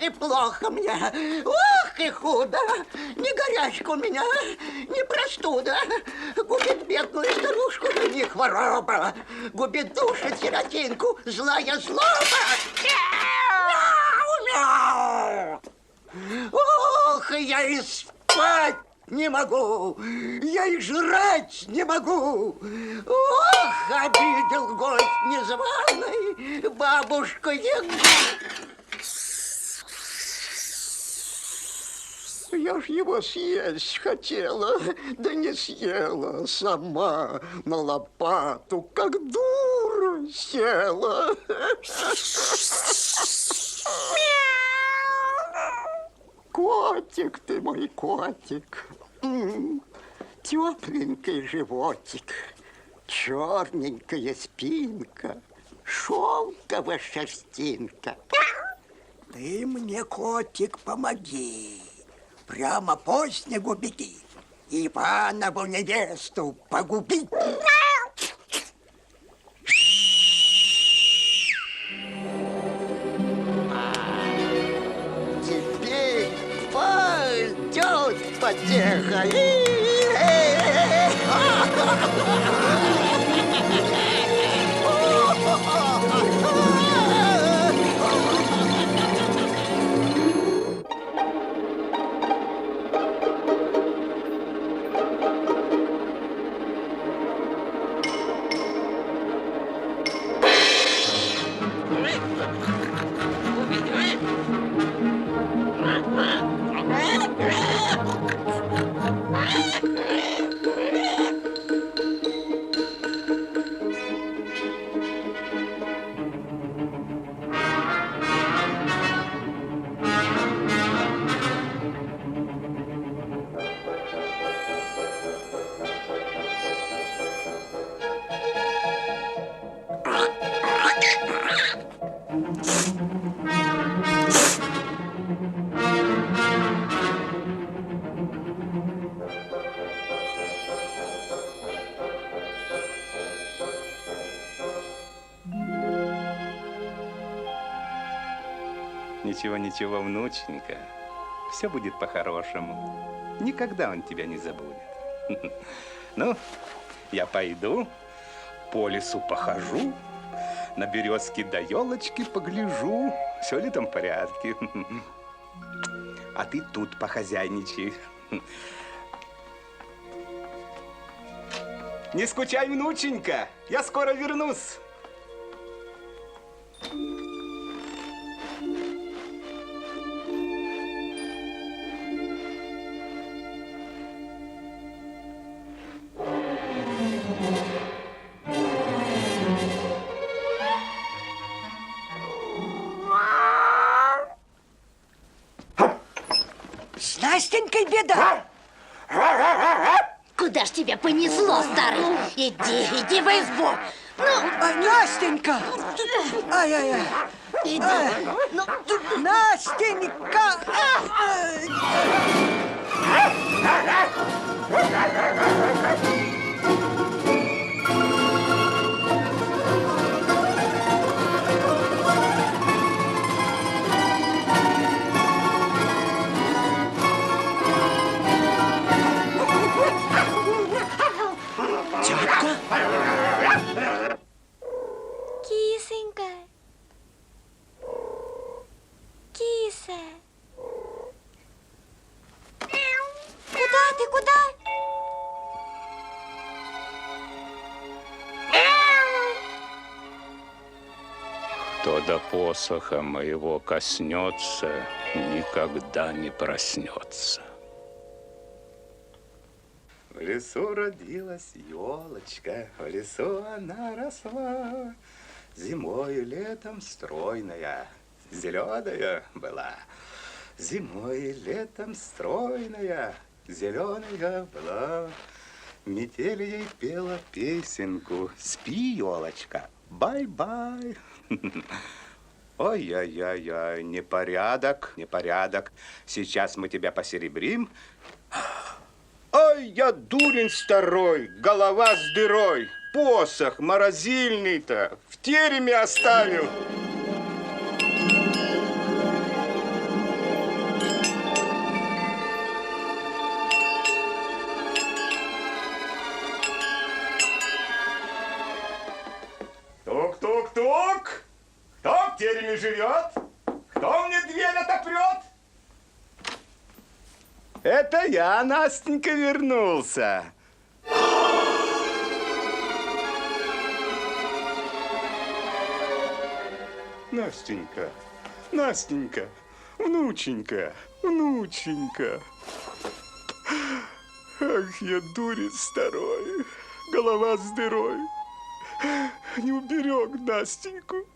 И плохо мне, ох, и худо. Ни горячка у меня, ни простуда. Губит бедную старушку, ни хвороба. Губит душу сиротинку, злая злоба. Мяу, мяу. Ох, я и спать не могу, я и жрать не могу. Ох, обидел гость незваный, бабушка Яга. Я ж его съесть хотела, да не съела сама на лопату, как дура села. Котик ты мой, котик, тепленький животик, черненькая спинка, шелковая шерстинка. Ты мне, котик, помоги. Прямо по снегу беги, Иванову невесту погубить. Теперь пойдет потеха. Ничего, ничего, внученька. Все будет по-хорошему. Никогда он тебя не забудет. Ну, я пойду, по лесу похожу, на березки до елочки погляжу, все ли там в порядке. А ты тут похозяйничай. Не скучай, внученька, я скоро вернусь. С Настенькой беда. Куда ж тебя понесло, старый? Иди в избу. Ну, Настенька! Ай-яй-яй! Иди. Ну, Настенька! Кисонька. Киса. Куда ты, куда? Кто до посоха моего коснется, никогда не проснется. В лесу родилась елочка, в лесу она росла. Зимой и летом стройная, зеленая была. Зимой и летом стройная, зеленая была. Метель ей пела песенку: спи, елочка, бай-бай. Ой-яй-яй-яй, непорядок, непорядок. Сейчас мы тебя посеребрим. Ой, я дурень старой, голова с дырой. Посох морозильный-то в тереме оставил. Тук-тук-тук! Кто в тереме живет? Кто мне дверь отопрет? Это я, Настенька, вернулся. Настенька, Настенька, внученька, внученька. Ах, я дурень старой, голова с дырой. Не уберег Настеньку.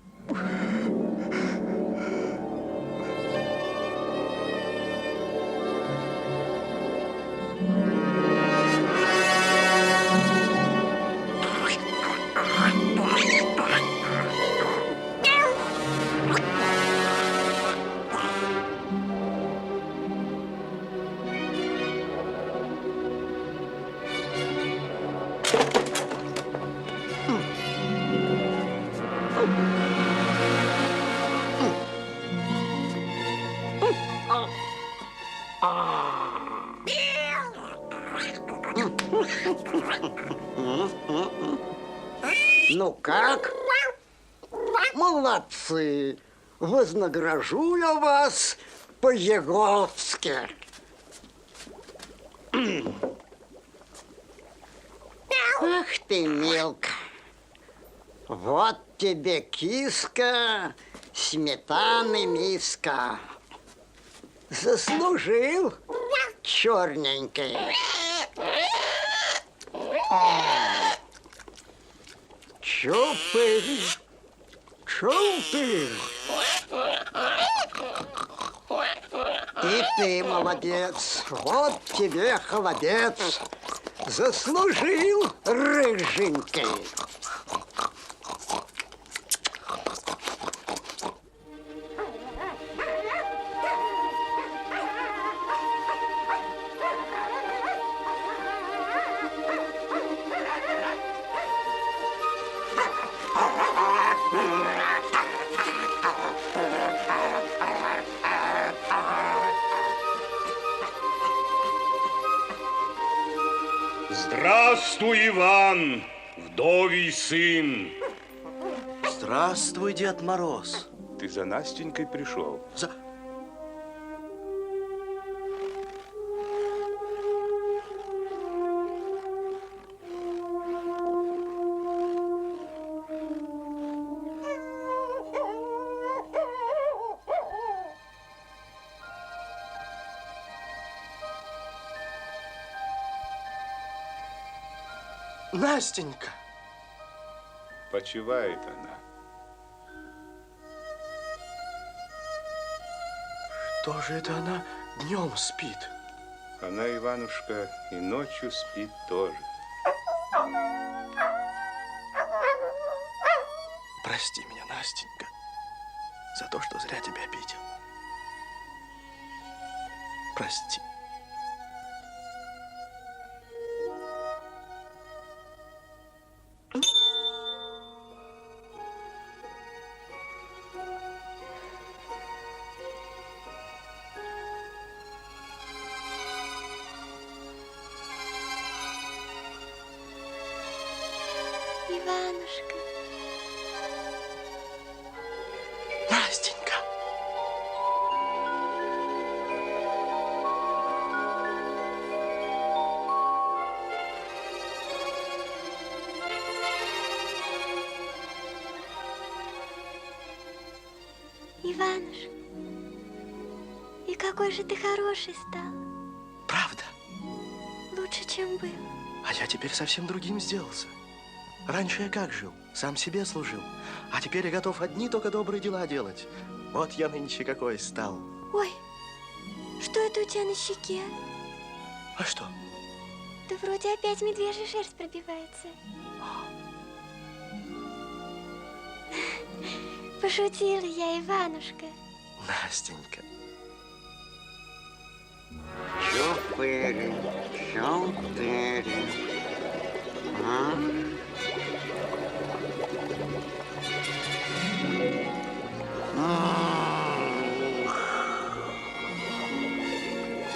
Ну как? Молодцы! Вознагражу я вас по-егоцки. Ах ты, мелко! Вот тебе киска, сметаны миска. Заслужил черненький. Чупырь, чупырь. И ты молодец, вот тебе холодец. Заслужил рыженький. Здравствуй, Иван, вдовий сын. Здравствуй, Дед Мороз. Ты за Настенькой пришел? За... Настенька! Почивает она. Что же это она днем спит? Она, Иванушка, и ночью спит тоже. Прости меня, Настенька, за то, что зря тебя обидел. Прости. Иванушка. Настенька. Иванушка. И какой же ты хороший стал. Правда? Лучше, чем был. А я теперь совсем другим сделался. Раньше я как жил? Сам себе служил. А теперь я готов одни только добрые дела делать. Вот я нынче какой стал. Ой, что это у тебя на щеке? А что? Да вроде опять медвежья шерсть пробивается. Пошутила я, Иванушка. Настенька. Чупырь, чупырь. А?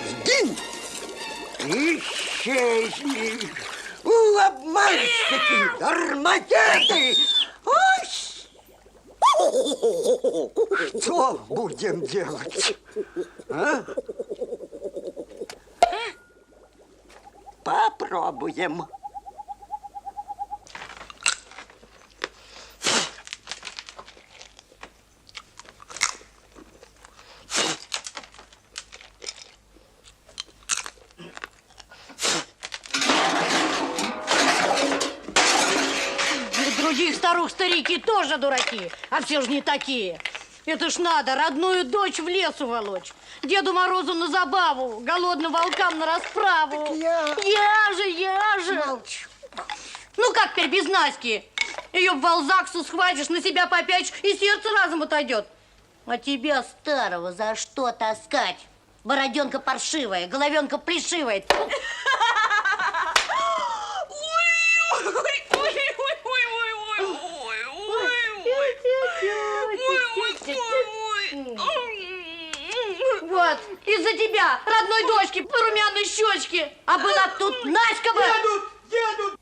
Сгинь! Исчезни! Обманщики! Дармоеды! Ой! Что будем делать? А? Попробуем. Других старух-старики тоже дураки, а все же не такие. Это ж надо родную дочь в лес уволочь, Деду Морозу на забаву, голодным волкам на расправу. Так я же. Молчу. Ну как теперь без Наськи? Ее в Валзаксу схватишь, на себя попячешь, и сердце разом отойдет. А тебя, старого, за что таскать? Бороденка паршивая, головенка плешивая. Вот, из-за тебя, родной дочки, по румяной щечке. А была тут Наська бы. Едут!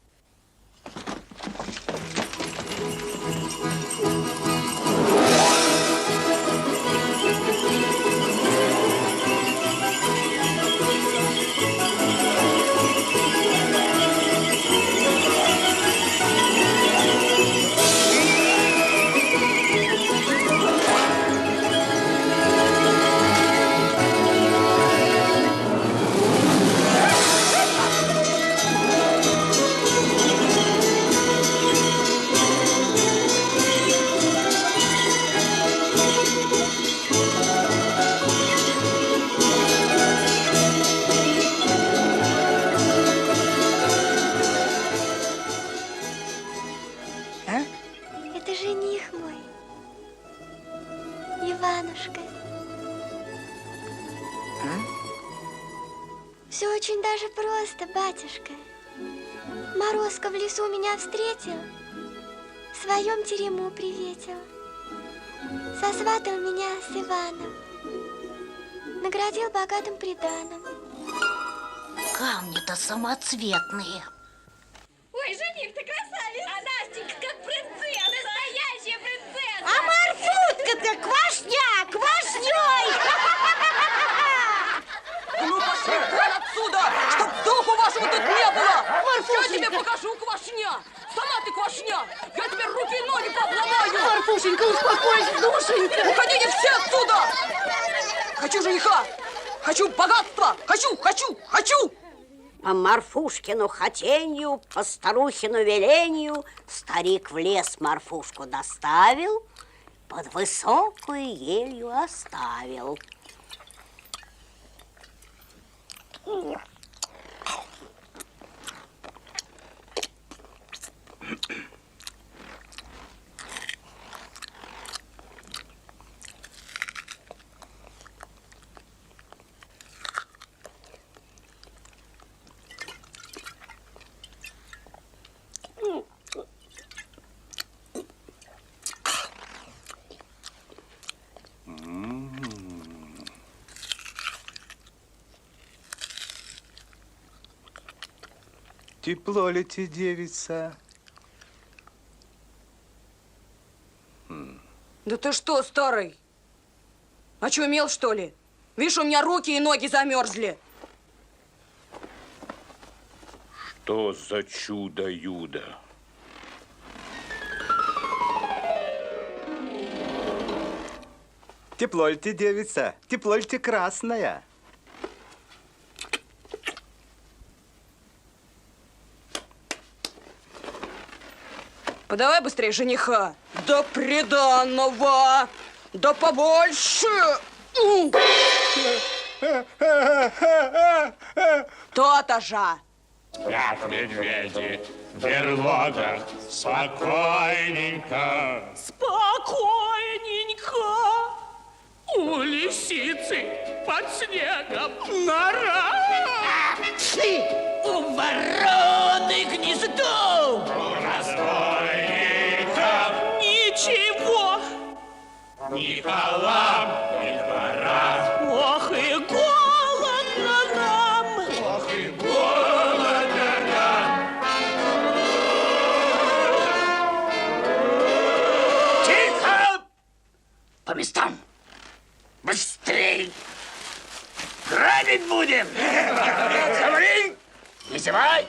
Это жених мой. Иванушка. Все очень даже просто, батюшка. Морозко в лесу меня встретил, в своем терему приветил. Сосватал меня с Иваном, наградил богатым приданым. Камни-то самоцветные. Вашего тут не было! Я тебе покажу, квашня! Сама ты квашня! Я тебе руки и ноги пообломаю! Марфушенька, успокойся, душенька! Уходите все отсюда! Хочу жениха! Хочу богатства! Хочу! По Марфушкину хотенью, по старухину велению, старик в лес Марфушку доставил, под высокую елью оставил. Тепло ли тебе, девица? Да ты что, старый? Очумел, что ли? Видишь, у меня руки и ноги замерзли. Что за чудо-юдо? Тепло ли тебе, девица? Тепло ли тебе, красная? Подавай быстрее жениха. Да приданного. Да побольше. То-то же. Как медведи в берлогах, спокойненько. Спокойненько. У лисицы под снегом нора. У вороны гнездо. У разбойников Ничего. ни халам, ни двора. Ох и голодно нам. Ох и голодно нам. Тихо! По местам. Быстрей! Грабить будем! Говори! Не зевай!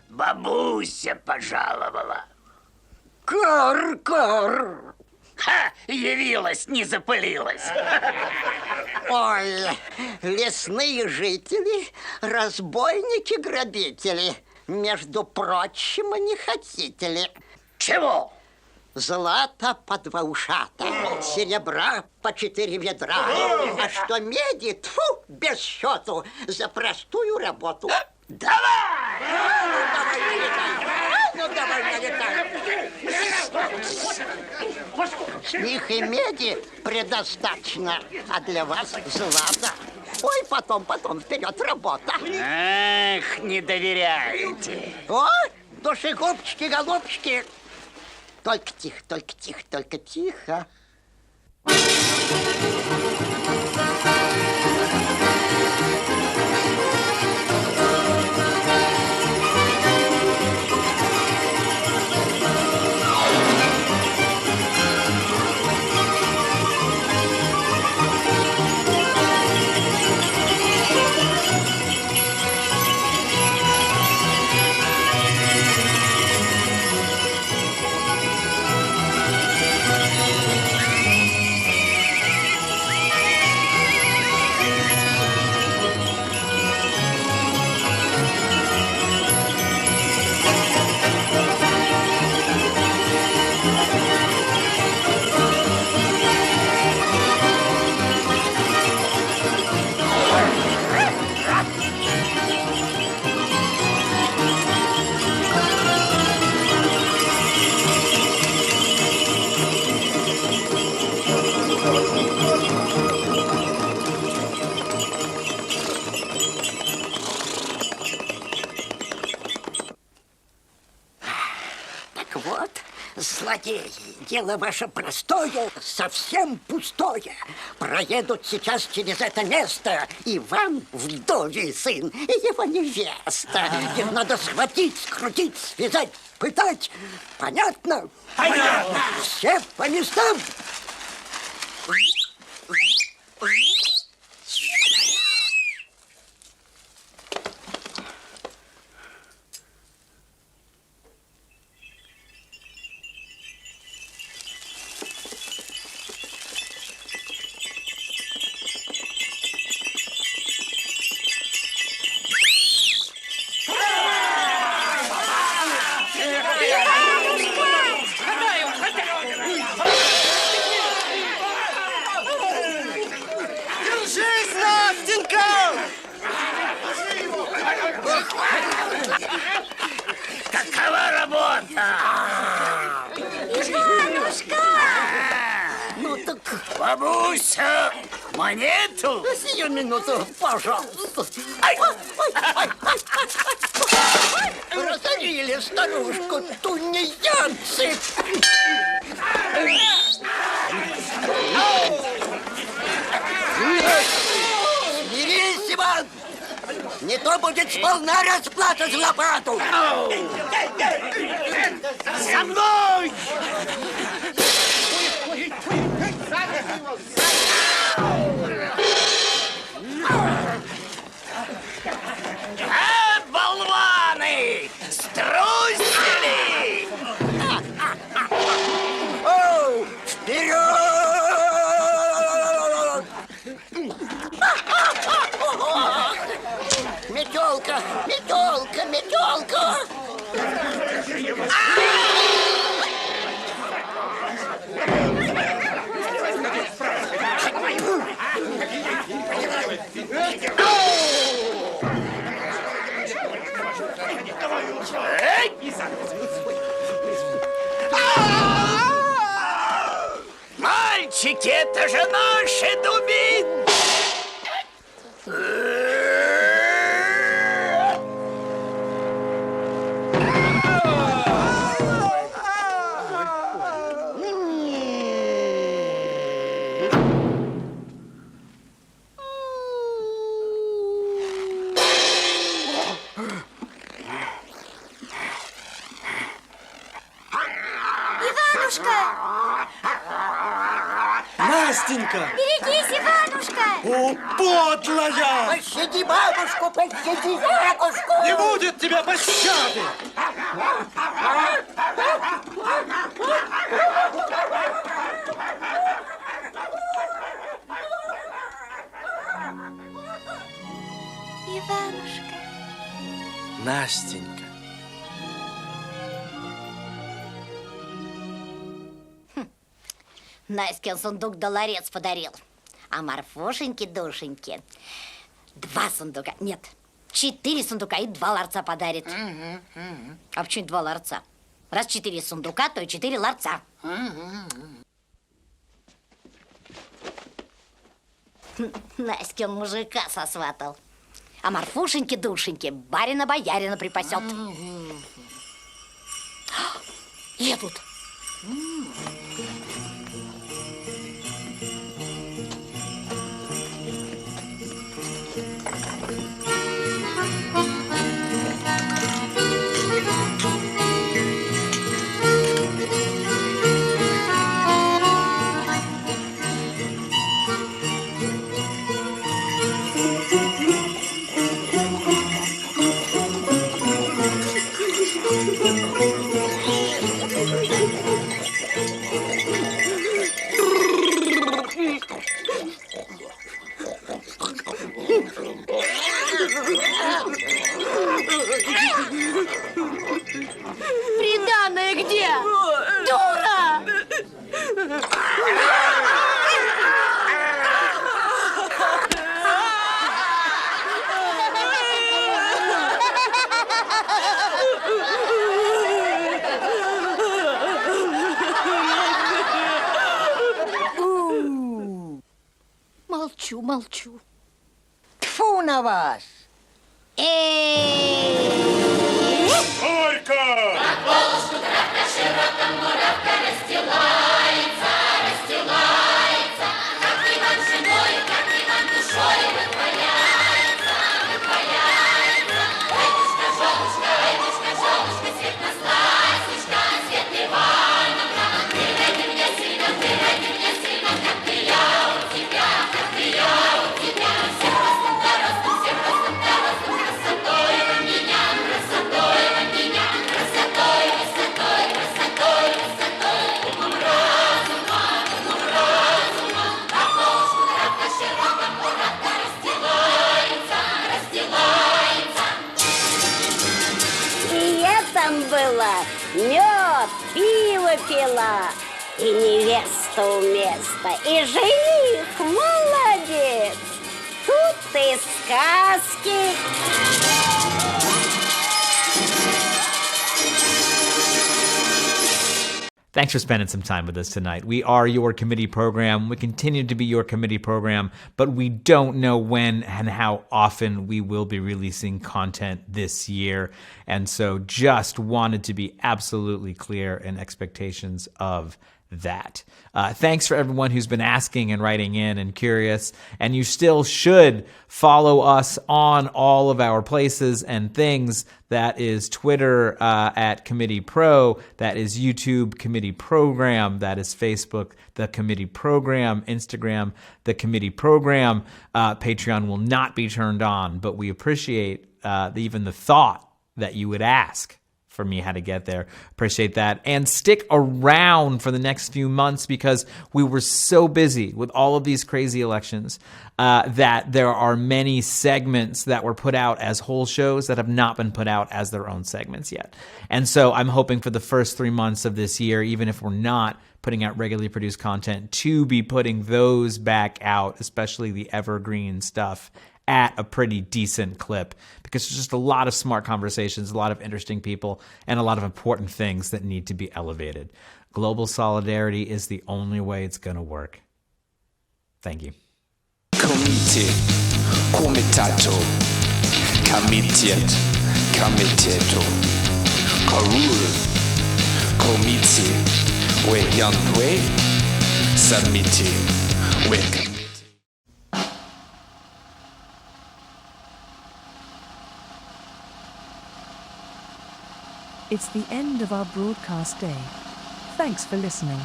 Бабуся пожаловала. Кор! Ха! Явилась, не запылилась. Ой, лесные жители, разбойники-грабители, между прочим, не хотите ли? Чего? Злата по 2 ушата, серебра по 4 ведра, а что меди, тьфу, без счету, за простую работу. Давай! Ну, давай налетай. Их и меди предостаточно, а для вас злата. Ой, потом, вперед, работа. Эх, не доверяете. О, душегубчики, голубчики. Только тихо. Злодеи, дело ваше простое, совсем пустое. Проедут сейчас через это место Иван, вдовий сын, и его невеста. Их надо схватить, скрутить, связать, пытать. Понятно? Понятно. Все по местам. Держись, Настенька! Какова работа? Иванушка! Ну так... Бабуся, монету? Сию минуту, пожалуйста. Разорили старушку тунеядцы. Смирись, Иван! Не то будет сполна расплата за лопату. За мной! Болваны! Струсили! Оу, вперед! Метелка, метелка, метелка! Мальчики, это же наши дубины! Настенька! Берегись, Иванушка! О, подлая! Пощади бабушку, пощади бабушку! Не будет тебя пощады! Иванушка! Настенька. Наськин сундук долларец подарил. А Марфушеньке-душеньке 2 сундука. Нет, 4 сундука и 2 ларца подарит. А почему 2 ларца? Раз 4 сундука, то и 4 ларца. Наськин мужика сосватал. А Марфушеньке-душеньке барина-боярина припасет. Едут. Приданное где? Дура! Молчу, молчу. Тьфу на вас! Горько! Была мед, пиво пила, и невеста у места, и жених молодец. Тут и сказки. Thanks for spending some time with us tonight. We are your committee program. We continue to be your committee program, but we don't know when and how often we will be releasing content this year. And so just wanted to be absolutely clear in expectations of that. Thanks for everyone who's been asking and writing in and curious. And you still should follow us on all of our places and things. That is Twitter at Committee Pro. That is YouTube Committee Program. That is Facebook, The Committee Program. Instagram, The Committee Program. Patreon will not be turned on, but we appreciate even the thought that you would ask for me how to get there. Appreciate that. And stick around for the next few months because we were so busy with all of these crazy elections that there are many segments that were put out as whole shows that have not been put out as their own segments yet. And so I'm hoping for the first 3 months of this year, even if we're not putting out regularly produced content, to be putting those back out, especially the evergreen stuff, at a pretty decent clip, because there's just a lot of smart conversations, a lot of interesting people, and a lot of important things that need to be elevated. Global solidarity is the only way it's going to work. Thank you. Comite, comitato, comitiet, comiteto, corul, comici, we yantwe, submiti, we comiti. It's the end of our broadcast day. Thanks for listening.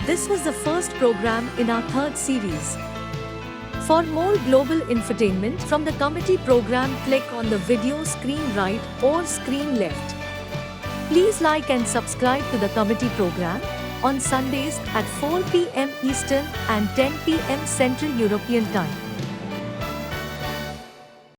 This was the first program in our third series. For more global infotainment from the committee program, click on the video screen right or screen left. Please like and subscribe to the committee program on Sundays at 4 p.m. Eastern and 10 p.m. Central European Time.